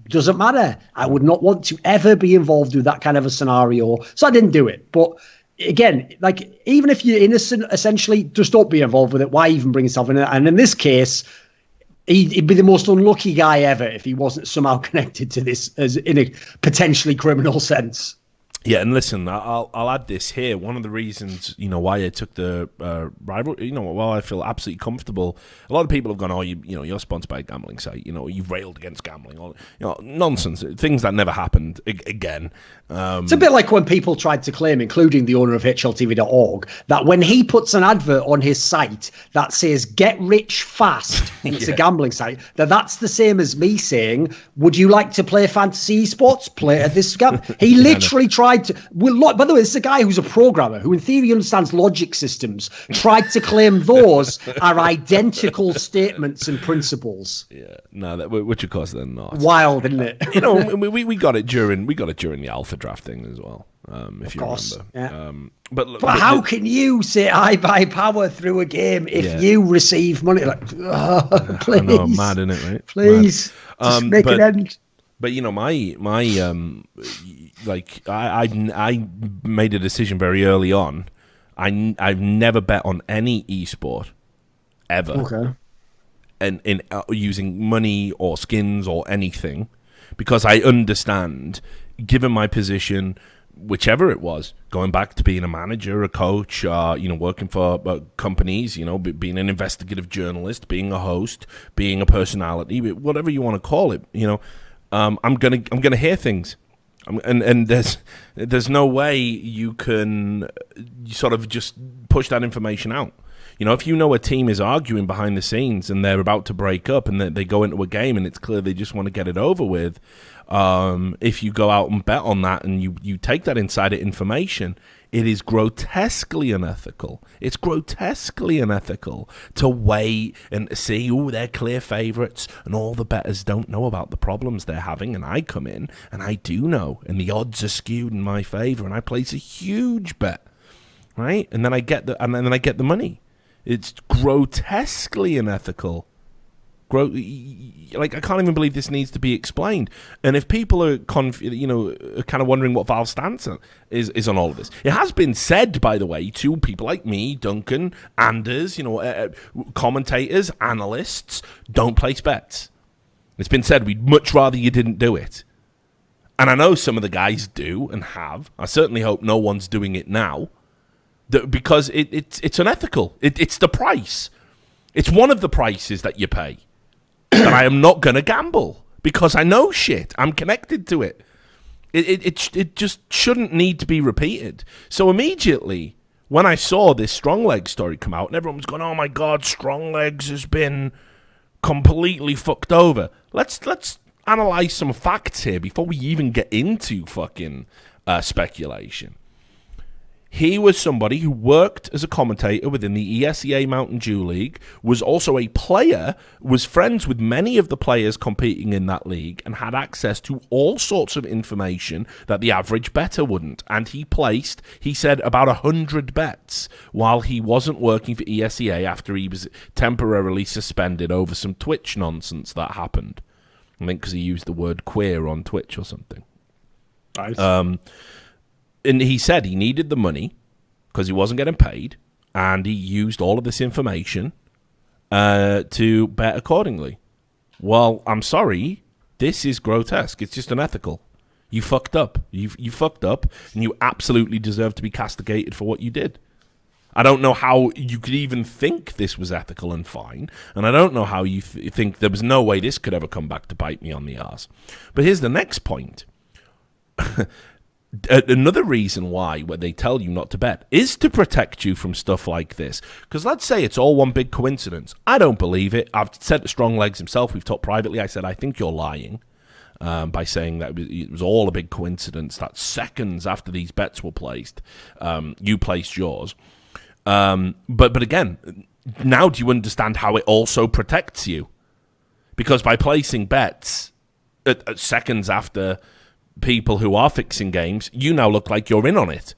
doesn't matter. I would not want to ever be involved with that kind of a scenario, so I didn't do it. But again, like, even if you're innocent, essentially, just don't be involved with it. Why even bring yourself in it? And in this case, he'd be the most unlucky guy ever if he wasn't somehow connected to this as in a potentially criminal sense. Yeah, and listen, I'll add this here. One of the reasons, you know, why I took the rivalry, you know, while I feel absolutely comfortable, a lot of people have gone, oh, you're sponsored by a gambling site, you know, you've railed against gambling, or, you know, nonsense, things that never happened again. It's a bit like when people tried to claim, including the owner of HLTV.org, that when he puts an advert on his site that says "get rich fast" and it's a gambling site, that's the same as me saying, "Would you like to play fantasy esports? Play at this gambling." He literally tried to. Well, by the way, this is a guy who's a programmer who, in theory, understands logic systems. Tried to claim those are identical statements and principles. Yeah, no, which of course they're not. Wild, isn't it? You know, we got it during the alpha draft thing as well. If you remember. Yeah. But how can you say I buy power through a game if you receive money? Like, please, I know, mad, isn't it, right? Please, just make it end. But you know, my like I made a decision very early on. I've never bet on any esport ever. Okay. And in using money or skins or anything, because I understand, given my position, whichever it was, going back to being a manager, a coach, working for companies, being an investigative journalist, being a host, being a personality, whatever you want to call it, I'm gonna hear things, and there's no way you can sort of just push that information out. If you know a team is arguing behind the scenes and they're about to break up and they go into a game and it's clear they just want to get it over with, if you go out and bet on that and you take that insider information, it is grotesquely unethical. It's grotesquely unethical to wait and see, they're clear favourites and all the bettors don't know about the problems they're having, and I come in and I do know, and the odds are skewed in my favour, and I place a huge bet, right? And then I get the money. It's grotesquely unethical. I can't even believe this needs to be explained. And if people are kind of wondering what Valve's stance is on all of this, it has been said, by the way, to people like me, Duncan, Anders, commentators, analysts, don't place bets. It's been said we'd much rather you didn't do it. And I know some of the guys do and have. I certainly hope no one's doing it now. Because it's unethical. It's the price. It's one of the prices that you pay. That I am not going to gamble because I know shit. I'm connected to it. It just shouldn't need to be repeated. So immediately when I saw this Strong Legs story come out and everyone was going, "Oh my God, Strong Legs has been completely fucked over." Let's analyze some facts here before we even get into fucking speculation. He was somebody who worked as a commentator within the ESEA Mountain Dew League, was also a player, was friends with many of the players competing in that league, and had access to all sorts of information that the average bettor wouldn't. And he placed, he said, about 100 bets while he wasn't working for ESEA after he was temporarily suspended over some Twitch nonsense that happened. I think because he used the word queer on Twitch or something. Nice. And he said he needed the money because he wasn't getting paid, and he used all of this information to bet accordingly. Well, I'm sorry, this is grotesque. It's just unethical. You fucked up. You fucked up, and you absolutely deserve to be castigated for what you did. I don't know how you could even think this was ethical and fine, and I don't know how you think there was no way this could ever come back to bite me on the arse. But here's the next point. Another reason why when they tell you not to bet is to protect you from stuff like this. Because let's say it's all one big coincidence. I don't believe it. I've said to Strong Legs himself, we've talked privately, I said, I think you're lying by saying that it was all a big coincidence, that seconds after these bets were placed, you placed yours. But again, now do you understand how it also protects you? Because by placing bets at seconds after people who are fixing games, you now look like you're in on it,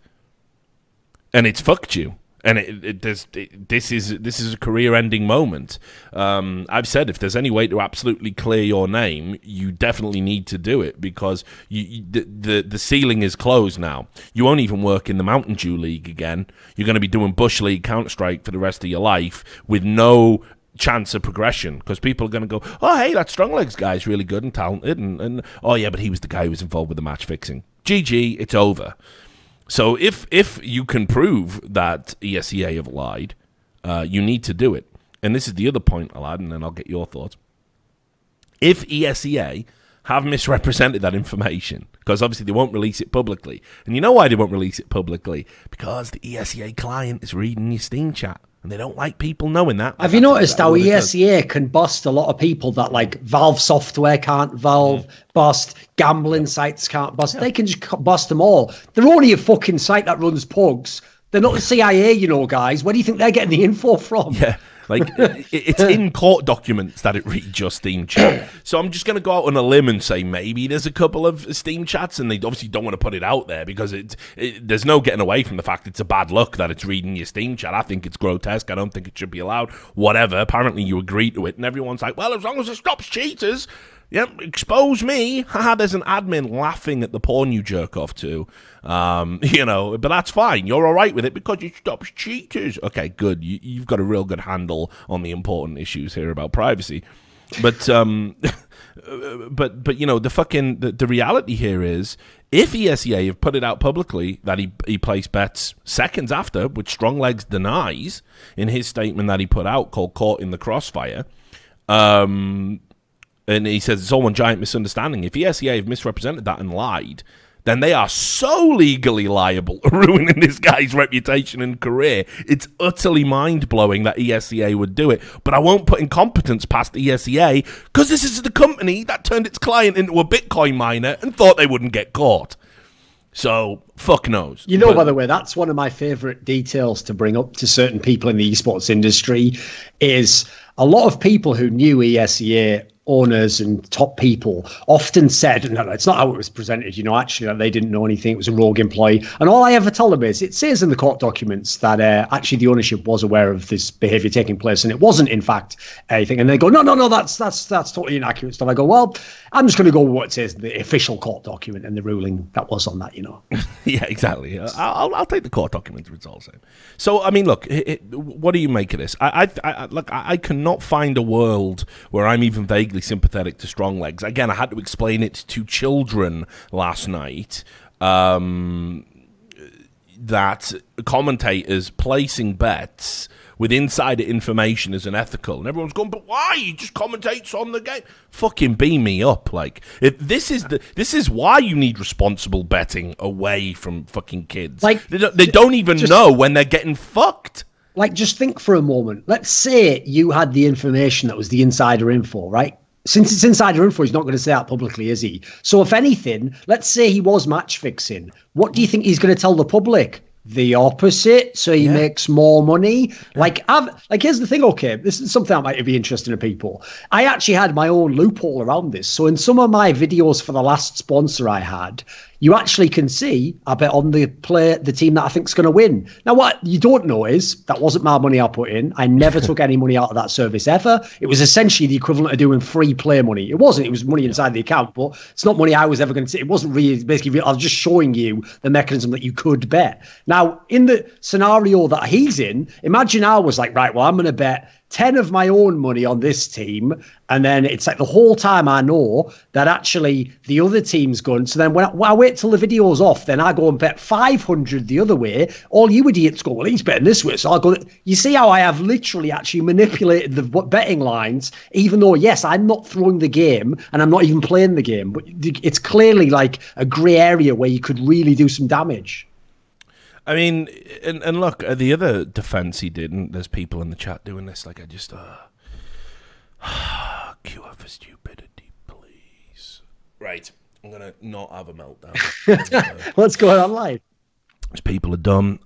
and it's fucked you. And this is a career-ending moment. I've said if there's any way to absolutely clear your name, you definitely need to do it, because the ceiling is closed now. You won't even work in the Mountain Dew League again. You're going to be doing Bush League Counter-Strike for the rest of your life with no chance of progression, because people are going to go, oh, hey, that Strong Legs guy's really good and talented, and oh, yeah, but he was the guy who was involved with the match fixing. GG, it's over. So if you can prove that ESEA have lied, you need to do it. And this is the other point I'll add, and then I'll get your thoughts. If ESEA have misrepresented that information, because obviously they won't release it publicly, and you know why they won't release it publicly? Because the ESEA client is reading your Steam chat. And they don't like people knowing that. Have you noticed how ESEA can bust a lot of people that, like, Valve software can't bust, gambling sites can't bust? Yeah. They can just bust them all. They're only a fucking site that runs pugs. They're not the CIA, you know, guys. Where do you think they're getting the info from? Yeah, like, it's in court documents that it reads your Steam chat. So I'm just going to go out on a limb and say maybe there's a couple of Steam chats, and they obviously don't want to put it out there because there's no getting away from the fact it's a bad luck that it's reading your Steam chat. I think it's grotesque. I don't think it should be allowed. Whatever. Apparently you agree to it, and everyone's like, well, as long as it stops cheaters. Yep, expose me. Haha, there's an admin laughing at the porn you jerk off to. You know, but that's fine. You're all right with it because it stops cheaters. Okay, good. You've got a real good handle on the important issues here about privacy. But but you know, the reality here is, if ESEA have put it out publicly that he placed bets seconds after, which Strong Legs denies in his statement that he put out called Caught in the Crossfire, and he says it's all one giant misunderstanding. If ESEA have misrepresented that and lied, then they are so legally liable, ruining this guy's reputation and career. It's utterly mind-blowing that ESEA would do it. But I won't put incompetence past ESEA, because this is the company that turned its client into a Bitcoin miner and thought they wouldn't get caught. So, fuck knows. You know, by the way, that's one of my favourite details to bring up to certain people in the esports industry, is a lot of people who knew ESEA owners and top people often said, no, it's not how it was presented, you know, actually that they didn't know anything, it was a rogue employee. And all I ever tell them is, it says in the court documents that actually the ownership was aware of this behaviour taking place, and it wasn't in fact anything. And they go, no, that's totally inaccurate stuff. I go, well, I'm just going to go with what it says in the official court document and the ruling that was on that, you know. Yeah, exactly. I'll take the court document results. So, I mean, look, what do you make of this? I cannot find a world where I'm even vaguely sympathetic to Strong Legs. Again, I had to explain it to children last night, that commentators placing bets with insider information is unethical, and everyone's going, but why? He just commentates on the game. Fucking beam me up. Like, this is why you need responsible betting away from fucking kids. Like, they don't even know when they're getting fucked. Like, just think for a moment. Let's say you had the information that was the insider info, right? Since it's insider info, he's not going to say that publicly, is he? So if anything, let's say he was match fixing. What do you think he's going to tell the public? the opposite, so he makes more money. Like here's the thing, okay, this is something that might be interesting to people. I actually had my own loophole around this. So in some of my videos for the last sponsor I had, you actually can see I bet on the team that I think is going to win. Now, what you don't know is that wasn't my money I put in. I never took any money out of that service ever. It was essentially the equivalent of doing free play money. It wasn't. It was money inside the account, but it's not money I was ever going to see. It wasn't really, basically, I was just showing you the mechanism that you could bet. Now, in the scenario that he's in, imagine I was like, right, well, I'm going to bet 10 of my own money on this team, and then it's like the whole time I know that actually the other team's going. So then when I wait till the video's off, then I go and bet 500 the other way. All you idiots go, well, he's betting this way, so I'll go. You see how I have literally actually manipulated the betting lines, even though, yes, I'm not throwing the game and I'm not even playing the game, but it's clearly like a grey area where you could really do some damage. I mean, and look, the other defense he did, and there's people in the chat doing this, like, I just, queue up for stupidity, please. Right, I'm going to not have a meltdown. What's going on live? People are dumb.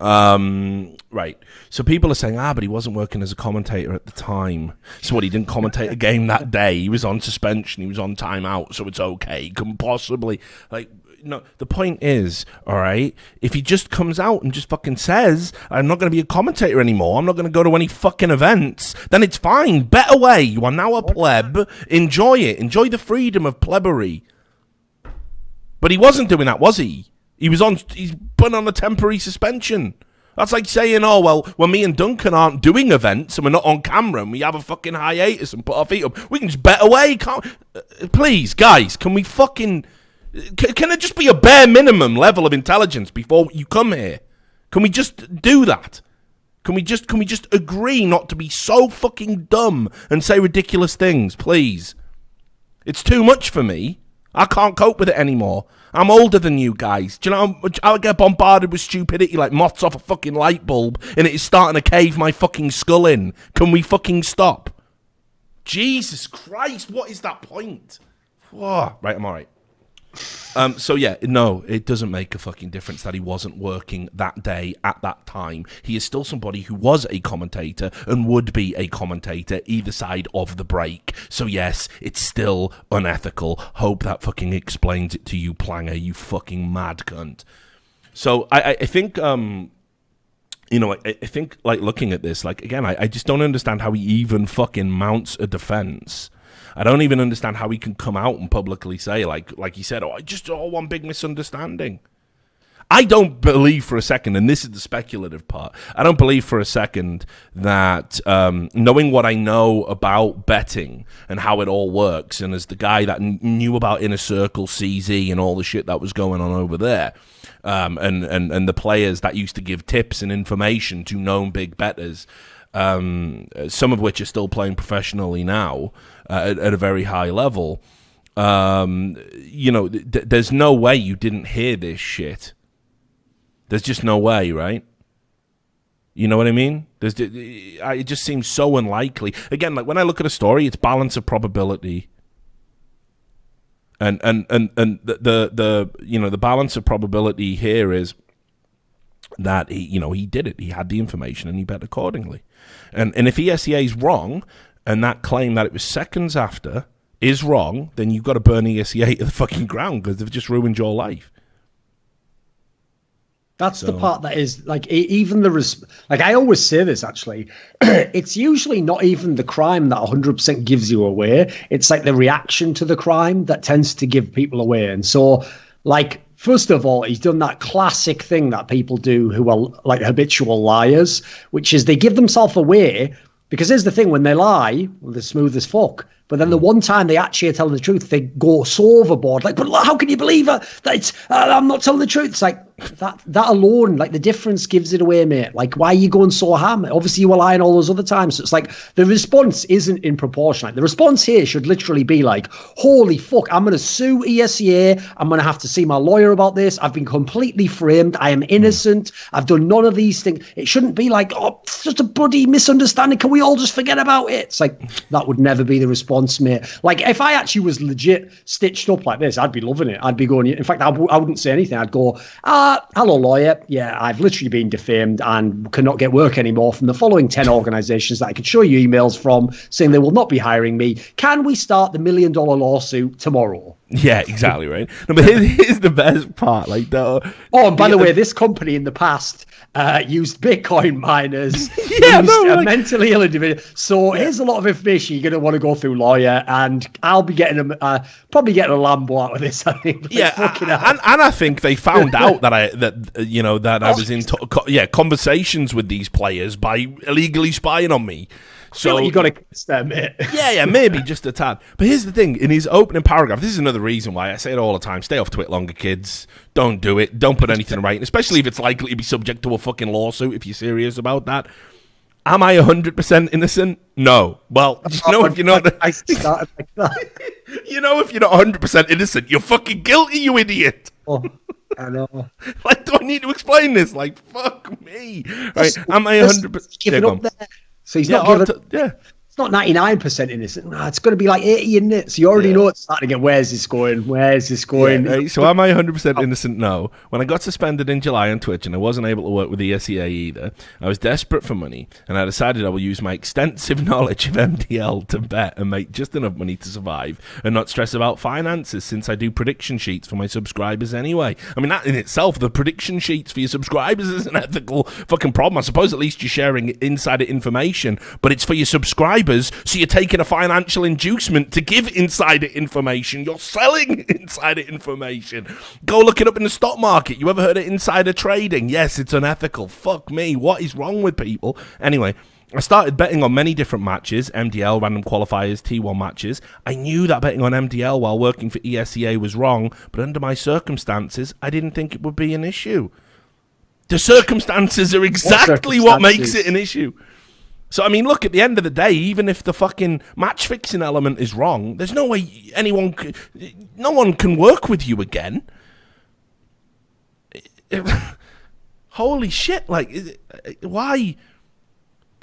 Right, so people are saying, but he wasn't working as a commentator at the time. So what, he didn't commentate a game that day? He was on suspension, he was on timeout, so it's okay. He couldn't possibly, like... No, the point is, all right, if he just comes out and just fucking says, I'm not going to be a commentator anymore, I'm not going to go to any fucking events, then it's fine. Bet away. You are now a pleb. Enjoy it. Enjoy the freedom of plebbery. But he wasn't doing that, was he? He's put on a temporary suspension. That's like saying, oh, well, when me and Duncan aren't doing events and we're not on camera and we have a fucking hiatus and put our feet up, we can just bet away. Please, guys, can we fucking... Can it just be a bare minimum level of intelligence before you come here? Can we just do that? Can we just agree not to be so fucking dumb and say ridiculous things, please? It's too much for me. I can't cope with it anymore. I'm older than you guys. Do you know how much I get bombarded with stupidity like moths off a fucking light bulb, and it is starting to cave my fucking skull in? Can we fucking stop? Jesus Christ, what is that point? Whoa. Right, I'm all right. So yeah, no, it doesn't make a fucking difference that he wasn't working that day at that time. He is still somebody who was a commentator and would be a commentator either side of the break. So yes, it's still unethical. Hope that fucking explains it to you, Planger, you fucking mad cunt. So I think, you know, I think, like, looking at this, like, again, I just don't understand how he even fucking mounts a defense. I don't even understand how he can come out and publicly say, like he said, just one big misunderstanding. I don't believe for a second, and this is the speculative part, I don't believe for a second that knowing what I know about betting and how it all works, and as the guy that knew about Inner Circle, CZ, and all the shit that was going on over there, and the players that used to give tips and information to known big bettors, some of which are still playing professionally now at a very high level. You know, there's no way you didn't hear this shit. There's just no way, right? You know what I mean? It just seems so unlikely. Again, like when I look at a story, it's balance of probability. And the you know, the balance of probability here is that he did it. He had the information and he bet accordingly. And if ESEA is wrong, and that claim that it was seconds after is wrong, then you've got to burn ESEA to the fucking ground because they've just ruined your life. That's the part that is, like, even like, I always say this, actually, it's usually not even the crime that 100% gives you away. It's like the reaction to the crime that tends to give people away. And so, like, first of all, he's done that classic thing that people do who are like habitual liars, which is they give themselves away because here's the thing, when they lie, well, they're smooth as fuck. But then the one time they actually are telling the truth, they go so overboard. Like, but how can you believe that it's, I'm not telling the truth? It's like that alone, like the difference gives it away, mate. Like, why are you going so ham? Obviously, you were lying all those other times. So it's like the response isn't in proportion. Like, the response here should literally be like, holy fuck, I'm going to sue ESEA. I'm going to have to see my lawyer about this. I've been completely framed. I am innocent. I've done none of these things. It shouldn't be like, oh, it's just a bloody misunderstanding. Can we all just forget about it? It's like, that would never be the response response, mate. Like, if I actually was legit stitched up like this, I'd be loving it. I'd be going, in fact, I wouldn't say anything. I'd go, hello, lawyer. Yeah, I've literally been defamed and cannot get work anymore from the following 10 organizations that I could show you emails from saying they will not be hiring me. Can we start the $1 million lawsuit tomorrow? Yeah, exactly, right. No, but here's the best part. Like, and by the way, this company in the past used Bitcoin miners, mentally ill individual. So here's a lot of information you're going to want to go through, lawyer, and I'll be getting probably getting a Lambo out of this. I think. Yeah, and I think they found out that I was in conversations with these players by illegally spying on me. So you got to kiss them, mate. Yeah, maybe just a tad. But here's the thing: in his opening paragraph, this is another reason why I say it all the time: stay off Twitter longer, kids. Don't do it. Don't put anything in writing, especially if it's likely to be subject to a fucking lawsuit. If you're serious about that, am I 100% innocent? No. Well, if you're not, I started like that. If you're not 100% innocent, you're fucking guilty, you idiot. Oh, I know. Like, do I need to explain this? Like, fuck me. Right? Am I 100%? Give it up there. So he's not given. It's not 99% innocent. No, it's going to be like 80, isn't it? So you already know it's starting to get, where's this going? Where's this going? Yeah, right. So am I 100% innocent? No. When I got suspended in July on Twitch and I wasn't able to work with the ESEA either, I was desperate for money and I decided I will use my extensive knowledge of MDL to bet and make just enough money to survive and not stress about finances since I do prediction sheets for my subscribers anyway. I mean, that in itself, the prediction sheets for your subscribers is an ethical fucking problem. I suppose at least you're sharing insider information, but it's for your subscribers. So you're taking a financial inducement to give insider information. You're selling insider information. Go look it up in the stock market. You ever heard of insider trading? Yes, it's unethical. Fuck me. What is wrong with people? Anyway, I started betting on many different matches, MDL, random qualifiers, T1 matches. I knew that betting on MDL while working for ESEA was wrong, but under my circumstances, I didn't think it would be an issue. The circumstances are exactly what makes it an issue. So, I mean, look, at the end of the day, even if the fucking match-fixing element is wrong, there's no way no one can work with you again. Holy shit, like, why?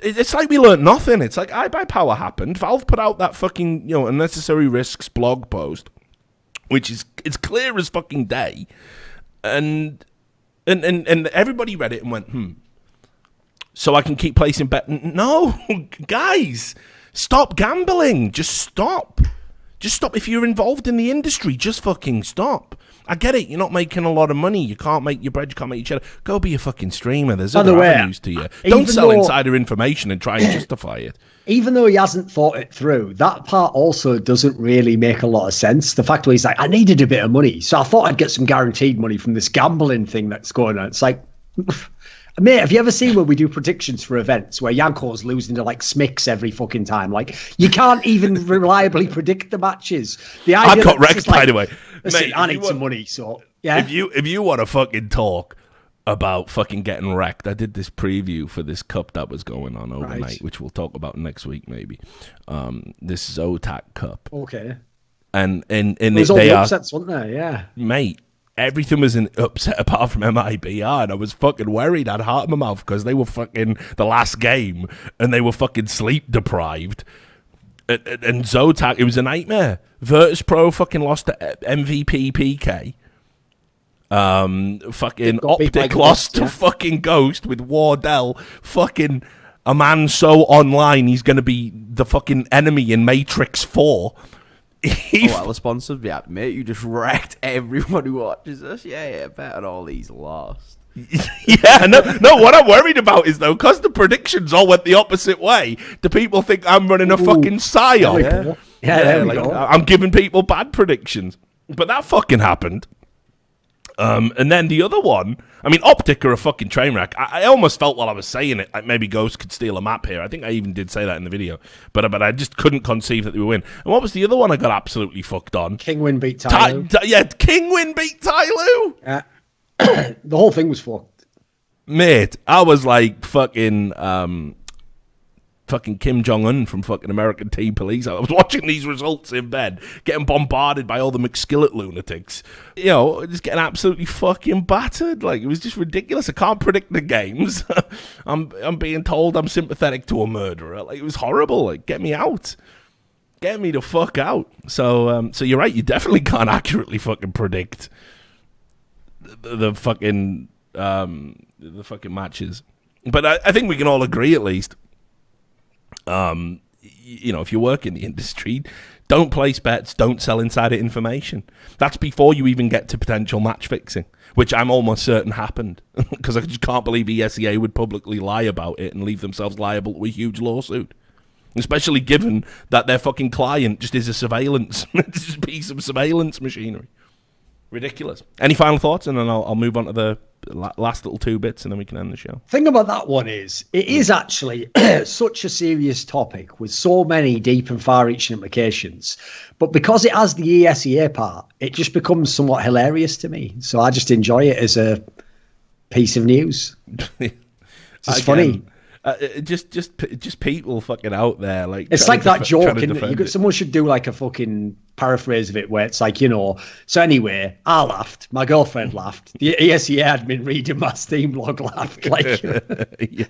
It's like we learned nothing. It's like iBuyPower happened. Valve put out that fucking, unnecessary risks blog post, which is, it's clear as fucking day. And everybody read it and went, so I can keep placing bet. No, guys, stop gambling. Just stop. Just stop. If you're involved in the industry, just fucking stop. I get it. You're not making a lot of money. You can't make your bread. You can't make your cheddar. Go be a fucking streamer. There's other avenues to you. Don't sell insider information and try and justify it. Even though he hasn't thought it through, that part also doesn't really make a lot of sense. The fact where he's like, I needed a bit of money, so I thought I'd get some guaranteed money from this gambling thing that's going on. It's like... Mate, have you ever seen when we do predictions for events where Yanko's losing to like Smicks every fucking time? Like, you can't even reliably predict the matches. I got wrecked, by the way. Listen, mate, I need some money, so yeah. If you want to fucking talk about fucking getting wrecked, I did this preview for this cup that was going on overnight, which we'll talk about next week maybe. This Zotac Cup. Okay. And there's all the upsets, wasn't there? Yeah, mate. Everything was an upset apart from MIBR, and I was fucking worried. I had heart in my mouth because they were fucking the last game, and they were fucking sleep deprived. And Zotac, it was a nightmare. Virtus Pro fucking lost to MVP PK. Fucking Optic lost to fucking Ghost with Wardell. Fucking a man so online, he's going to be the fucking enemy in Matrix 4. Well, sponsored, yeah, mate. You just wrecked everyone who watches us. Yeah, bet all these lost. Yeah, no. What I'm worried about is though, because the predictions all went the opposite way. Do people think I'm running a fucking psyop? Yeah, like, I'm giving people bad predictions, but that fucking happened. And then the other one, I mean, Optic are a fucking train wreck. I almost felt while I was saying it, like maybe Ghost could steal a map here. I think I even did say that in the video, but I just couldn't conceive that they would win. And what was the other one I got absolutely fucked on? Kingwin beat Tyloo. Yeah, Kingwin beat Tyloo. The whole thing was fucked. Mate, I was like fucking Kim Jong-un from fucking American Teen Police. I was watching these results in bed, getting bombarded by all the McSkillet lunatics. Just getting absolutely fucking battered. Like, it was just ridiculous. I can't predict the games. I'm being told I'm sympathetic to a murderer. Like, it was horrible. Like, get me out. Get me the fuck out. So you're right. You definitely can't accurately fucking predict the fucking matches. But I think we can all agree, at least. If you work in the industry, don't place bets, don't sell insider information. That's before you even get to potential match fixing, which I'm almost certain happened, because I just can't believe ESEA would publicly lie about it and leave themselves liable to a huge lawsuit. Especially given that their fucking client just is a surveillance, it's just a piece of surveillance machinery. Ridiculous. Any final thoughts? And then I'll move on to the last little 2 bits, and then we can end the show. Thing about that one is, it is actually such a serious topic with so many deep and far-reaching implications. But because it has the ESEA part, it just becomes somewhat hilarious to me. So I just enjoy it as a piece of news. It's funny. Just people fucking out there, like, it's like that joke, and someone should do like a fucking paraphrase of it where it's like, so anyway, I laughed, my girlfriend laughed, the ESEA admin reading my Steam log laughed, like. Yeah.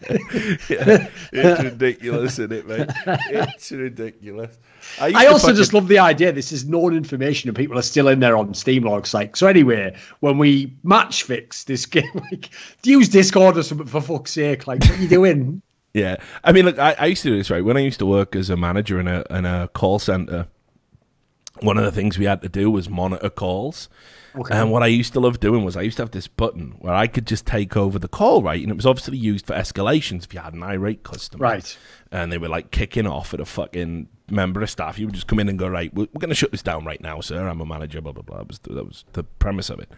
It's ridiculous, isn't it, mate? It's ridiculous. I also just love the idea this is known information and people are still in there on Steam logs, like, so anyway, when we match fix this game, like, use Discord or something, for fuck's sake, like, what are you doing? Yeah, I mean, look, I used to do this, right? When I used to work as a manager in a call center, one of the things we had to do was monitor calls. Okay. And what I used to love doing was I used to have this button where I could just take over the call, right? And it was obviously used for escalations if you had an irate customer. Right. And they were like kicking off at a fucking member of staff. You would just come in and go, right, we're going to shut this down right now, sir. I'm a manager, blah, blah, blah. That was the premise of it.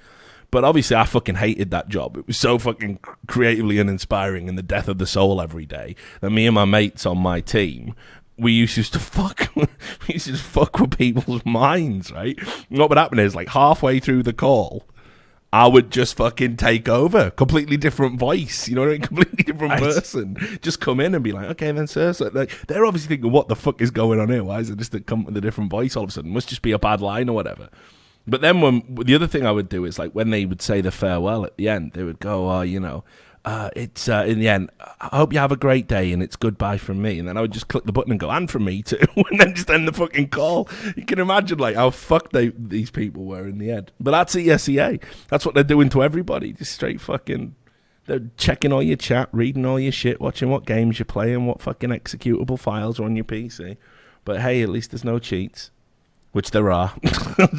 But obviously, I fucking hated that job. It was so fucking creatively uninspiring and the death of the soul every day that me and my mates on my team, we used to fuck with people's minds, right? And what would happen is, like, halfway through the call, I would just fucking take over. Completely different voice, you know what I mean? Completely different person. Just come in and be like, okay, then, sir. So, like, they're obviously thinking, what the fuck is going on here? Why is it just to come with a different voice all of a sudden? It must just be a bad line or whatever. But then the other thing I would do is, like, when they would say the farewell at the end, they would go, it's in the end, I hope you have a great day and it's goodbye from me. And then I would just click the button and go, and from me too, and then just end the fucking call. You can imagine, like, how fucked these people were in the end. But that's ESEA. That's what they're doing to everybody. Just straight fucking, they're checking all your chat, reading all your shit, watching what games you're playing, what fucking executable files are on your PC. But hey, at least there's no cheats. Which there are.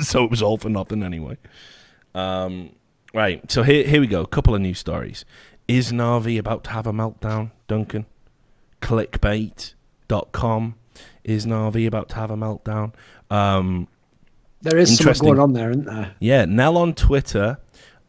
So it was all for nothing anyway. Right, so here we go. A couple of news stories. Is Navi about to have a meltdown, Duncan? Clickbait.com. Is Navi about to have a meltdown? There is something going on there, isn't there? Yeah, Nell on Twitter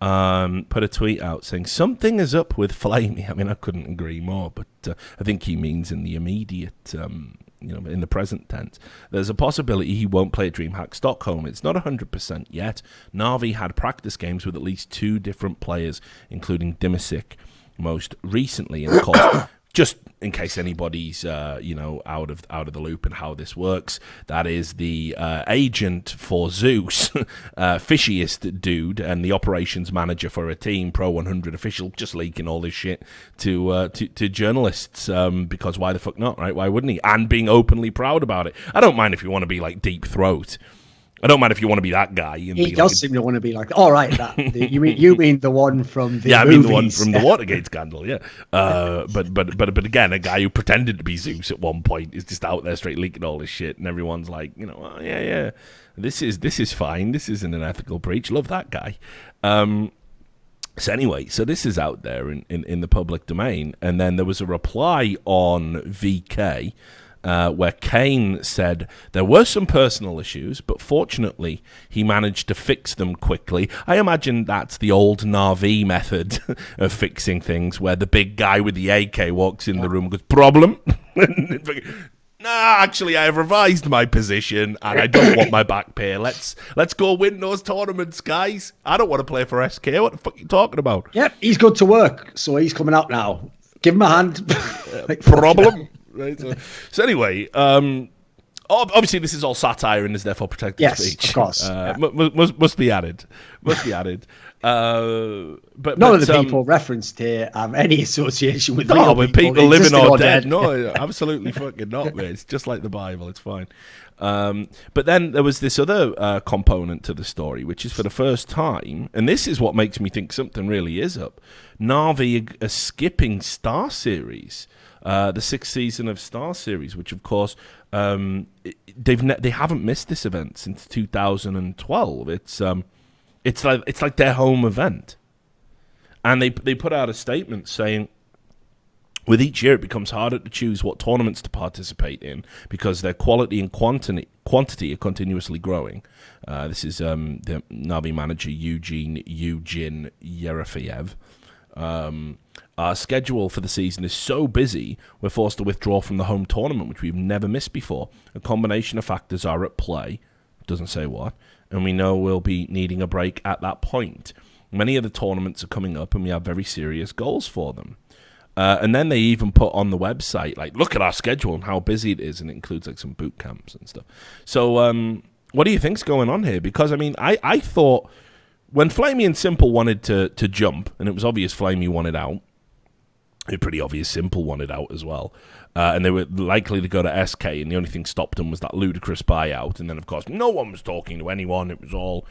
put a tweet out saying, something is up with Flamey. I mean, I couldn't agree more, but I think he means in the immediate... in the present tense, there's a possibility he won't play at DreamHack Stockholm. It's not 100% yet. Navi had practice games with at least 2 different players, including Dimasic most recently. And of course, just in case anybody's out of the loop and how this works, that is the agent for Zeus, fishiest dude, and the operations manager for a team, Pro 100 official, just leaking all this shit to journalists, because why the fuck not, right? Why wouldn't he? And being openly proud about it. I don't mind if you want to be like Deep Throat. I don't mind if you want to be that guy. He does seem to want to be like, all right, you mean the one from the movies. I mean the one from the Watergate scandal, yeah. But again, a guy who pretended to be Zeus at one point is just out there straight leaking all this shit, and everyone's like, oh, yeah, this is fine. This isn't an ethical breach. Love that guy. So anyway, so this is out there in the public domain, and then there was a reply on VK. Where Kane said there were some personal issues, but fortunately he managed to fix them quickly. I imagine that's the old Navi method of fixing things, where the big guy with the AK walks in the room and goes, problem? Nah, actually, I have revised my position, and I don't want my back pay. Let's go win those tournaments, guys. I don't want to play for SK. What the fuck are you talking about? Yep, he's good to work, so he's coming out now. Give him a hand. Problem? Right, so anyway, Obviously, this is all satire and is therefore protected speech. Of course. Must be added. Must be added. But none of the people referenced here have any association with with people living or dead. dead. No, absolutely fucking not, mate. It's just like the Bible. It's fine. But then there was this other component to the story, which is for the first time, and this is what makes me think something really is up. Navi are skipping Star Series, the 6th season of Star Series, which of course they haven't missed this event since 2012. It's like their home event, and they put out a statement saying, with each year, it becomes harder to choose what tournaments to participate in because their quality and quantity are continuously growing. This is the Navi manager, Eugene Yerofeyev. Our schedule for the season is so busy, we're forced to withdraw from the home tournament, which we've never missed before. A combination of factors are at play, doesn't say what, and we know we'll be needing a break at that point. Many of the tournaments are coming up, and we have very serious goals for them. And then they even put on the website, like, look at our schedule and how busy it is, and it includes like some boot camps and stuff. So what do you think's going on here? Because, I mean, I thought when Flamey and Simple wanted to jump, and it was obvious Flamey wanted out, it's pretty obvious Simple wanted out as well, and they were likely to go to SK, and the only thing stopped them was that ludicrous buyout. And then, of course, no one was talking to anyone. It was all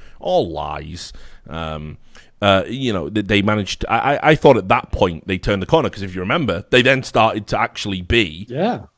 lies. They managed to, I thought at that point they turned the corner, because if you remember, they then started to actually be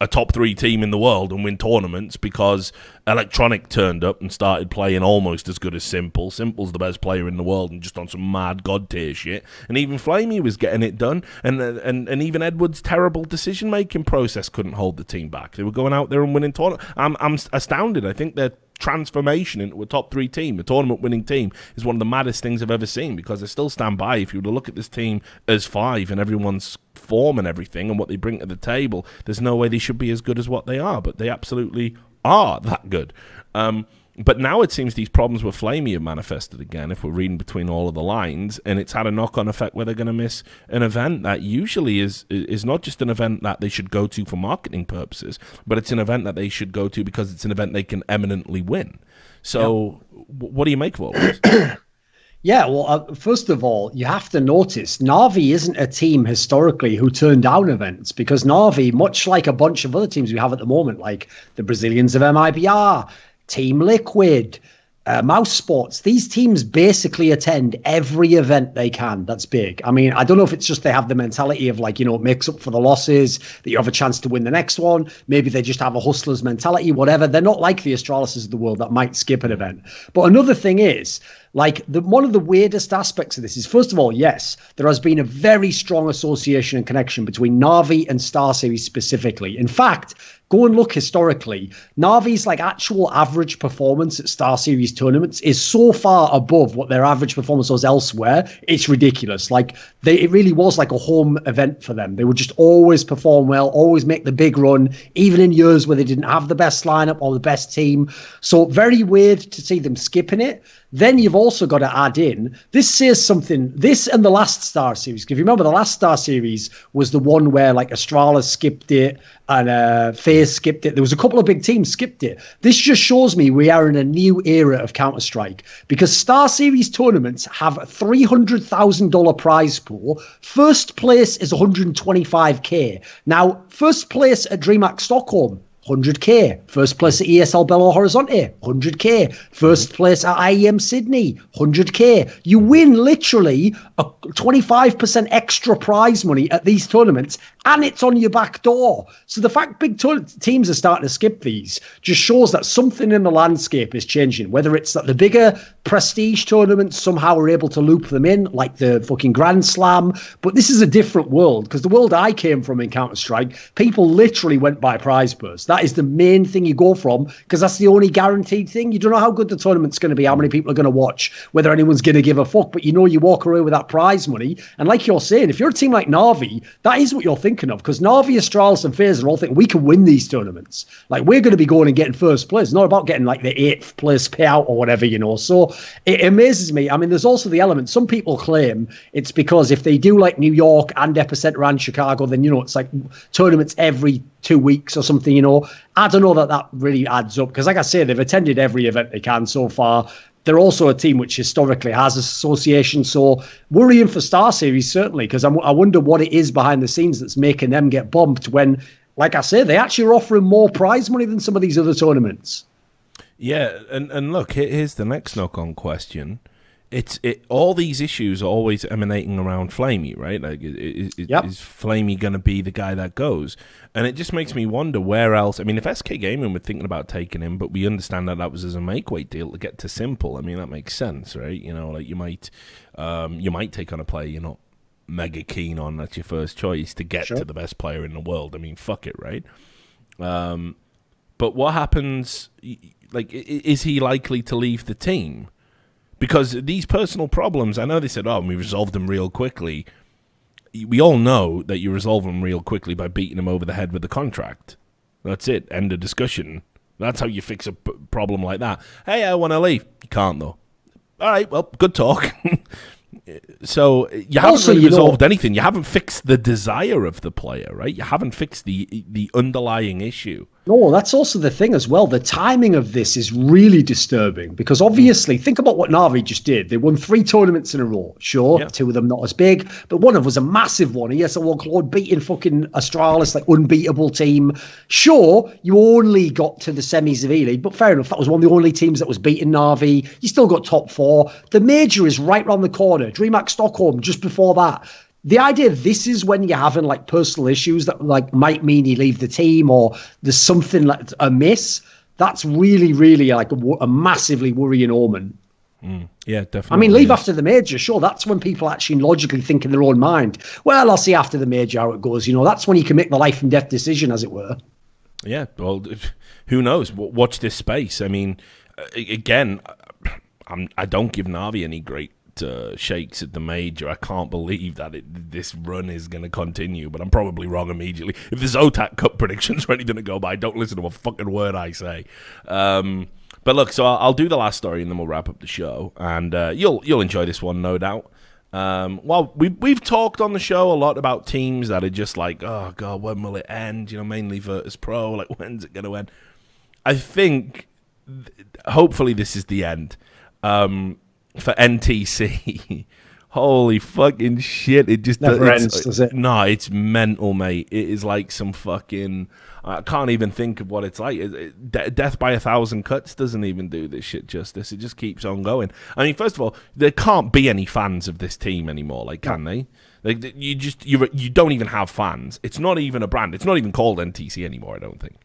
a top 3 team in the world and win tournaments because Electronic turned up and started playing almost as good as Simple. Simple's the best player in the world and just on some mad god tier shit. And even Flamey was getting it done, and even Edwards' terrible decision making process couldn't hold the team back. They were going out there and winning tournaments. I'm astounded. I think they're transformation into a top 3 team, a tournament winning team, is one of the maddest things I've ever seen, because I still stand by, if you were to look at this team as 5 and everyone's form and everything and what they bring to the table, there's no way they should be as good as what they are, but they absolutely are that good. But now it seems these problems with Flamey have manifested again, if we're reading between all of the lines, and it's had a knock-on effect where they're going to miss an event that usually is not just an event that they should go to for marketing purposes, but it's an event that they should go to because it's an event they can eminently win. So what do you make of all this? Yeah, well, first of all, you have to notice Navi isn't a team historically who turn down events, because Navi, much like a bunch of other teams we have at the moment, like the Brazilians of MIBR, Team Liquid, Mouse Sports, these teams basically attend every event they can that's big. I mean, I don't know if it's just they have the mentality of, like, it makes up for the losses, that you have a chance to win the next one. Maybe they just have a hustler's mentality, whatever. They're not like the Astralises of the world that might skip an event. But another thing is, like, one of the weirdest aspects of this is, first of all, yes, there has been a very strong association and connection between Navi and Star Series specifically. In fact, go and look historically, Navi's like actual average performance at Star Series tournaments is so far above what their average performance was elsewhere. It's ridiculous. Like, it really was like a home event for them. They would just always perform well, always make the big run, even in years where they didn't have the best lineup or the best team. So very weird to see them skipping it. Then you've also got to add in, this says something, this and the last Star Series. If you remember, the last Star Series was the one where, like, Astralis skipped it and FaZe skipped it. There was a couple of big teams skipped it. This just shows me we are in a new era of Counter-Strike, because Star Series tournaments have a $300,000 prize pool. First place is 125k. Now, first place at DreamHack Stockholm, 100k. First place at ESL Belo Horizonte, 100k. First place at IEM Sydney, 100k. You win literally a 25% extra prize money at these tournaments, and it's on your back door. So the fact big teams are starting to skip these just shows that something in the landscape is changing, whether it's that the bigger prestige tournaments somehow are able to loop them in, like the fucking Grand Slam. But this is a different world, because the world I came from in Counter-Strike, people literally went by prize purse. That is the main thing you go from, because that's the only guaranteed thing. You don't know how good the tournament's going to be, how many people are going to watch, whether anyone's going to give a fuck, but you walk away with that prize money. And like you're saying, if you're a team like Navi, that is what you're thinking of, because Navi, Astralis and FaZe are all thinking we can win these tournaments. Like, we're going to be going and getting first place. It's not about getting like the 8th place payout or whatever, So it amazes me. I mean, there's also the element, some people claim it's because if they do like New York and Epicenter and Chicago, then, it's like tournaments every 2 weeks or something, you know. I don't know that really adds up because, like I say, they've attended every event they can so far. They're also a team which historically has association, so worrying for Star Series, certainly, because I wonder what it is behind the scenes that's making them get bumped when, like I say, they actually are offering more prize money than some of these other tournaments. Yeah, and look, here's the next knock-on question. All these issues are always emanating around Flamey, right? Like, is Flamey going to be the guy that goes? And it just makes me wonder where else. I mean, if SK Gaming were thinking about taking him, but we understand that was as a make-weight deal to get to Simple, I mean, that makes sense, right? You know, like you might take on a player you're not mega keen on, that's your first choice, to get to the best player in the world. I mean, fuck it, right? But what happens, like, is he likely to leave the team? Because these personal problems, I know they said, we resolved them real quickly. We all know that you resolve them real quickly by beating him over the head with the contract. That's it. End of discussion. That's how you fix a problem like that. Hey, I want to leave. You can't, though. All right, well, good talk. So you haven't really resolved anything. You haven't fixed the desire of the player, right? You haven't fixed the underlying issue. No, that's also the thing as well. The timing of this is really disturbing because obviously, think about what Navi just did. They won 3 tournaments in a row. Sure, 2 of them not as big, but one of them was a massive one. ESEA Claude beating fucking Astralis, like unbeatable team. Sure, you only got to the semis of E-League, but fair enough. That was one of the only teams that was beating Navi. You still got top 4. The major is right round the corner. DreamHack Stockholm just before that. The idea this is when you're having like personal issues that like might mean you leave the team or there's something like amiss. That's really, really like a massively worrying omen. Yeah, definitely. I mean, leave after the major. Sure, that's when people actually logically think in their own mind. Well, I'll see after the major how it goes. You know, that's when you can make the life and death decision, as it were. Yeah, well, who knows? Watch this space. I mean, again, I don't give Navi any great shakes at the major. I can't believe that this run is going to continue, but I'm probably wrong immediately. If the Zotac Cup predictions are anything to go by, don't listen to a fucking word I say. But look, so I'll do the last story and then we'll wrap up the show, and you'll enjoy this one, no doubt. Well, we've talked on the show a lot about teams that are just like, oh god, when will it end? You know, mainly Virtus Pro, like when's it going to end? I think hopefully this is the end. For NTC, holy fucking shit! It just never ends, does it? No, it's mental, mate. It is like some fucking. I can't even think of what it's like. Death by 1,000 cuts doesn't even do this shit justice. It just keeps on going. I mean, first of all, there can't be any fans of this team anymore. Like, can they? Like, you don't even have fans. It's not even a brand. It's not even called NTC anymore, I don't think,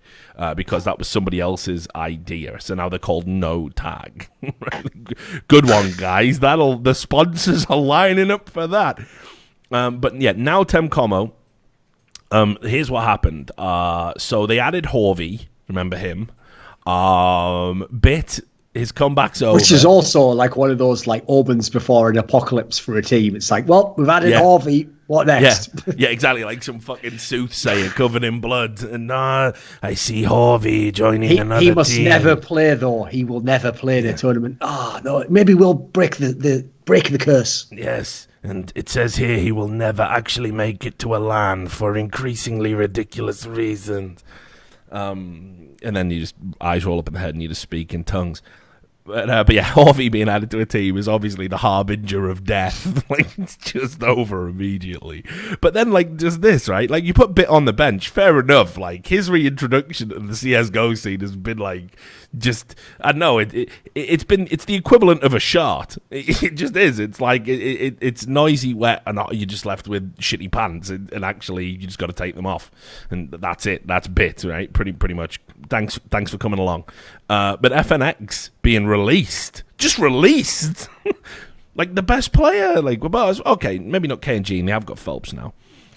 because that was somebody else's idea. So now they're called No Tag. Good one, guys. The sponsors are lining up for that. But yeah, now Temcomo. Here's what happened. So they added Horvey. Remember him? Bit. His comeback's over. Which is also like one of those like omens before an apocalypse for a team. It's like, well, we've added Harvey. What next? Yeah, exactly. Like some fucking soothsayer covered in blood. And I see Harvey joining another team. He must never play, though. He will never play the tournament. No, maybe we'll break the curse. Yes. And it says here he will never actually make it to a LAN for increasingly ridiculous reasons. And then you just eyes roll up in the head and you just speak in tongues. But yeah, Harvey being added to a team is obviously the harbinger of death. Like, it's just over immediately. But then, like, just this, right? Like, you put Bit on the bench, fair enough. Like, his reintroduction to the CSGO scene has been, like, just, I don't know, it's the equivalent of a shot. It just is. It's like, it's noisy, wet, and you're just left with shitty pants, and actually, you just got to take them off. And that's it. That's Bit, right? Pretty much. Thanks for coming along. But FNX being released, like the best player, like, okay, maybe not KNG, and they have got Phelps now.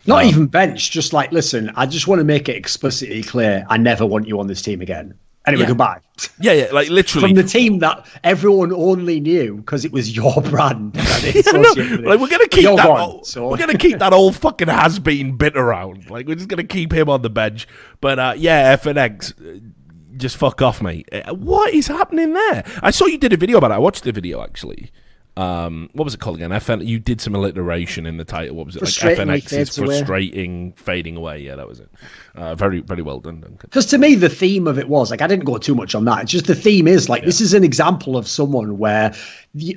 Not even bench, just like, listen, I just want to make it explicitly clear, I never want you on this team again. Anyway, goodbye. Yeah, like literally. From the team that everyone only knew because it was your brand. Like, we're gonna keep we're gonna keep that old fucking has-been Bit around. Like, we're just gonna keep him on the bench. But FNX, just fuck off, mate. What is happening there? I saw you did a video about it. I watched the video actually. What was it called again? You did some alliteration in the title. What was it? Like FNX is frustrating, fading away. Yeah, that was it. Very, very well done, Duncan. Because to me, the theme of it was, like, I didn't go too much on that. It's just the theme is, like, this is an example of someone where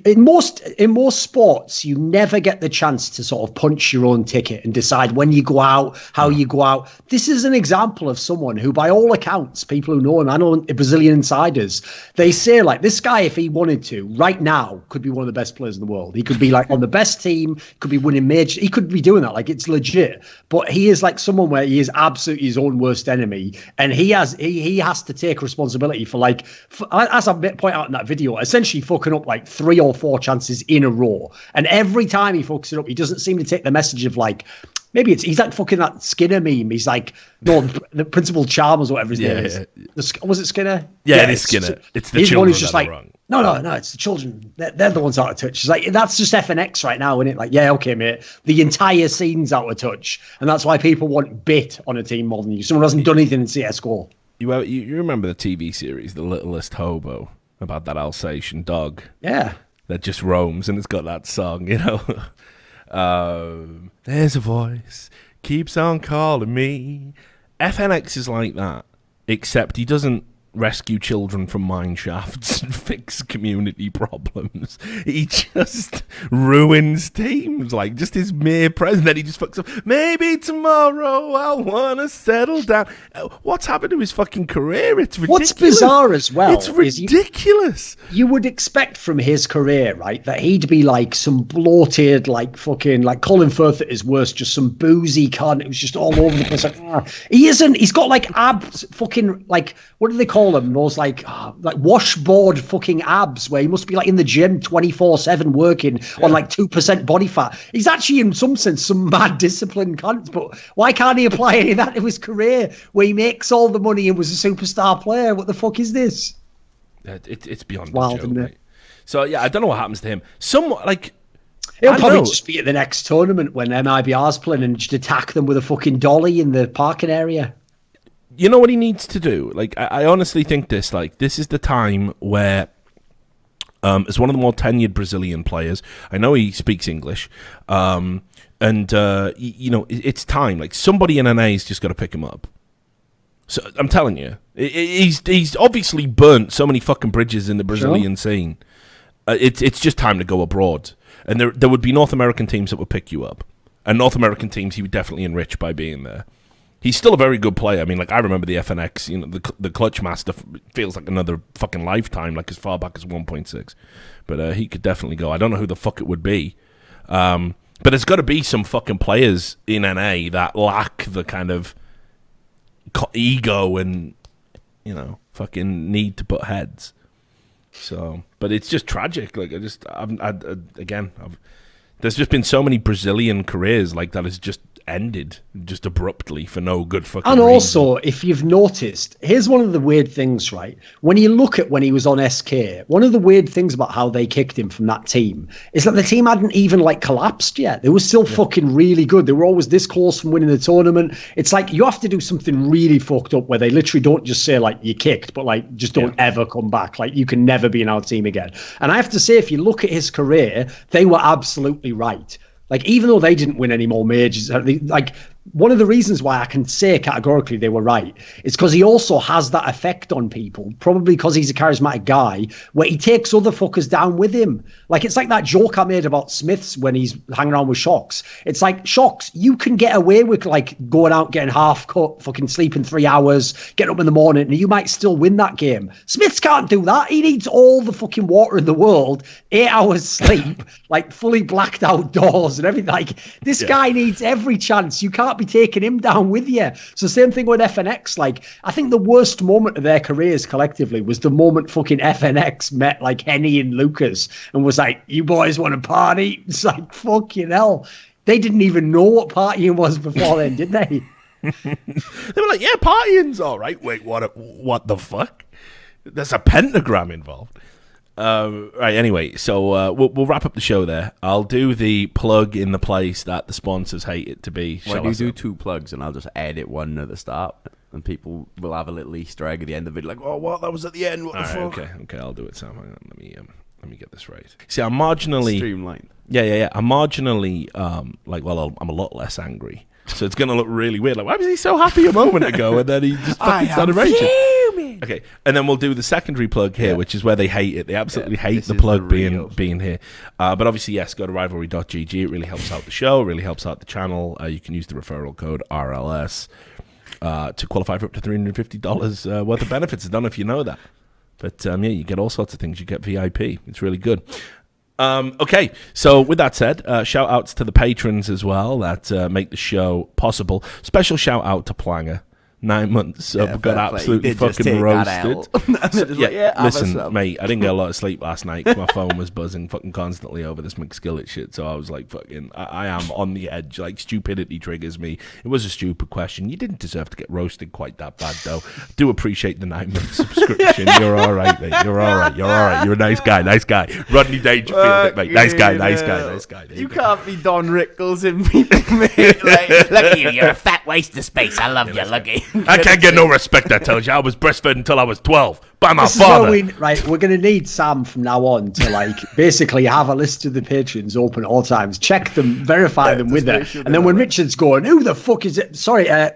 in most sports, you never get the chance to sort of punch your own ticket and decide when you go out, how you go out. This is an example of someone who, by all accounts, people who know him, I know Brazilian insiders, they say, like, this guy, if he wanted to, right now, could be one of the best players in the world. He could be, like, on the best team, could be winning major. He could be doing that. Like, it's legit. But he is, like, someone where he is absolutely his own worst enemy. And he has to take responsibility for, like, as I point out in that video, essentially fucking up, like, 3 or 4 chances in a row. And every time he fucks it up, he doesn't seem to take the message of, like, maybe he's like fucking that Skinner meme. He's like, no, the Principal Chalmers or whatever his name is. Was it Skinner? Yeah, it is Skinner. It's the children just that like, are wrong. No, it's the children. They're the ones out of touch. It's like, that's just FNX right now, isn't it? Like, yeah, okay, mate. The entire scene's out of touch. And that's why people want bit on a team more than you. Someone hasn't done anything in CSGO. You remember the TV series, The Littlest Hobo, about that Alsatian dog? Yeah. That just roams and it's got that song, you know. There's a voice keeps on calling me. FNX is like that, except he doesn't rescue children from mine shafts and fix community problems. He just ruins teams, like just his mere presence. Then he just fucks up. Maybe tomorrow I'll want to settle down. What's happened to his fucking career? It's ridiculous. What's bizarre as well, it's ridiculous. You would expect from his career, right, that he'd be like some bloated, like fucking, like Colin Firth at his worst, just some boozy cunt. It was just all over the place. Like, he isn't. He's got like abs, fucking, like, what do they call them? Those like washboard fucking abs, where he must be like in the gym 24/7 working on like 2% body fat. He's actually in some sense some mad disciplined cunt, but why can't he apply any of that to his career where he makes all the money and was a superstar player? What the fuck is this? It's beyond wild, joke, isn't it? mate. So yeah, I don't know what happens to him. Somewhat like he'll probably just be at the next tournament when MIBR's playing and just attack them with a fucking dolly in the parking area. You know what he needs to do? Like, I honestly think this. Like, this is the time where, as one of the more tenured Brazilian players, I know he speaks English, and you know, it's time. Like, somebody in NA's just got to pick him up. So I'm telling you, he's obviously burnt so many fucking bridges in the Brazilian scene. It's just time to go abroad, and there would be North American teams that would pick you up, and North American teams he would definitely enrich by being there. He's still a very good player. I mean, like, I remember the FNX, you know, the Clutch Master feels like another fucking lifetime, like as far back as 1.6. But he could definitely go. I don't know who the fuck it would be. But there's got to be some fucking players in NA that lack the kind of ego and, you know, fucking need to butt heads. So, but it's just tragic. Like, there's just been so many Brazilian careers like that has just ended just abruptly for no good fucking and reason. Also, if you've noticed, here's one of the weird things, right? When you look at when he was on SK, one of the weird things about how they kicked him from that team is that the team hadn't even like collapsed yet. They were still fucking really good. They were always this close from winning the tournament. It's like you have to do something really fucked up where they literally don't just say like you kicked, but like just don't ever come back. Like you can never be in our team again. And I have to say, if you look at his career, they were absolutely right. Like, even though they didn't win any more majors, like, one of the reasons why I can say categorically they were right is because he also has that effect on people, probably because he's a charismatic guy, where he takes other fuckers down with him. Like, it's like that joke I made about Smiths when he's hanging around with Shocks. It's like, Shocks, you can get away with, like, going out, getting half cut, fucking sleeping 3 hours, getting up in the morning, and you might still win that game. Smiths can't do that. He needs all the fucking water in the world, 8 hours sleep, like, fully blacked out doors and everything. Like, this guy needs every chance. You can't be taking him down with you. So same thing with FNX. Like, I think the worst moment of their careers collectively was the moment fucking FNX met like Henny and Lucas and was like, you boys want to party? It's like, fucking hell. They didn't even know what partying was before then, did they? They were like, yeah, partying's all right. Wait, what the fuck? There's a pentagram involved. Right, anyway, so we'll wrap up the show there. I'll do the plug in the place that the sponsors hate it to be. Why don't you do 2 plugs and I'll just edit one at the start and people will have a little Easter egg at the end of it like, oh, what? That was at the end. What the fuck? Okay, I'll do it, Sam. Hang on, let me Let me get this right. See, I'm marginally streamlined. Yeah. I'm marginally I'm a lot less angry. So it's going to look really weird. Like, why was he so happy a moment ago? And then he just fucking started raging. Okay, and then we'll do the secondary plug here, which is where they hate it. They absolutely hate the plug being here. But obviously, yes, go to rivalry.gg. It really helps out the show. It really helps out the channel. You can use the referral code RLS to qualify for up to $350 worth of benefits. I don't know if you know that. But, you get all sorts of things. You get VIP. It's really good. Okay, so with that said, shout outs to the patrons as well that make the show possible. Special shout out to Planger. 9 months got absolutely fucking roasted. Listen, mate, I didn't get a lot of sleep last night because my phone was buzzing fucking constantly over this McSkillet shit. So I was like, fucking, I am on the edge. Like, stupidity triggers me. It was a stupid question. You didn't deserve to get roasted quite that bad, though. Do appreciate the 9-month subscription. You're all right, mate. You're all right. You're a nice guy. Rodney Dangerfield, mate. Nice guy. You can't be Don Rickles in people, mate. Look at you. You're a fat waste of space. I love you. Lucky. I can't get no respect, I tell you. I was breastfed until I was 12 by my this father. We're going to need Sam from now on to basically have a list of the patrons open at all times, check them, verify them with it, and then when Richard's going, who the fuck is it? Sorry, I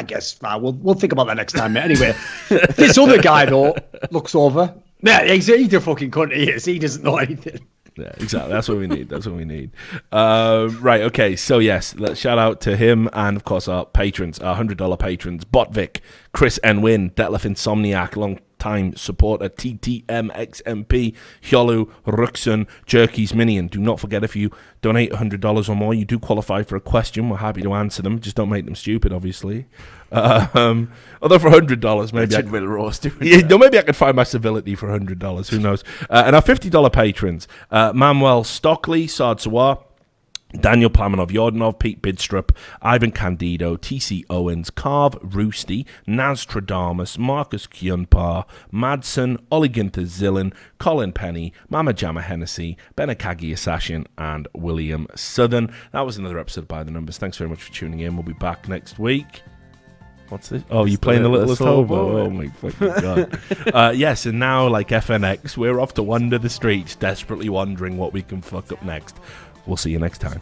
guess we'll think about that next time, mate. Anyway, this other guy though looks over. Yeah, he's a fucking cunt. He is. He doesn't know anything. Yeah, exactly. That's what we need. Right, okay. So, yes, let's shout out to him and, of course, our patrons, our $100 patrons, Botvic, Chris N. Wynn, Detlef Insomniac, long-time supporter, TTMXMP, Hyolu, Ruxun, Jerky's Minion. Do not forget, if you donate $100 or more, you do qualify for a question. We're happy to answer them. Just don't make them stupid, obviously. Although for $100, maybe Richard will roast maybe I could find my civility for $100. Who knows? And our $50 patrons: Manuel Stockley, Sardsawar, Daniel Plamanov, Yordanov, Pete Bidstrup, Ivan Candido, TC Owens, Carv Roosty, Nastradamus, Marcus Kyunpar, Madsen, Ollie Ginther Zillan, Colin Penny, Mama Jamma Hennessy, Benakagi Assassin, and William Southern. That was another episode by the numbers. Thanks very much for tuning in. We'll be back next week. What's this? Oh, you playing the Littlest Hobo? Oh my fucking god! Yes, and now, like FNX, we're off to wander the streets, desperately wondering what we can fuck up next. We'll see you next time.